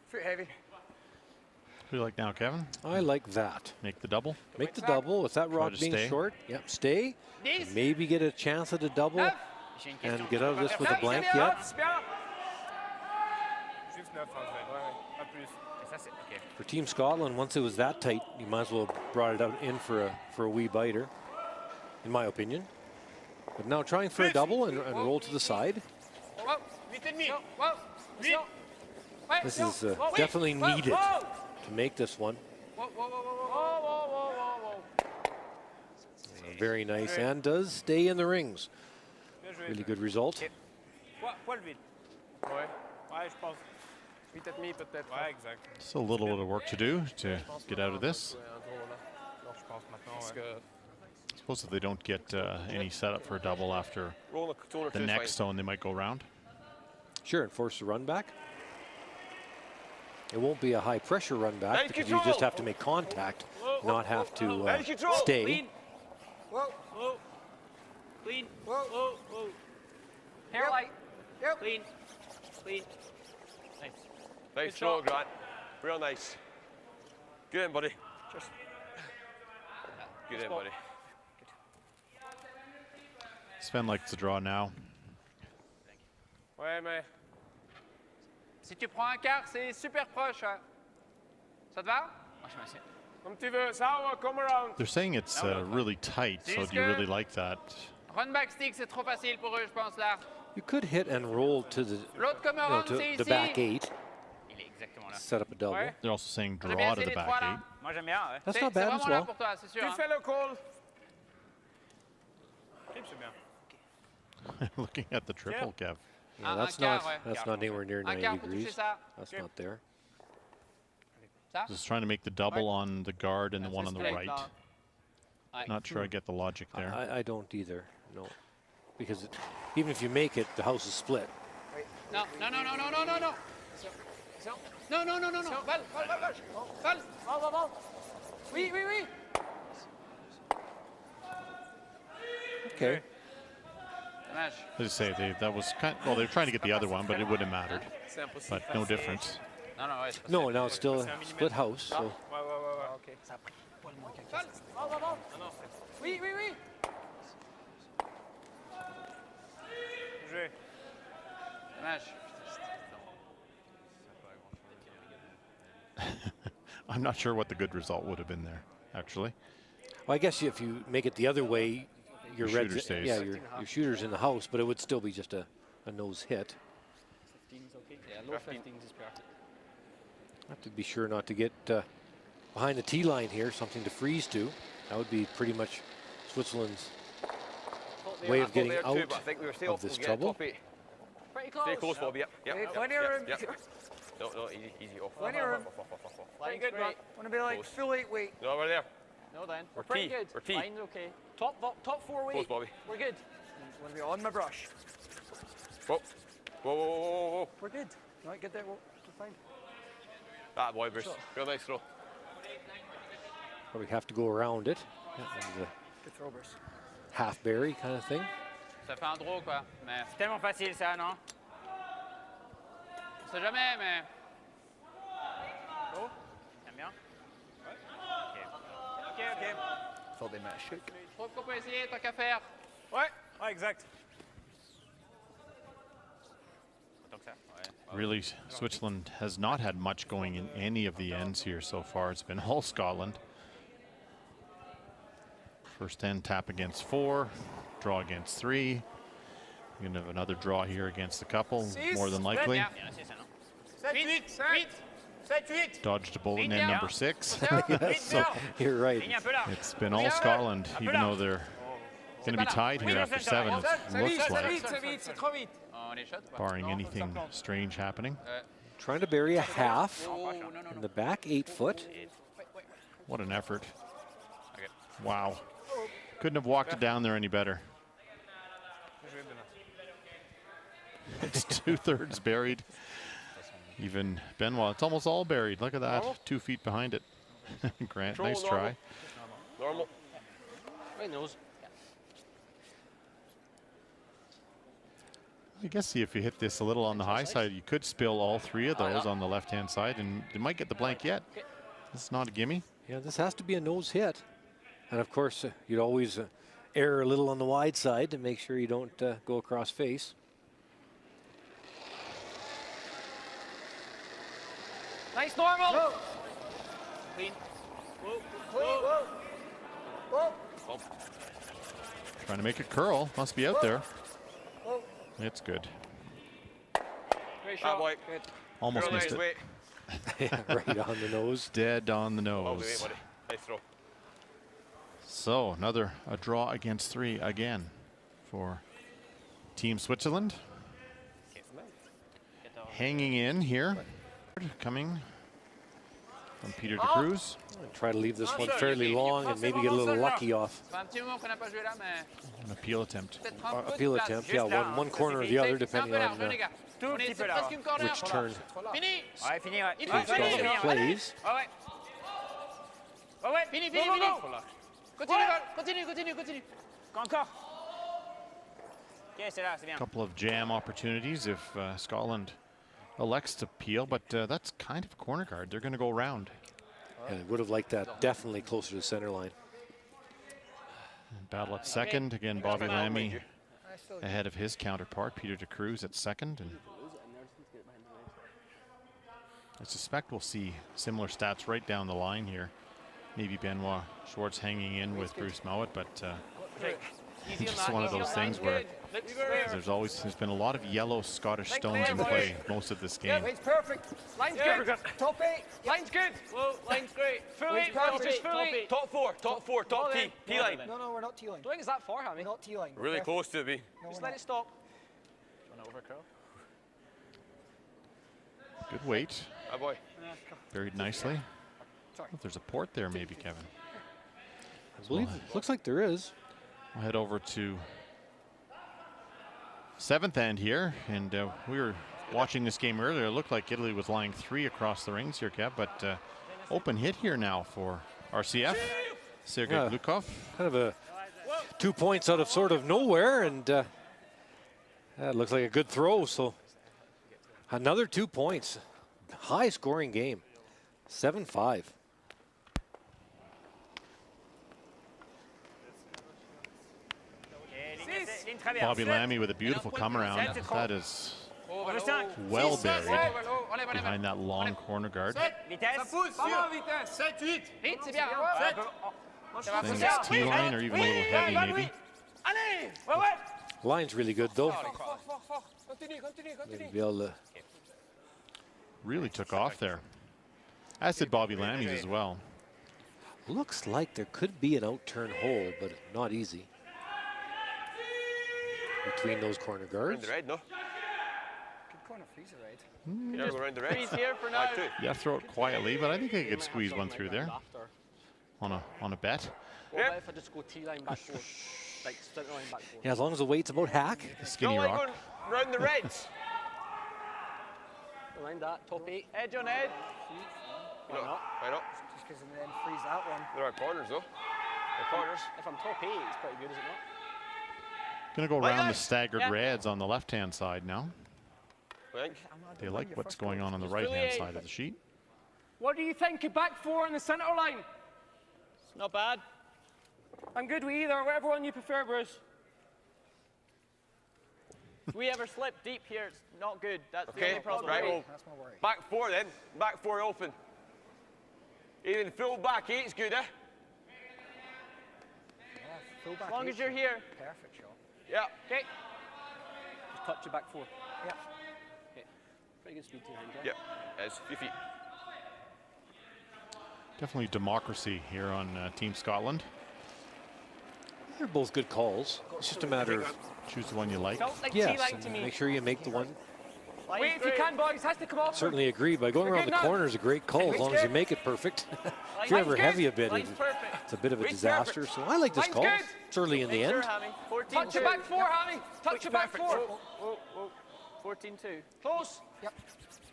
Foot heavy. Who do you like now, Kevin? I like that. Make the double. Make the double with that rock to being stay. short. Yep, stay. And maybe get a chance at a double J'ai une question. and get out of this with a blank C'est bien, yet. c'est bien. Juste 9 en fait. Ouais, pas plus. Et ça, c'est OK. For Team Scotland, once it was that tight, you might as well have brought it out in for a wee biter, in my opinion. But now trying for a double and roll to the side. Wow. 8,5. Wow. 8. Ouais. This is Wow. definitely Wow. needed Wow. to make this one. Whoa, whoa, whoa, whoa, whoa, whoa, whoa, whoa, whoa. Very nice and does stay in the rings. Bien joué. Really good result. Poil vite. Ouais. Ouais, je pense. 8,5 peut-être. Ouais, exact. Still a little bit of work to do to get out of this. Non, je pense maintenant, ouais. I suppose if they don't get any setup for a double after Roll the toner the to next stone, they might go round. Sure, and force the run back. It won't be a high pressure run back Ready, because control. you just have to make contact, not have to Ready, control. stay. Clean. Whoa. Whoa. Clean. Whoa. Whoa. Whoa. Hair Yep. light. Yep. Clean. Clean. Nice. Nice Good throw, shot. Grant. Real nice. Good in, buddy. Good in, buddy. Sven likes to draw now. Ouais, mais si tu prends un quart, c'est super proche. Hein. Ça te va? Moi, je m'assieds. Comme tu veux. Ça, on va come around. They're saying it's really tight, so do you really like that? Run back stick, c'est trop facile pour eux, je pense, là. You could hit and roll to the, L'autre come you know, around, to c'est the ici. back 8, Il est exactement là. set up a double. Ouais. They're also saying On a bien draw to essayé the les back trois, là. 8. Moi, j'aime bien, ouais. That's C'est not bad as vraiment là well. pour toi, c'est sûr. Tu hein. fais le call. Clip, c'est bien. Looking at the triple, Kev. Yeah, Un that's quart, not ouais. that's not anywhere near Un 90 quart pour toucher degrees. ça. That's not there. Ça? Just trying to make the double on the guard and the That's one his on the plate, right. là. Not sure I get the logic there. I don't either, no. Because even if you make it, the house is split. Non, non, non, non, non, non, non, non. Non, non, non, non, non. Val, Val, Val, Val. Val. Val, Val, Val. Oui, oui, oui. Okay. Dommage. As I say, that was kind. Well, they were trying to get the other one, but it wouldn't have mattered. But no difference. Non, non, ouais, c'est pas No, now it's still a split house, so Ouais, ouais, ouais, ouais. OK. Ça a pris poil moins qu'un Val, Val, Val, Val. Oui, oui, oui. Joué. Dommage. I'm not sure what the good result would have been there, actually. well, I guess if you make it the other way, your Your red, shooter stays. yeah, your shooter's in the house, but it would still be just a nose hit. 15 is okay. Yeah, low 15 is perfect. Have to be sure not to get behind the tee line here, something to freeze to. That would be pretty much Switzerland's way of getting There out too, but I think we were still of this we'll get trouble. top 8. Pretty close. Stay close, Bobby. Yep. Yep. Hey, Yep. plenty of Yep. room. Yep. No, no, easy, easy off. Plenty of room. Off, off, off, off, off. Pretty Line's good, great. Ron. Want to be like Close. full 8 weight. No, we're there. No, then. We're Pretty T. good. We're T. Line's okay. Top 4 Close, weight. Bobby. We're good. Want to be on my brush. Whoa. Whoa, whoa, whoa, whoa, whoa. We're good. You might get that. We're fine. Ah, boy, Bruce. Real nice throw. Probably have to go around it. Yeah, and Good throw, Bruce. the half berry kind of thing. Ça fait un draw, quoi. Mais C'est tellement facile, ça, non? on sait jamais, mais J'aime bien. OK, OK. Thought they might have shook. je trouve qu'on peut essayer, tant qu'à faire. Ouais, ouais, exact. Autant que ça. Ouais. Really, Switzerland has not had much going in any of the ends here so far. It's been all Scotland. First end, tap against 4, draw against 3. You're going to have another draw here against a couple, more than likely. Bien. Bien, c'est ça, non? 7, 8, 8, 7, 8. Dodged a bullet in Bien. end number 6. So you're right. Ligne un peu là. It's been all Scotland, even though they're going to be tied here after 7, it looks like, C'est vite, c'est trop vite. On les shot ou pas? barring anything strange happening. Trying to bury a half Oh, non, non, in non. the back 8 foot. What an effort. Okay. Wow. Couldn't have walked it down there any better. It's 2/3 buried. Even Benoit, it's almost all buried. Look at that, 2 feet behind it. Grant, Control, nice normal. try. Normal. Ouais, nose. I guess see if you hit this a little on the high side, you could spill all 3 of those on the left-hand side, and you might get the blank yet. It's not a gimme. Yeah, this has to be a nose hit. And of course, you'd always err a little on the wide side to make sure you don't go across face. Nice normal. Whoa. Clean. Whoa. Whoa. Whoa. Whoa. Trying to make it curl. Must be out there. Whoa. It's good. Great shot. Boy. Good. Almost Real missed nice it. weight. Yeah, right on the nose. Dead on the Oh, wait, nose. buddy. Nice throw. So another a draw against 3 again for Team Switzerland. Hanging in here. Coming from Peter de Cruz. Try to leave this one fairly long and maybe get a little lucky off. Un petit moment qu'on n'a pas joué là, mais An appeal attempt. peut-être un peu de Appeal place. attempt, Juste yeah, là. one corner or the other, C'est un peu depending on large, les gars. Tout On est petit peu c'est là. presque une corner. which turn Fini. Ouais, fini, ouais. Il Scotland faut finir. plays. Ouais, ouais. Ouais, ouais. Fini, Go, fini, go, fini. go. Continue, Val. Continue, continue, continue. Encore. Ok, c'est là, c'est bien. Couple of jam opportunities if Scotland elects to peel, but that's kind of corner guard. They're going to go around. And I would have liked that definitely closer to the center line. Battle at second. Again, Bobby Lammy ahead of his counterpart, Peter de Cruz, at second. And I suspect we'll see similar stats right down the line here. Maybe Benoit Schwartz hanging in with Bruce Mowat, but just one of those things where there's been a lot of yellow Scottish stones in play most of this game. Weight's perfect. Line's good. Top 8. Line's good. Whoa, line's great. Full Weight's eight. perfect. Just full eight. Top 4, top 4, top T. T line. No, we're not T-line. Don't think it's that far, Hammy. We're not T-line. Really close to me. No, Just we're let not. it stop. Good weight. Ah, boy. Buried nicely. Sorry. If there's a port there, maybe, Kevin. I believe looks like there is. We'll head over to 7th end here, and we were watching this game earlier. It looked like Italy was lying 3 across the rings here, Kev, but open hit here now for RCF. Sergei Glukov. Kind of a 2 points out of sort of nowhere, and that looks like a good throw. So another 2 points. High scoring game. 7-5. Bobby Lammy with a beautiful come around. That is well buried behind that long corner guard. Vitesse. Vitesse. 7, 8. Vite, c'est bien. I think it's T-line or even a little heavy, maybe. Allez. Ouais, ouais. Line's really good, though. Continue, continue, continue. Maybe be able to Really took off there. As did Bobby Lammy's as well. looks like there could be an out-turn hole, but not easy. Between those corner Around guards. the red, no? Good corner freezer, right? You never go around the red. Freeze here for now. Like two. Yeah, throw it quietly, but I think they could squeeze one through there on a bet. What about if I just go T-line back four? Like center line back four? Yeah, as long as the weight's about hack. Skinny Don't like rock. going round the reds. Line that, top 8. Edge on edge. Why not? Why not? Just because then freeze that one. There are corners, though. The corners. If I'm top 8, it's pretty good, is it not? Gonna go around the staggered reds on the left-hand side now. Right. They like what's going on the right-hand side of the sheet. What do you think of back 4 in the centre line? Not bad. I'm good with either, whatever one you prefer, Bruce. If we ever slip deep here, it's not good. That's the Okay, only problem. right, well, That's my worry. back 4 then. Back 4 open. Even full back 8's good, eh? Yeah, full back As long eight. as you're here. Perfect shot. Yeah. Okay. Just touch your back 4. Yeah. Okay. Pretty good speed to hand, Yeah. It's 3 feet. Definitely democracy here on Team Scotland. They're both good calls. It's just a matter of, Choose the one you like. Felt like yes, T-line and to me. make sure you make the one. Wait if you can, boys. Has to come off. Certainly agree. By going around the corner is a great call as long as you make it perfect. If you're ever heavy a bit, it's a bit of a disaster. So I like this Line's call. good. It's early in the end. Touch your back 4, Hammy. Touch your back 4. Whoa, whoa. 14-2. Close. Yep.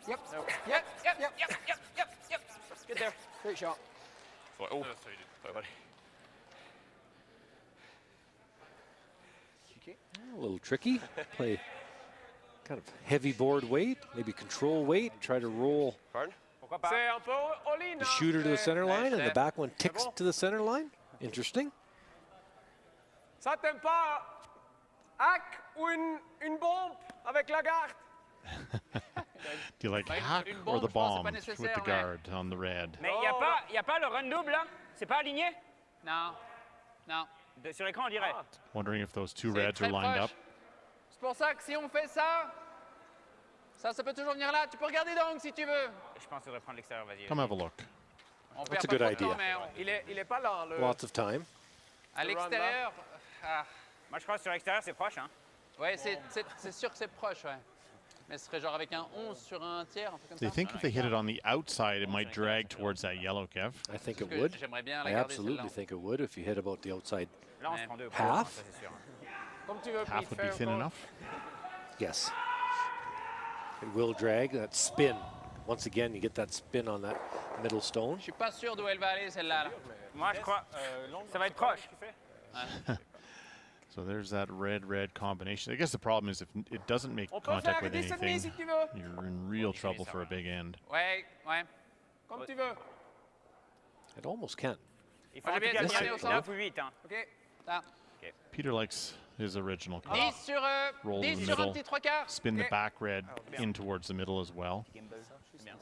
Yep. Yep, yep, yep, yep, yep, yep, yep. Good there. Great shot. Oh, sorry, buddy. A little tricky. Play kind of heavy board weight, maybe control weight, try to roll Pardon? C'est un peu all-in. the shooter to the center line, and the back one ticks to the center line. Interesting. Ça t'aime pas? Hack ou une bombe avec la garde? Do you like hack une or bombe, the je pense que c'est bomb pas with the nécessaire, guard on the red? Mais il n'y a pas le run double là? C'est pas aligné? Non. Non. Sur l'écran, on dirait. Wondering if those two C'est reds are très lined up. proche. C'est pour ça que si on fait ça, ça peut toujours venir là. Tu peux regarder donc si tu veux. Je pense qu'il devrait prendre l'extérieur, vas-y. Come have a look. On That's perd a pas good trop de temps, idea. mais Il est pas là, le... Lots of time. à l'extérieur, Moi, je crois que sur l'extérieur, c'est proche. Hein. ouais, c'est sûr que c'est proche, ouais. Mais ce serait genre avec un 11 sur un tiers, un truc comme They ça. think if they hit it on the outside, it might drag towards that yellow, Kev. I think it Parce que would. J'aimerais bien la I garder celle-là. absolutely think it would if you hit about the outside. Là, on se prend deux. Half? Ça, c'est sûr. Comme tu veux, Half Pete, would be fais thin encore. enough. Yes. It will drag that spin. Once again, you get that spin on that middle stone. Je suis pas sûr d'où elle va aller celle-là. Là. Moi, je crois ça va être proche. So there's that red-red combination. I guess the problem is if it doesn't make On peut faire contact with 10,5 anything, si tu veux. you're in real trouble for a big end. Ouais, ouais. Comme tu veux. It almost can. Il faut Moi, j'ai bien appliquer terminé à au centre. 9 ou 8. Hein. OK. Là. Peter likes his original call. 10 sur, Roll 10 the sur un middle. petit 3 quarts. Spin the Okay. back red in towards the middle as well. Gimbal. C'est bien.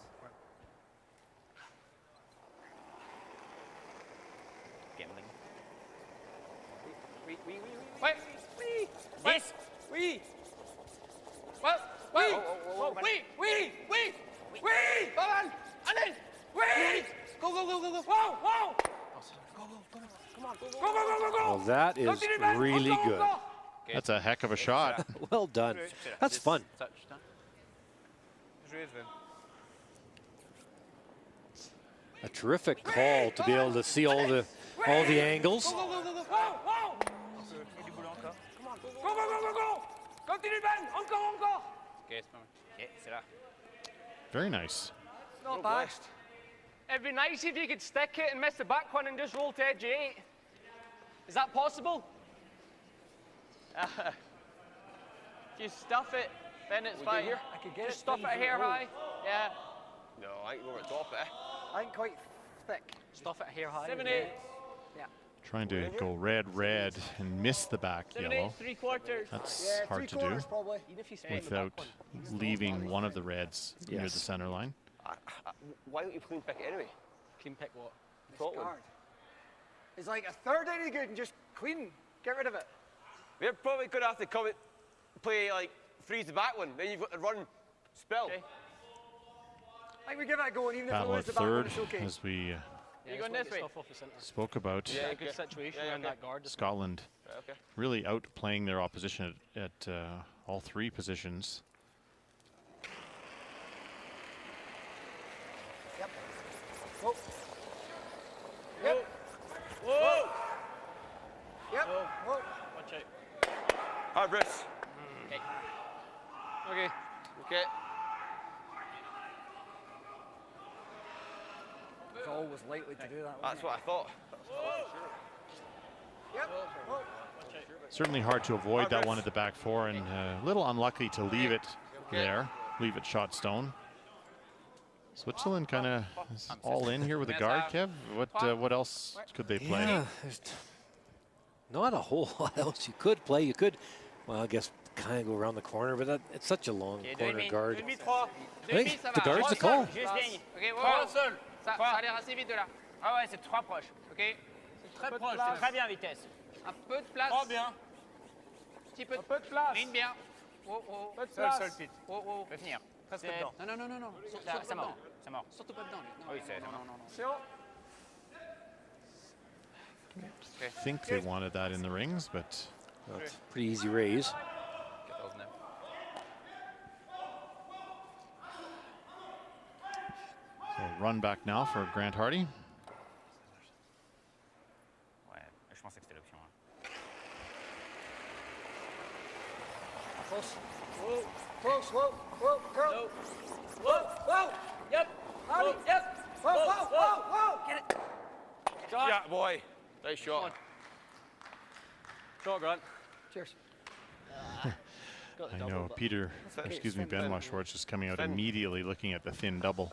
Gambling. Oui. Ouais. Oui. 10. Oui. Ouais. Ouais. Oh, Oui. Oui. Oui. Oui. Pas mal. Allez. Oui. Go, go, go, go, go. Wow. Wow. Go. Well, that is Continue, Ben. really Encore, good. encore. That's a heck of a shot. Well done. That's fun. Touched, hein. A terrific call to be able to see all the angles. Wow. Wow. Go. Continue, Ben. Encore. Ok, c'est pas mal. Ok, c'est là. Very nice. Not bad. It'd be nice if you could stick it and miss the back one and just roll to edge 8. Is that possible? If you stuff it, then it's fine. I could get Just stuff it hair high. Yeah. No, I ain't going to top it. I ain't quite thick. Stuff it hair high. 7-8. Trying to go red and miss the back 7-8, yellow. 3/4. That's hard to do Three-quarters probably. Even if you split without leaving one of the reds near the Yes. center line. Why don't you clean pick it anyway? clean pick what? Top one. Guard. It's like a third any good and just clean. Get rid of it. We're probably going to have to come and play like freeze the back one. Then you've got to run spell. Okay. I think we give it a go, and even if we Battle lose at the back one, third it's okay. as we You going this way? Stuff off the center. spoke about Yeah, A good situation Yeah, around okay. that guard. Scotland Right, okay. really outplaying their opposition at all three positions. Yep. Whoa. Yep. Whoa! Yep. Whoa. Watch out. Hard Bruce. Okay. Okay. It's always likely to do that. That's what I thought. Yep. Whoa. Certainly hard to avoid that one at the back four, and a little unlucky to leave it there, leave it shot stone. Switzerland kind of all in here with a guard, Kev. What else could they play? Yeah, there's not a whole lot else you could play. You could, well, I guess, kind of go around the corner, but it's such a long corner guard. 2,5, 3. Hey, 2,5, ça the va. guard's the call. Juste ligne. Ok, ouais, seul. Ça a l'air assez vite de là. Ah ouais, c'est 3 proches. Ok. Très proche. C'est très bien vitesse. Un peu de place. Très bien. Petit peu Un peu de place. Ligne bien. Oh, oh. Peu de place. Oh, oh. On peut finir. Presque C'est- dedans. Non, non, non, non, non. Surtout Là, pas c'est mort. dedans. C'est mort. Surtout pas dedans, lui. Non, Oui, c'est non, mort. non, non, non. C'est bon. I think they wanted that in the rings, but Well, it's a pretty easy raise. 14-9. so run back now for Grant Hardy. Ouais, je pensais que c'était l'option. Hein. Close. Whoa. Close. Whoa. Curl. Whoa. Yep. Hardy. Yep. Whoa. Get it. Yeah, boy. Nice shot. Shot, Grant. Cheers. I know Peter, excuse me, Benoit Schwartz just coming out immediately looking at the thin double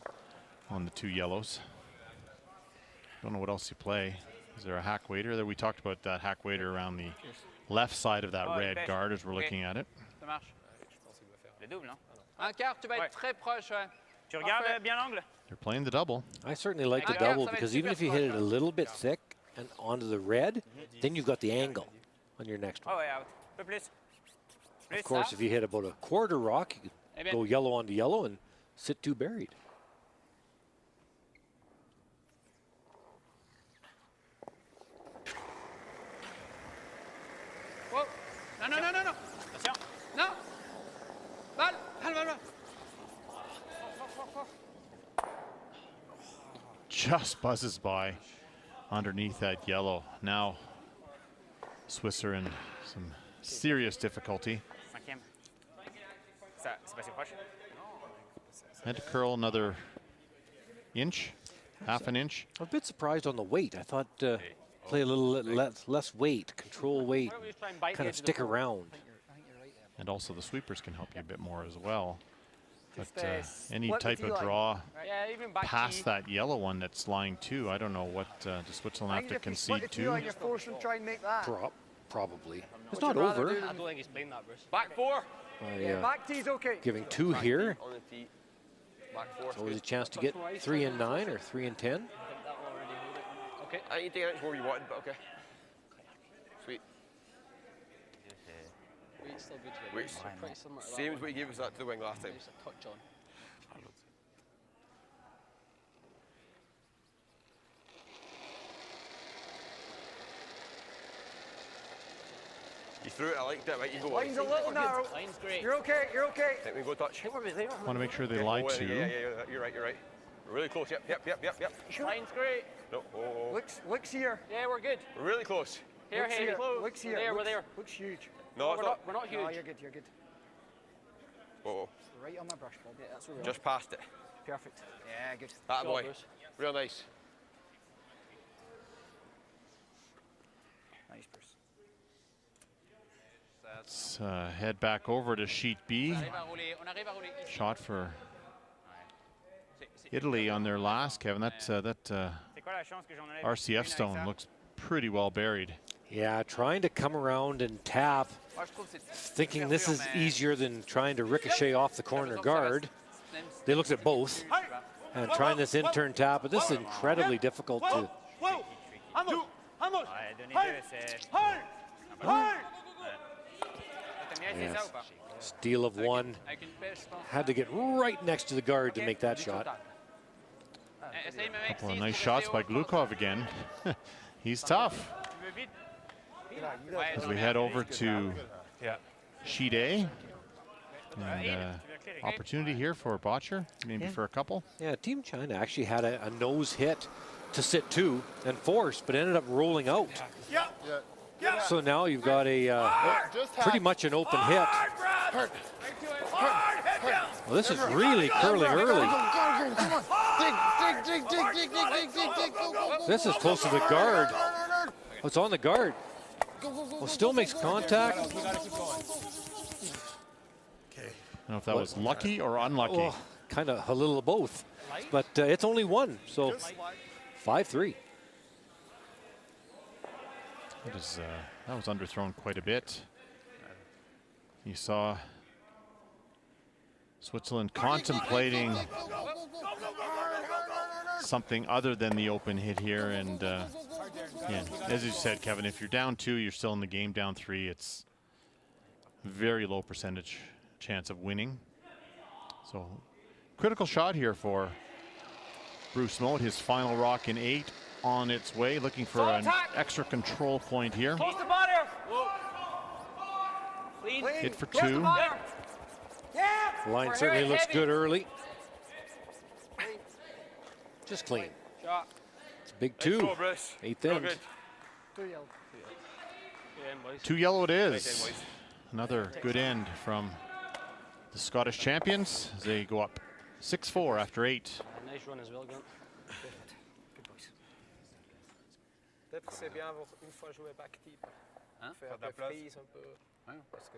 on the 2 yellows. Don't know what else you play. Is there a hack waiter there? We talked about that hack waiter around the left side of that red guard as we're looking at it. Ça marche. Le double, non? Un quart, tu vas être très proche. Ouais. Tu regardes bien l'angle? They're playing the double. I certainly like the double because even if you hit it a little bit thick and onto the red, then you've got the angle on your next one. Oh, ouais, out. Un peu plus. Of course, if you hit about a quarter rock, you could go yellow onto yellow and sit 2 buried. Whoa. Non, non, non, non, non. Attention. Non. Balle, balle, balle, balle. Just buzzes by underneath that yellow. Now, Swiss are in some serious difficulty. Cinquième. Ça, c'est passé proche? Had to curl another inch, half an inch. I'm a bit surprised on the weight. I thought play a little less weight, control weight, kind of stick around. And also the sweepers can help you a bit more as well. But any type of draw past that yellow one that's lying 2, I don't know what does Switzerland have to concede to. Try and make that. Probably. It's not over. I don't think he's playing that, Bruce. Back 4. Back tee's okay. Giving 2 here. On the tee. Back 4. It's always a chance to get 3 and 9 or 3 and 10. Okay. I think you take it more you wanted, but okay. Sweet. Weight's still good. Weight's pretty similar to that same as one. what you gave us that to the wing last time. Just a touch on. You threw it, I liked it, right? You go Line's a little narrow. Line's great. You're okay, you're okay. Let me go touch. Want to make sure they lie Yeah, 2. yeah, you're right, you're right. We're really close, yep. Line's great. No, Looks here. Yeah, we're good. we're really close. Here, Looks Haley. here. Looks here. There, we're Looks- there. Looks huge. No, it's not. We're not huge. No, you're good, you're good. Oh, Right on my brush, Bob. Yeah, that's where we're just past it. perfect. Yeah, good. That Go, boy. Bruce. Real nice. Nice, Bruce. Let's head back over to sheet B. On arrive à rouler. Shot for Italy on their last, Kevin. That C'est quoi la chance que j'en enlève RCF une avec stone ça? looks pretty well buried. Yeah, trying to come around and tap, Moi, je trouve que c'est thinking this is easier than trying to ricochet off the corner guard. They looked at both and trying this in-turn tap, but this is incredibly difficult to. Ouais, donnez deux, c'est... T'aimes bien essayer ça ou pas? Steal of 1. Avec une pêche, je pense. Had to get right next to the guard to make that shot. Essaye, mais mec, Couple of six nice pour shots rester by haut. Glukov again. He's tough. Tu veux vite? As we head over to sheet A. And opportunity here for Botcher, maybe for a couple. Yeah, Team China actually had a nose hit to sit 2 and force, but ended up rolling out. So now you've got a pretty much an open hit. Well, this is really curling early. This is close to the guard. Oh, it's on the guard. Well, still makes contact. I don't know if that was lucky or unlucky. Oh, kind of a little of both. But it's only 1, so 5-3. That was underthrown quite a bit. You saw Switzerland contemplating something other than the open hit here. And yeah, as you said, Kevin, if you're down 2, you're still in the game. Down 3, it's very low percentage chance of winning. So critical shot here for Bruce Mote. His final rock in 8 on its way, looking for an extra control point here. Close the butter. Clean. Hit for 2. The line certainly looks good early. Just clean. Shot. It's a big 2. Go, Bruce. 8th Real end. good. 2 yellow it is. Another good end from the Scottish champions as they go up 6-4 after 8. Nice run as well, Grant. Peut-être que c'est bien une fois joué back tip. Hein? Faire Faire de la des place. freeze un peu. Ouais. Parce que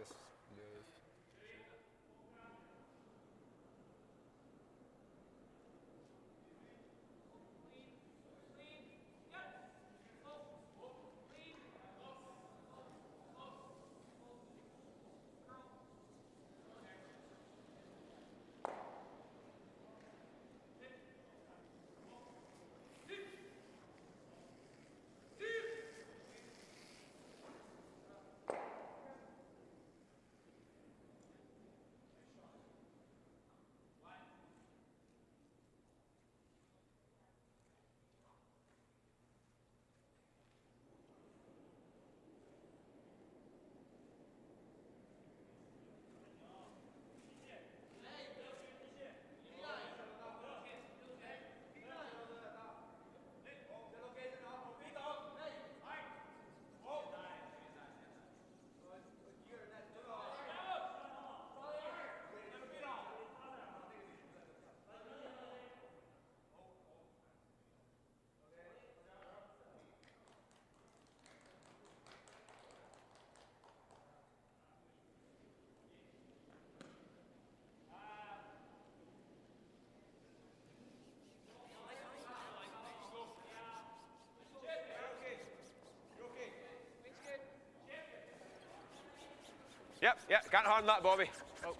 Yep, yep, can't harm that, Bobby. Oh.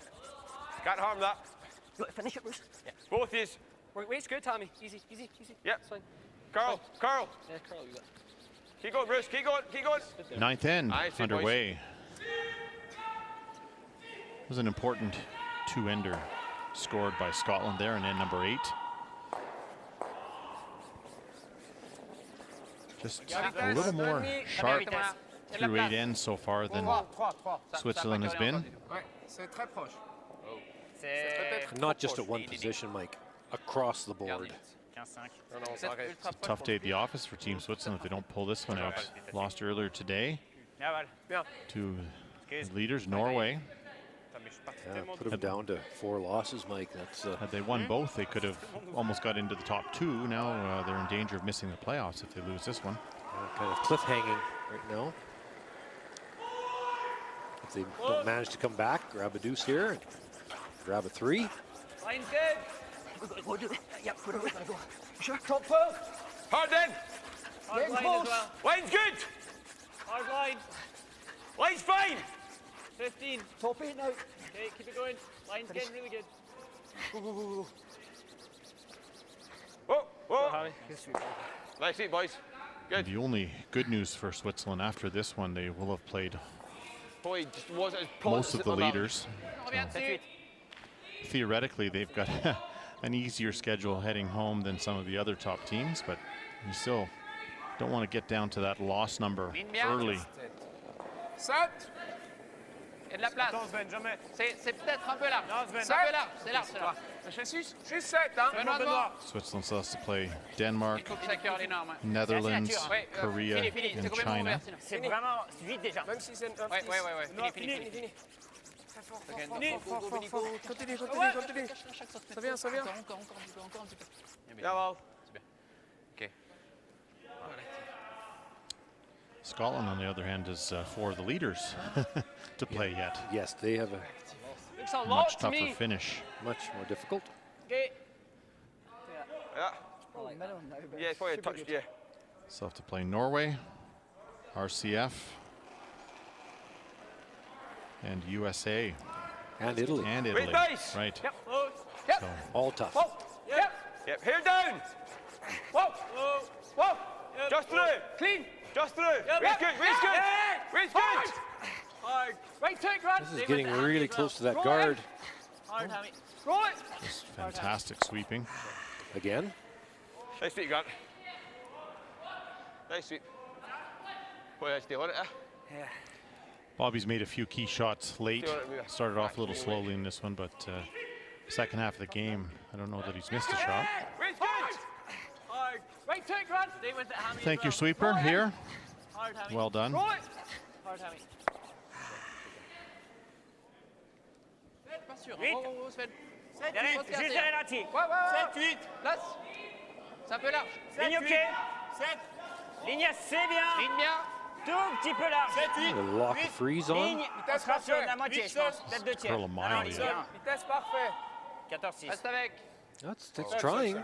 Can't harm that. Finish it, Bruce. Yeah. Both is. Weight's good, Tommy. Easy, easy, easy. Yep. It's fine. Carl, Carl. Yeah, Carl, you got it. Keep going, Bruce, keep going, keep going. Ninth end Nice, underway. It was an important two-ender scored by Scotland there in end number 8. Just a little more sharp through 8 ends so far than Switzerland has been. Not just at one position, Mike, across the board. It's a tough day at the office for Team Switzerland if they don't pull this one out. Lost earlier today to the leaders, Norway. Yeah, put them down to 4 losses, Mike. That's had they won both, they could have almost got into the top 2. Now they're in danger of missing the playoffs if they lose this one. Kind of cliff-hanging right now. If they don't manage to come back, grab a deuce here, and grab a 3. Line's good. Go do it. Yep, put it away. Go. Sure. Top 12. Hard then. Hard line as well. Line's good. Hard line. Line's fine. 15. Top 8 now. Okay, keep it going. Line's getting really good. Go, go, go, go. Whoa, whoa. Harry. Nice hit, boys. Good. The only good news for Switzerland after this one, they will have played Boy, just wasn't as most of the positive about leaders. Bien dessus. Theoretically, they've got an easier schedule heading home than some of the other top teams, but you still don't want to get down to that loss number early. Saute. Il y a de la place. C'est peut-être un peu large. C'est un peu large. C'est large, c'est large. Juste 7, hein. Benoît. Switzerland still has to play Denmark, Il faut que ça cœur les normes. Netherlands, Ouais, Korea, fini. C'est and complètement China. ouvert, sinon. C'est vraiment vite déjà. Même si c'est un Ouais. Fini. Continue. Ça vient. Encore un petit peu. Yeah, well. Ok. Scotland, on the other hand, is 4 of the leaders to play yet. yes, they have a Looks a lot Much to tougher me. finish. much more difficult. Okay. Yeah. Oh, minimum now, but Yeah, it's probably a touch, yeah. Still have to play Norway, RCF, and USA, And Italy. and Italy. nice. Right. Yep. So All tough. Whoa. Yep. Yep, hair down. Whoa. Yep. Just through. Clean. Just through. Yep. Waist good, waist good. Yeah. Waist good. Hard. Right take, Grant. This is getting really close to that guard Hard, Hammy. Roll it. just fantastic sweeping. again. Nice feet, Grant. Nice feet. Boy, I still on it, Bobby's made a few key shots late. Started off a little slowly in this one, but second half of the game, I don't know that he's missed a shot. Waist good. Hard. Right take, Grant. Stay with it, Hammy. Thank as you, well. sweeper, Roll it. here. Hard, Hammy. Well done. Roll it. Hard, Hammy. Pas sûr. Vite. Oh, Sven. Derrière, Faut se juste casser. derrière la tire. 7-8. Place. C'est un peu large. Ligne ok. 7. Ligne assez bien. Ligne bien. Tout petit peu large. We'll lock the freeze on. Ligne, on sera sur la moitié, je pense. Peut-être 2 tiers. Curl a mile, Non, il est yeah. bien. Vitesse parfait. 14-6. Reste avec. That's trying. Non.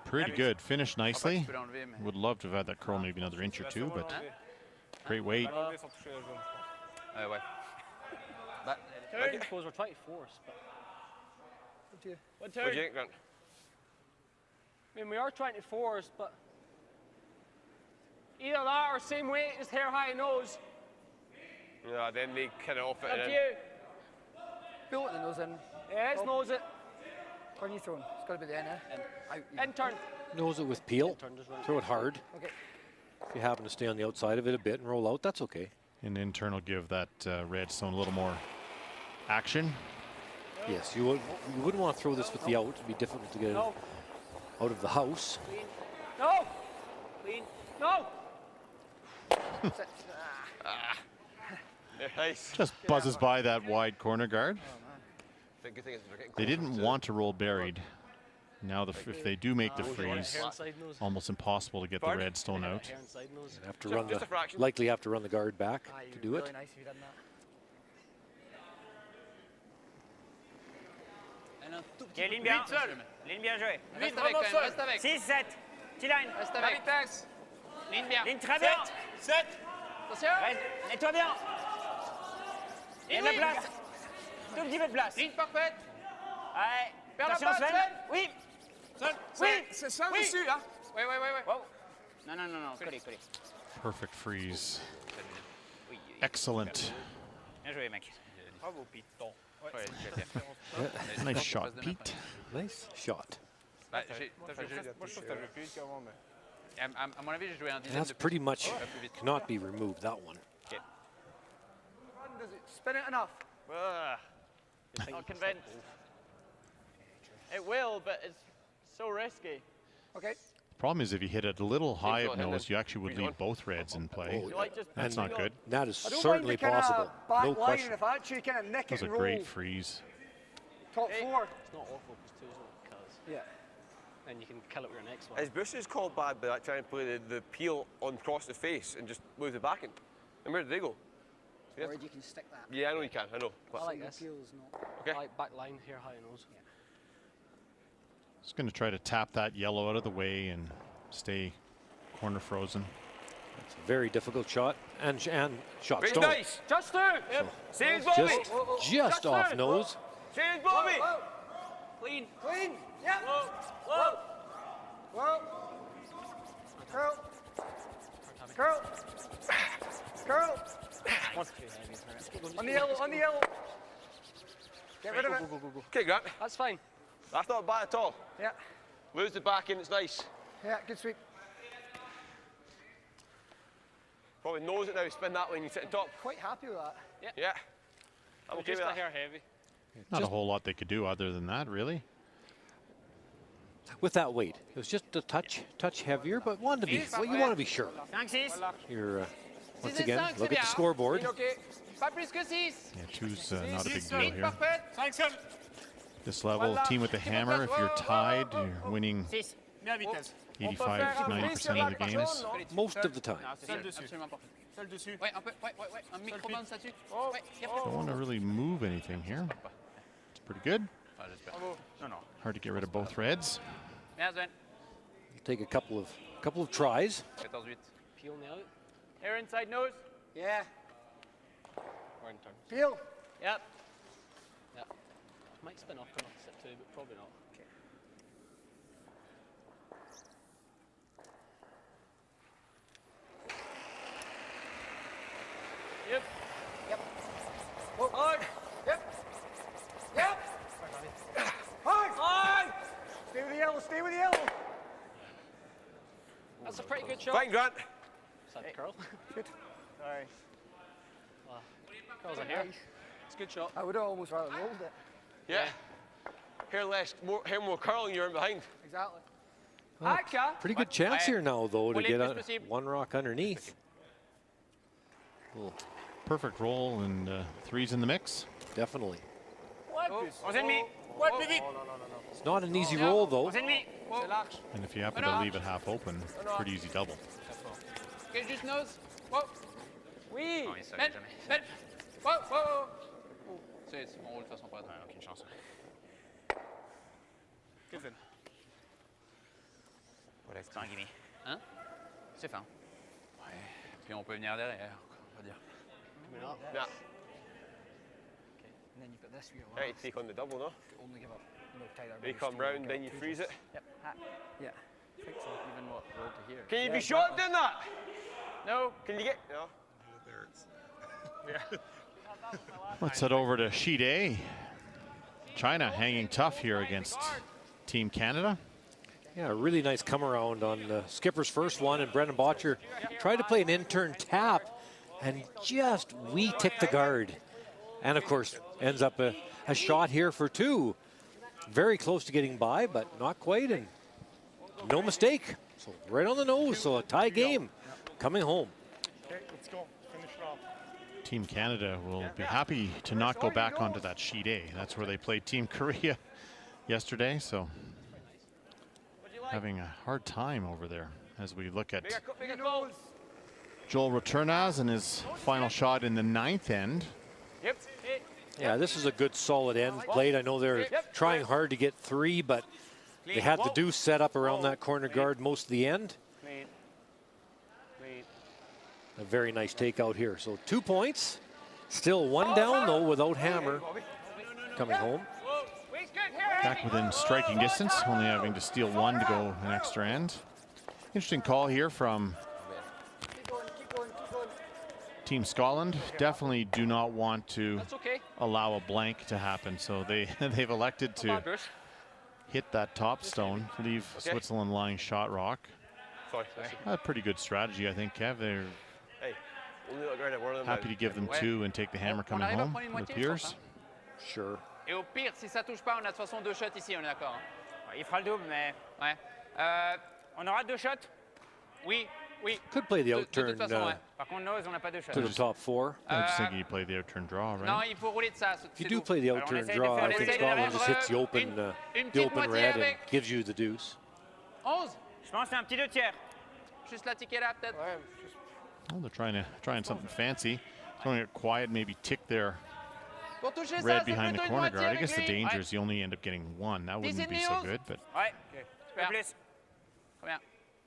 Pretty good. Finished nicely. Tu peux l'enlever, mais. Would love to have had that curl maybe another inch or 2, but great weight. Ouais. Turn. Suppose we're trying to force, but. One turn. What'd you think, Grant? I mean, we are trying to force, but either that or same weight, just hair high nose. Yeah, then they kind of off it. Up to And you. Pull it and nose in. Yeah, it's nose it. Where are you throwing? It's got to be the end, eh? Out. And turn. Nose it with peel. Throw it hard. Okay. If you happen to stay on the outside of it a bit and roll out, that's okay. In internal, give that red stone a little more action. Yes, you wouldn't want to throw this with the out. It'd be difficult to get it No. out of the house. Clean. No. Clean. No. nice. Just buzzes by that wide corner guard. The good thing is they're getting They closer didn't to want to roll buried. Now, if they do make the freeze, Hair inside nose. almost impossible to get the red stone out. Hair inside nose. Have to Just- run just a fraction. likely have to run the guard back Aye, to do it. really nice if you done that. Ok, ligne bien. Ligne bien jouée. Reste avec, quand même. Reste avec. 6, 7. Petit line. Reste La avec. vitesse. Ligne bien. Ligne très bien. 7. Attention. Reste, nettoie bien. Il y a de la place. Tout petit peu de place. Ligne parfaite. Ouais. Vers la Attention, passe, Sven. Sven. Oui. Oui. C'est ça Oui. dessus, hein? Oui, oui, oui, oui. Wow. Non, non, non, non, collé, collé. Perfect freeze. Oui, oui. Excellent. Bien joué, mec. Bravo, Piton. Nice shot, Pete. Nice shot. Moi, je trouve que t'as joué plus vite qu'avant, mais... À mon avis, j'ai joué en dizaine That's de pretty much cannot be removed, that one. Does it spin it enough? Not convinced. It will, but it's so risky. Okay. Problem is, if you hit it a little high up nose, you actually would leave both reds in play. You like just That's not good. That is I don't certainly mind the possible. back No line question. if I actually kind of nick That was it a and roll. great freeze. Top four. It's not awful because two's not cuz. Yeah. And you can kill it with your next one. Is Bush's called bad by that trying to play the peel on across the face and just move the back in? And where did they go? Or you can stick that. Yeah, I know you can, I know. But I like this. Appeals not. Okay. I like back line here, high nose. Just going to try to tap that yellow out of the way and stay corner frozen. It's a very difficult shot. And shot very stone. nice. Just through. Yep. Saves Bobby. Just off through. nose. Saves Bobby. Clean. Clean. Yeah. Whoa. Whoa. Whoa. Curl. Curl. Curl. One's too heavy for it. On the yellow. On the yellow. Get rid of it. Okay, Grant. That's fine. That's not bad at all. Yeah. Lose the back in, it's nice. Yeah. Good sweep. Probably knows it now, spin that when you sit on top. Quite happy with that. Yeah. I'm okay Just with a that. hair heavy. Not a whole lot they could do other than that, really. With that weight, it was just a touch heavier, but wanted to be. Well, you want to be sure. 5-6. You're once Six et again cinq, look c'est at the bien. scoreboard. OK. Pas plus que 6. Yeah, two's not a big deal Ligne here. parfaite. This level, team with the hammer, if you're tied, you're winning 6. 85 to 90% of the games. Most of the time. Non, c'est absolument parfait. Seul dessus. Ouais, un peu. Ouais, ouais, ouais. Un micro-bounce là-dessus. Ouais, yep. Don't want to really move anything here. It's pretty good. Ah, j'espère. Non, non. Hard to get rid of both reds. Bien, Sven. Take a couple of tries. 14-8. Peel now. Hair inside nose. Yeah. Or in turn. Peel. Yep. Yeah. Might spin off, come off set too, but probably not. Okay. Yep. Yep. Whoa. Hard. Yep. Yep. Hard. Hard. Stay with the yellow. Stay with the yellow. That's a pretty good shot. Fine, Grant. Side curl. Sorry. Curls are here. It's a good shot. I would have almost rather rolled it. Yeah. Hair more curling, you're in behind. Exactly. Aka. Pretty good chance here now, though, to Well, get it's possible. one rock underneath. Perfect roll and threes in the mix. Definitely. Aux ennemis. It's not an easy roll, though. Aux ennemis. C'est large. And if you happen to leave it half open, pretty easy double. OK, juste nose. Whoa. Oui. Non, il savait Men. jamais. Men. Whoa, whoa, whoa. On roule de façon pas. Ouais, aucune chance. Good Sven. Voilà, c'est un gimme. Hein? C'est fin. Ouais. Puis on peut venir derrière, on va dire. Yeah. And then you've got this wheel. Hey, take on the double, no? Only give up. No tighter. They come round, then you freeze it. Yep. Yeah. I think so. Even what roll to here. Can you be shot doing that? No. Can you get? No. Let's head over to sheet A. China hanging tough here against Team Canada. Yeah, a really nice come around on Skipper's first one, and Brendan Botcher tried to play an in-turn tap and just tick the guard. And of course, ends up a shot here for two. Very close to getting by, but not quite, and no mistake. So right on the nose, so a tie game coming home. Okay, let's go. Finish it off. Team Canada will be happy to not go back onto that sheet A. That's where they played Team Korea yesterday, so having a hard time over there as we look at Joel Returnaz and his final shot in the ninth end. Yep. Yeah, this is a good solid end played. I know they're trying hard to get three, but they had the deuce set up around that corner guard most of the end. Clean. Clean. A very nice takeout here. So 2 points. Still one down, though, without Hammer coming home. Back within striking distance, only having to steal one to go an extra end. Interesting call here from Team Scotland. Definitely do not want to allow a blank to happen, so they've elected to hit that top stone, leave Switzerland lying shot rock. A pretty good strategy, I think, Kev. They're happy to give them 2 and take the hammer coming home, it appears. Sure. Et au pire, si ça touche pas, on a de toute façon 2 shots ici, on est d'accord. Il fera le double, mais Ouais. on aura 2 shots. Oui, oui. Could play the De outturn toute façon, ouais. Par contre, nose, on n'a pas 2 shots. to the top 4. I was just thinking you play the outturn draw, right? Non, il faut rouler de ça. If you do play the outturn draw, I think Scotland just hits the open red and gives you the deuce. 11. Je pense que c'est un petit 2 tiers. Juste la ticket là, peut-être. Well, they're trying something fancy. Throwing it quiet, maybe tick there. Pour toucher ça, Red c'est behind the plutôt une corner moitié guard. I avec guess the lui. danger Ouais. is you only end up getting 1. That wouldn't be so News. good, but Ouais. Un peu plus. Très bien.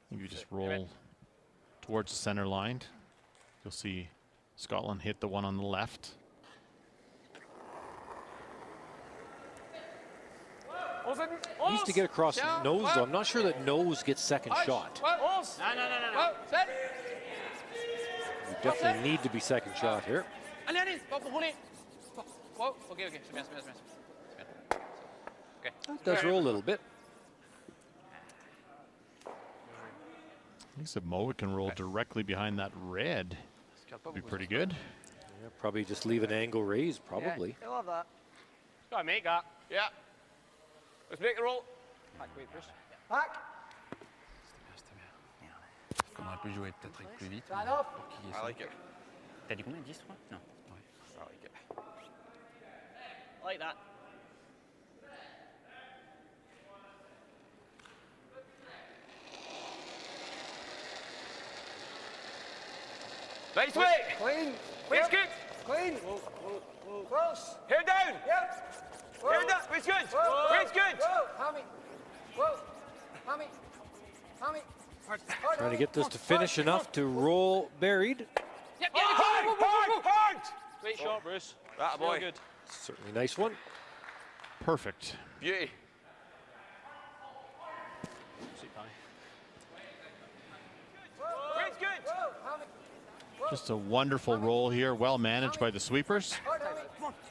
maybe you just roll towards the center line. You'll see Scotland hit the one on the left. Needs to get across nose, though. I'm not sure that nose gets second shot. Non, non, non, non, non. You definitely need to be second shot here. Allez, allez, pas pour rouler. Oh, ok, ok, c'est bien, c'est bien, c'est bien. Ok. That does roll a little bit. I think Samoa can roll directly behind that red. Would be pretty good. Yeah, probably just leave an angle raise, probably. I love that. Gotta make that. Yeah. Let's make the roll. Back. On aurait pu jouer peut-être avec plus vite. Stand up. I like it. T'as dit combien? 10, 3? Non. I like it. Like that. Nice way. Clean. Waist good. Clean. Close. Hair down. Yep. Hair down. Waist good. Waist good. Whoa. Hammy. Whoa. Hammy. Hammy. Trying to get this to finish enough to roll buried. Yep, Hard. Great shot, Bruce. That boy. Good. Certainly nice one. Perfect. Beauty. Waist good. Hammy. Just a wonderful roll here, well managed by the sweepers. Hard, Hammy.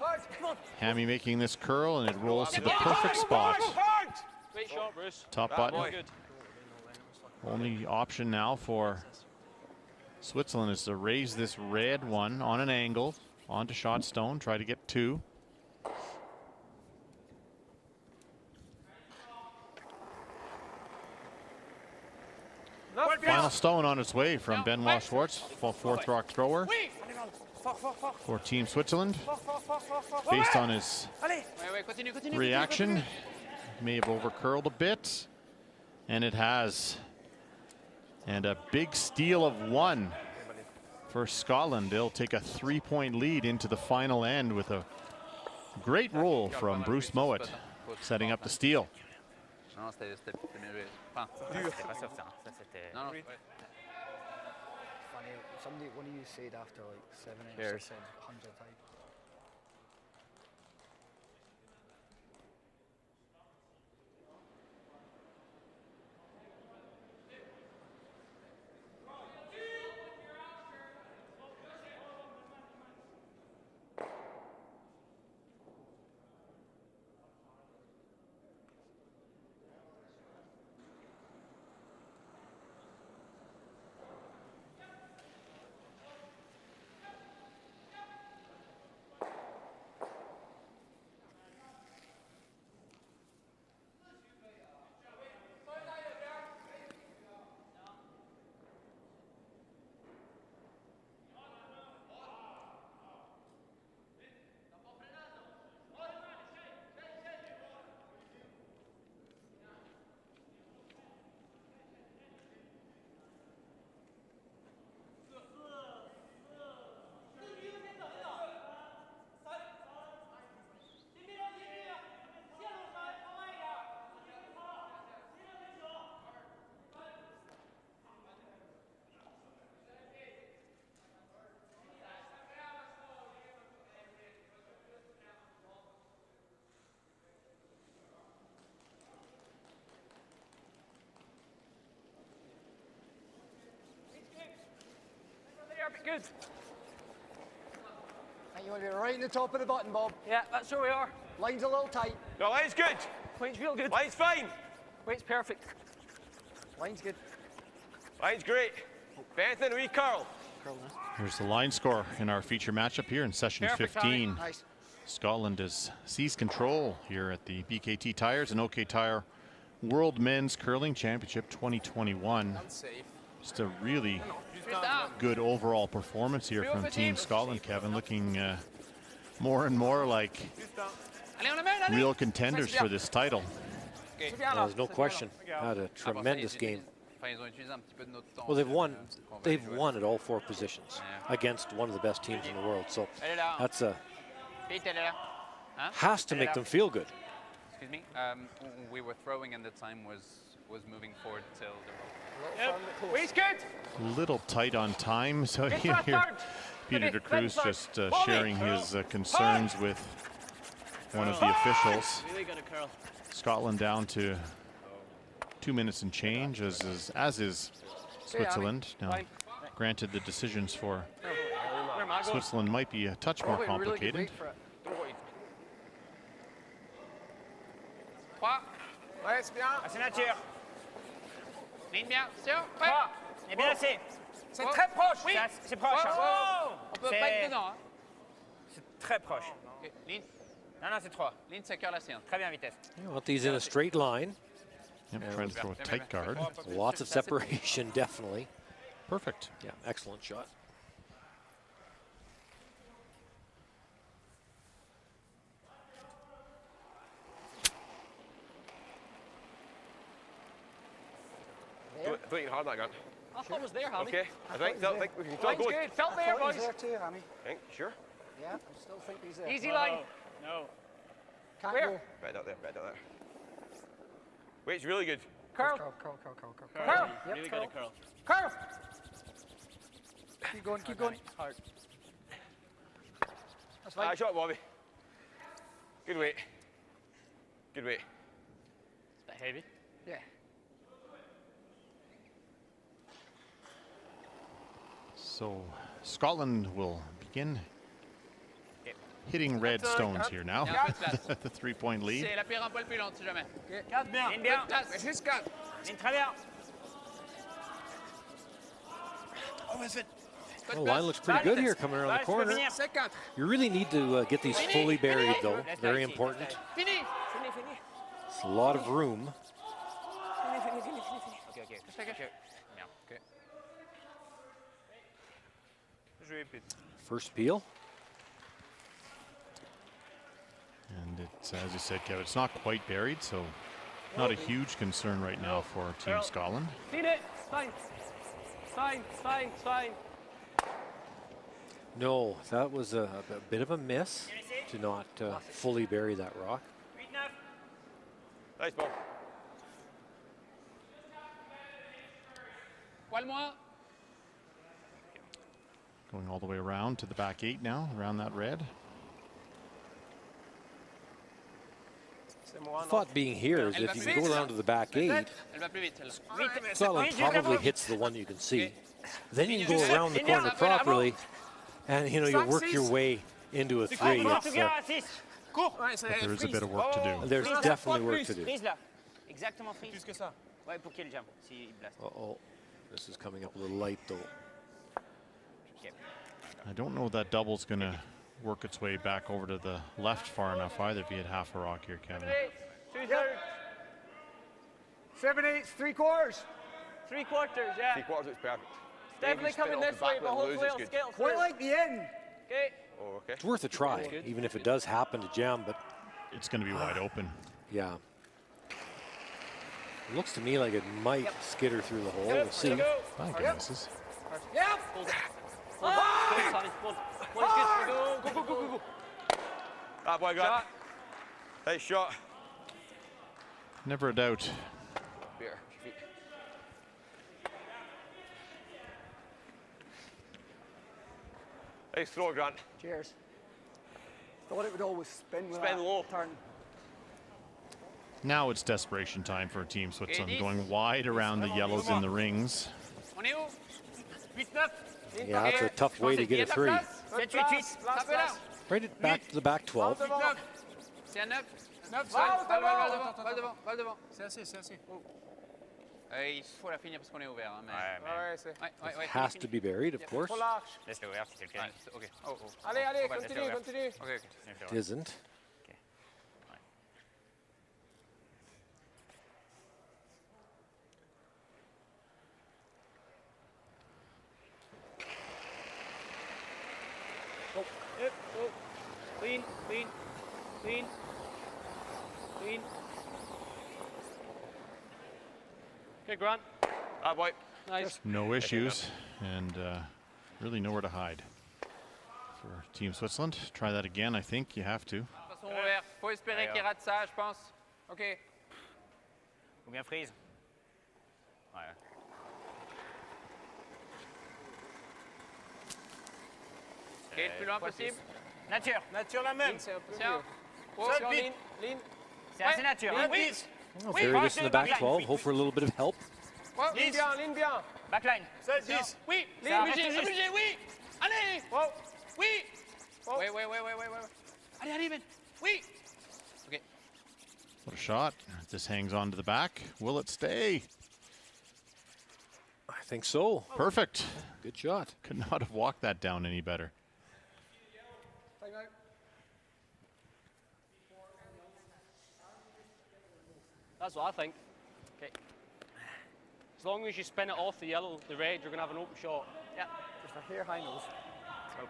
Hard. Hammy making this curl, and it rolls to the perfect spot. Great shot, Bruce. Top That button. boy. Good. Only option now for Switzerland is to raise this red one on an angle onto shot stone, try to get 2. Final stone on its way from Benoit Schwartz, fourth rock thrower for Team Switzerland. Based on his Ouais, continue. reaction, may have overcurled a bit, and it has. And a big steal of 1 for Scotland. They'll take a 3-point lead into the final end with a great roll from Bruce Mowat, setting up the steal. Non, c'était mieux. Enfin, C'était pas soft, ça. Ça, c'était. non, non. Funny. Somebody, one of you said after like 7 or Cheers. 6 100 times. good. And you want to be right in the top of the button, Bob. Yeah, that's where we are. Line's a little tight. No, line's good. Weight's real good. Line's fine. Weight's perfect. Line's good. Line's great. Benton, we curl. Here's the line score in our feature matchup here in session Perfect 15. Nice. Scotland has seized control here at the BKT Tires and OK Tire World Men's Curling Championship 2021. Just a really good overall performance here from Team Scotland, Kevin, looking more and more like real contenders for this title. There's no question. Had a tremendous game. Well, they've won at all 4 positions against one of the best teams in the world. So that's has to make them feel good. Excuse me. We were throwing, and the time was moving forward till the rope. Weight's good. Little tight on time, so you hear Peter de Cruz just sharing his concerns with one of the officials. Really got a curl. Scotland down to 2 minutes and change, as is Switzerland. Now, granted, the decisions for Switzerland might be a touch more complicated. Reste bien. Assez nature. Ligne bien. Sûr. Trois. Et bien assez. C'est très proche. Oui. C'est proche. hein. On peut pas être dedans. Hein. C'est très proche. Ok, ligne. Non, non, c'est 3. Ligne, c'est cœur la séance. Très bien, vitesse. You want these in a straight line. Yep, trying to throw a tight guard. Lots of separation, definitely. Perfect. Yeah, excellent shot. Don't you hard that gun. I thought it was there, Hammy. Okay, I think we can still Line's go. good. Felt I there, thought he boys. was there too, Hammy. Think, sure. Yeah, I still think he's there. Easy line. No. Can't Where? go. Right out there, right out there. Weight's really good. Curl. Curl, curl, curl, curl, curl. Curl. Yep, Really curl. got a curl. Curl. Keep going, keep going. Hard. That's fine. Shot, Bobby. Good weight. Good weight. It's a bit heavy. Yeah. So Scotland will begin hitting red stones here now. The 3-point lead. C'est la pierre un poil plus lente, si jamais. Garde bien. Ligne bien. Place. Juste 4. Ligne très bien. The line looks pretty good here coming around the corner. C'est 4. You really need to get these fully buried, though. Very important. Fini. It's a lot of room. Ok, ok. Bien. Ok. First peel. And it's, as you said, Kevin, it's not quite buried, so not a huge concern right now for Team Scotland. Fini. Fine. Fine, fine, fine. No, that was a bit of a miss to not fully bury that rock. Nice ball. Poil moins. Going all the way around to the back 8 now, around that red. The thought being here is if you can go around to the back 8, Elle va plus vite, celle-là. Scotland probably hits the one you can see. Then you can go around the corner properly, and you know you'll work your way into a 3. It's, But there is a bit of work to do. there's definitely work to do. Frise là. Exactement frise. Plus que ça. Ouais, pour qu'il jump. S'il blast. Uh-oh, this is coming up a little light though. I don't know that double's going to work its way back over to the left far enough either if you hit half a rock here, Kevin. 2/3. 7/8, 3/4. 3/4, yeah. 3/4 looks perfect. Definitely coming this way, but hopefully it'll scale through. Quite like the end. Okay. Oh, okay. It's worth a try, even if it does happen to jam, but It's going to be wide open. yeah. It looks to me like it might skitter through the hole. We'll see. I think it misses. Yep. That boy got. Nice shot. Never a doubt. Beer. Nice throw, Grant. Cheers. Thought it would always spin with Spin that low. turn. Now it's desperation time for Team Switzerland, going wide around the yellows in the rings. On est où? 8-9. Yeah, that's a tough way to get a 3. Right it back to the back 12. C'est à 9. Balle devant. C'est assez. Il faut la finir parce qu'on est ouvert. Hein, mais... It has to be buried, of course. Laisse-le ouvert si c'est le cas. Ok. Allez, continue. Ok. It isn't. Clean. Okay, Grant. Boy. Nice. No issues, and really nowhere to hide for Team Switzerland. Try that again, I think you have to. Façon ouvert. Faut espérer qu'il rate ça, je pense. Ok. Ou bien freeze. Ouais. Ok, le plus loin possible. Nature la même. Tiens. Seul vite. Ligne. C'est assez nature. Oui. Bury this in the back 12. Hope for a little bit of help. Ligne bien. Backline. 10. Oui. Ça Obligé, oui. Allez. Oui. Ouais. Allez, Ben. Oui. Ok. What a shot. This hangs on to the back. Will it stay? I think so. Perfect. Good shot. Could not have walked that down any better. That's what I think. Okay. As long as you spin it off the yellow, the red, you're going to have an open shot. Yeah. Just a hair high nose.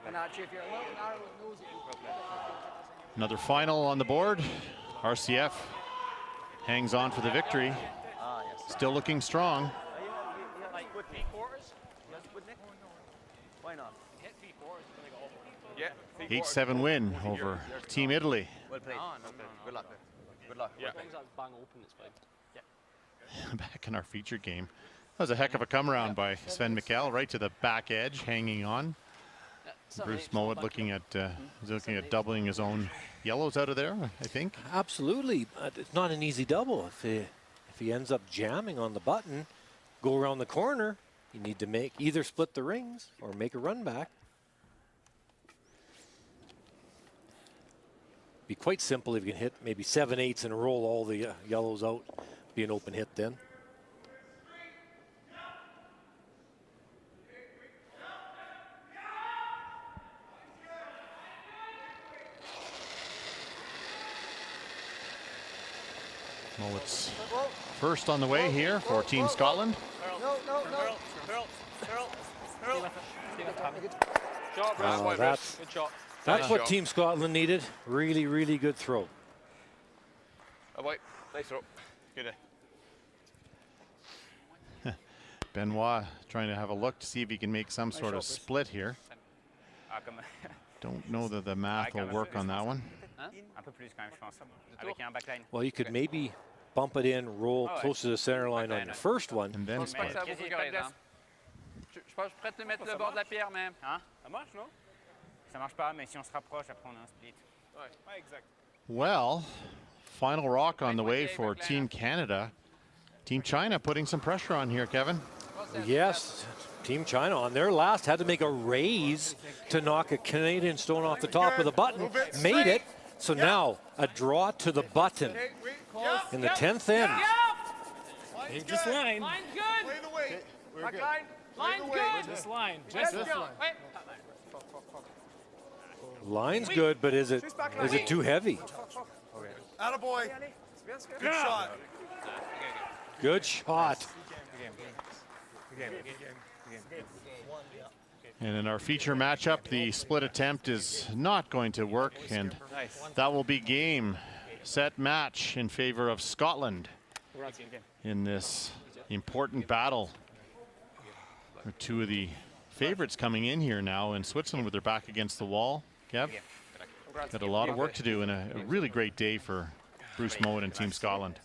And actually, if you're a little narrow nose, Another final on the board. RCF hangs on for the victory. Still looking strong. Like 3/4? why not? Hit 3/4. Yeah. 8-7 win over Team Italy. Well played. Good luck. Good luck. As long as that's bang open, it's fine. Back in our feature game. That was a heck of a come around by Sven Mikkel, right to the back edge, hanging on. Bruce Mowat looking at doubling his own yellows out of there, I think. Absolutely. It's not an easy double. If he ends up jamming on the button, go around the corner, you need to make either split the rings or make a run back. Be quite simple if you can hit maybe 7/8 and roll all the yellows out. Be an open hit then. Mowat's first on the way here for Team Scotland. That's what Team Scotland needed. Really, really good throw. Oh boy, nice throw. Good. Benoit trying to have a look to see if he can make some sort of split here. Don't know that the math will work on that one. Un peu plus quand même, je pense. Avec un backline. Well, you could maybe bump it in, roll close to the center line on your first one. And then split. Je pense que je suis prêt à te mettre le bord de la pierre, mais... Hein? Ça marche, non? Ça marche pas, mais si on se rapproche, après on a un split. Ouais, exact. Well, final rock on the way for Team Canada. Team China putting some pressure on here, Kevin. Yes, Team China on their last had to make a raise to knock a Canadian stone off the top of the button. Made it. So now a draw to the button in the 10th end. He just line. Line's good. Play the way. Back line. Line's good. Just line. Just this line. Line's good, but is it too heavy? Attaboy. Good shot. Good shot. And in our feature matchup, the split attempt is not going to work, and that will be game, set, match in favor of Scotland in this important battle. Two of the favorites coming in here now in Switzerland with their back against the wall. Kev, got a lot of work to do, and a really great day for Bruce Mowat and Team Scotland.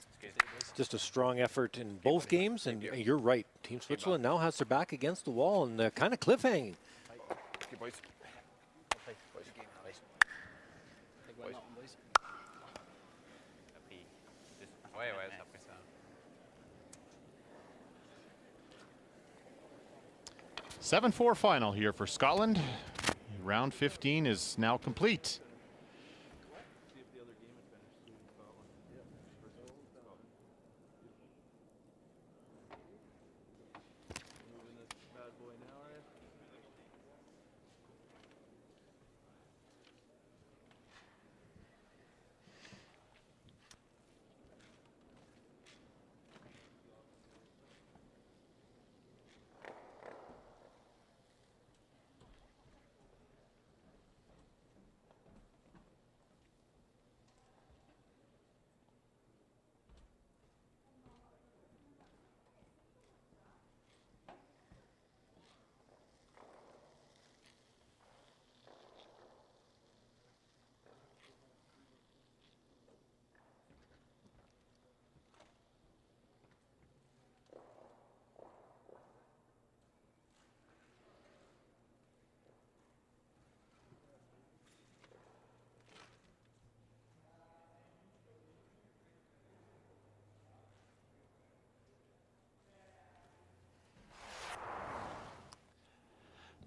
Just a strong effort in both games, and you're right. Team Switzerland now has their back against the wall and kind of cliffhanging. 7-4 final here for Scotland. Round 15 is now complete.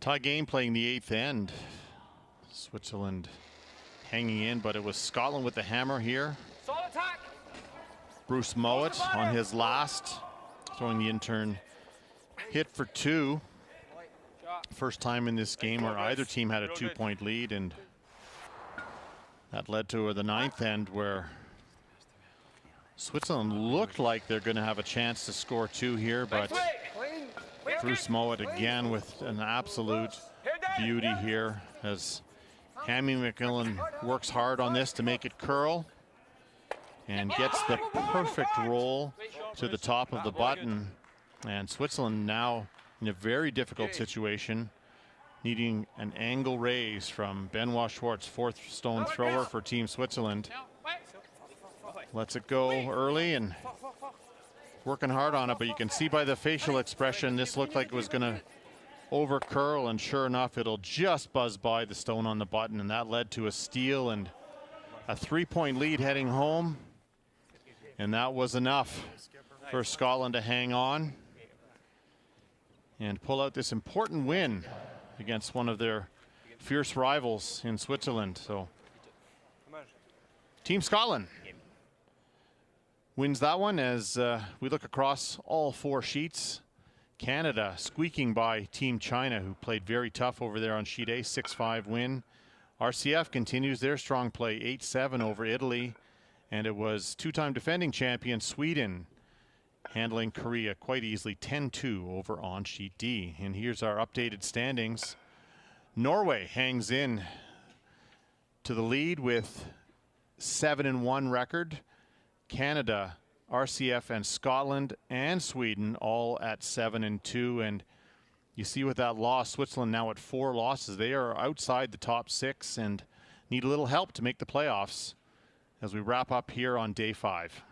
Tie game playing the 8th end. Switzerland hanging in, but it was Scotland with the hammer here. Bruce Mowat on his last, throwing the intern hit for 2. First time in this game where either team had a 2-point lead, and that led to the 9th end where Switzerland looked like they're going to have a chance to score 2 here, but Bruce Mowat again with an absolute beauty here as Hammy McMillan works hard on this to make it curl and gets the perfect roll to the top of the button. And Switzerland now in a very difficult situation, needing an angle raise from Benoit Schwartz, 4th stone thrower for Team Switzerland. Lets it go early and working hard on it, but you can see by the facial expression this looked like it was going to over curl, and sure enough it'll just buzz by the stone on the button, and that led to a steal and a 3-point lead heading home, and that was enough for Scotland to hang on and pull out this important win against one of their fierce rivals in Switzerland. So Team Scotland wins that one. As we look across all 4 sheets, Canada squeaking by Team China, who played very tough over there on sheet A, 6-5 win. RCF continues their strong play, 8-7 over Italy, and it was 2-time defending champion Sweden handling Korea quite easily, 10-2 over on sheet D. And here's our updated standings. Norway hangs in to the lead with 7-1 record. Canada, RCF, and Scotland and Sweden all at 7-2, and you see with that loss, Switzerland now at 4 losses. They are outside the top 6 and need a little help to make the playoffs as we wrap up here on day 5.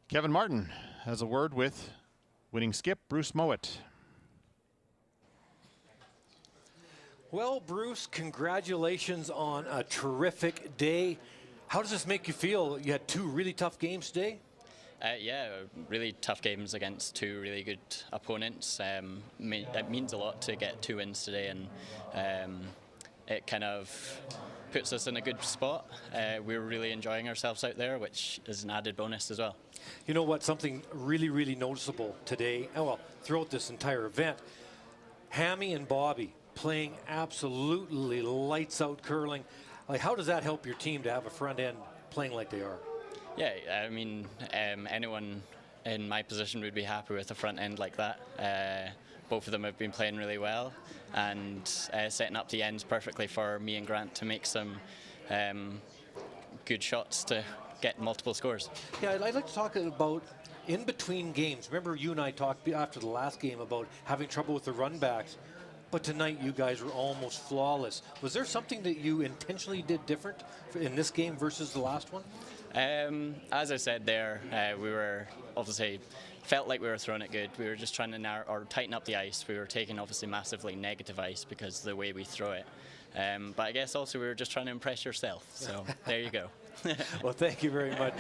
Kevin Martin has a word with winning skip Bruce Mowat. Well, Bruce, congratulations on a terrific day. How does this make you feel? You had 2 really tough games today. Yeah, really tough games against 2 really good opponents. It means a lot to get 2 wins today, and it kind of puts us in a good spot. We're really enjoying ourselves out there, which is an added bonus as well. You know what? Something really, really noticeable today, well, throughout this entire event, Hammy and Bobby playing absolutely lights out curling. Like, how does that help your team to have a front end playing like they are? Yeah, I mean, anyone in my position would be happy with a front end like that. Both of them have been playing really well and setting up the ends perfectly for me and Grant to make some good shots to get multiple scores. Yeah, I'd like to talk about in between games. Remember, you and I talked after the last game about having trouble with the run backs. But tonight you guys were almost flawless. Was there something that you intentionally did different in this game versus the last one? As I said there, we were obviously felt like we were throwing it good. We were just trying to narrow or tighten up the ice. We were taking obviously massively negative ice because of the way we throw it. But I guess also we were just trying to impress yourself. So there you go. Well, thank you very much.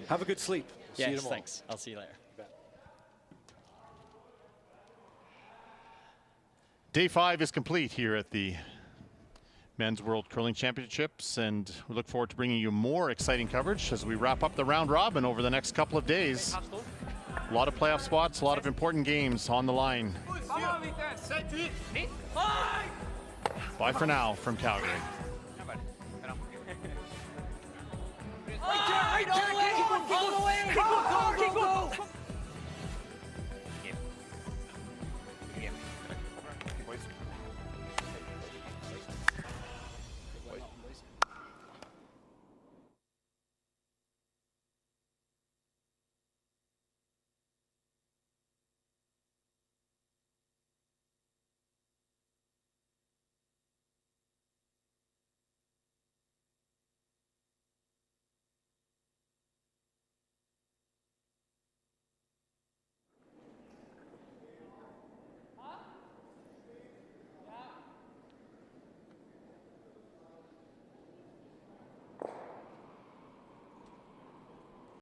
Have a good sleep. Yes, thanks. I'll see you later. Day 5 is complete here at the Men's World Curling Championships, and we look forward to bringing you more exciting coverage as we wrap up the round robin over the next couple of days. A lot of playoff spots, a lot of important games on the line. Bye for now from Calgary. All the way!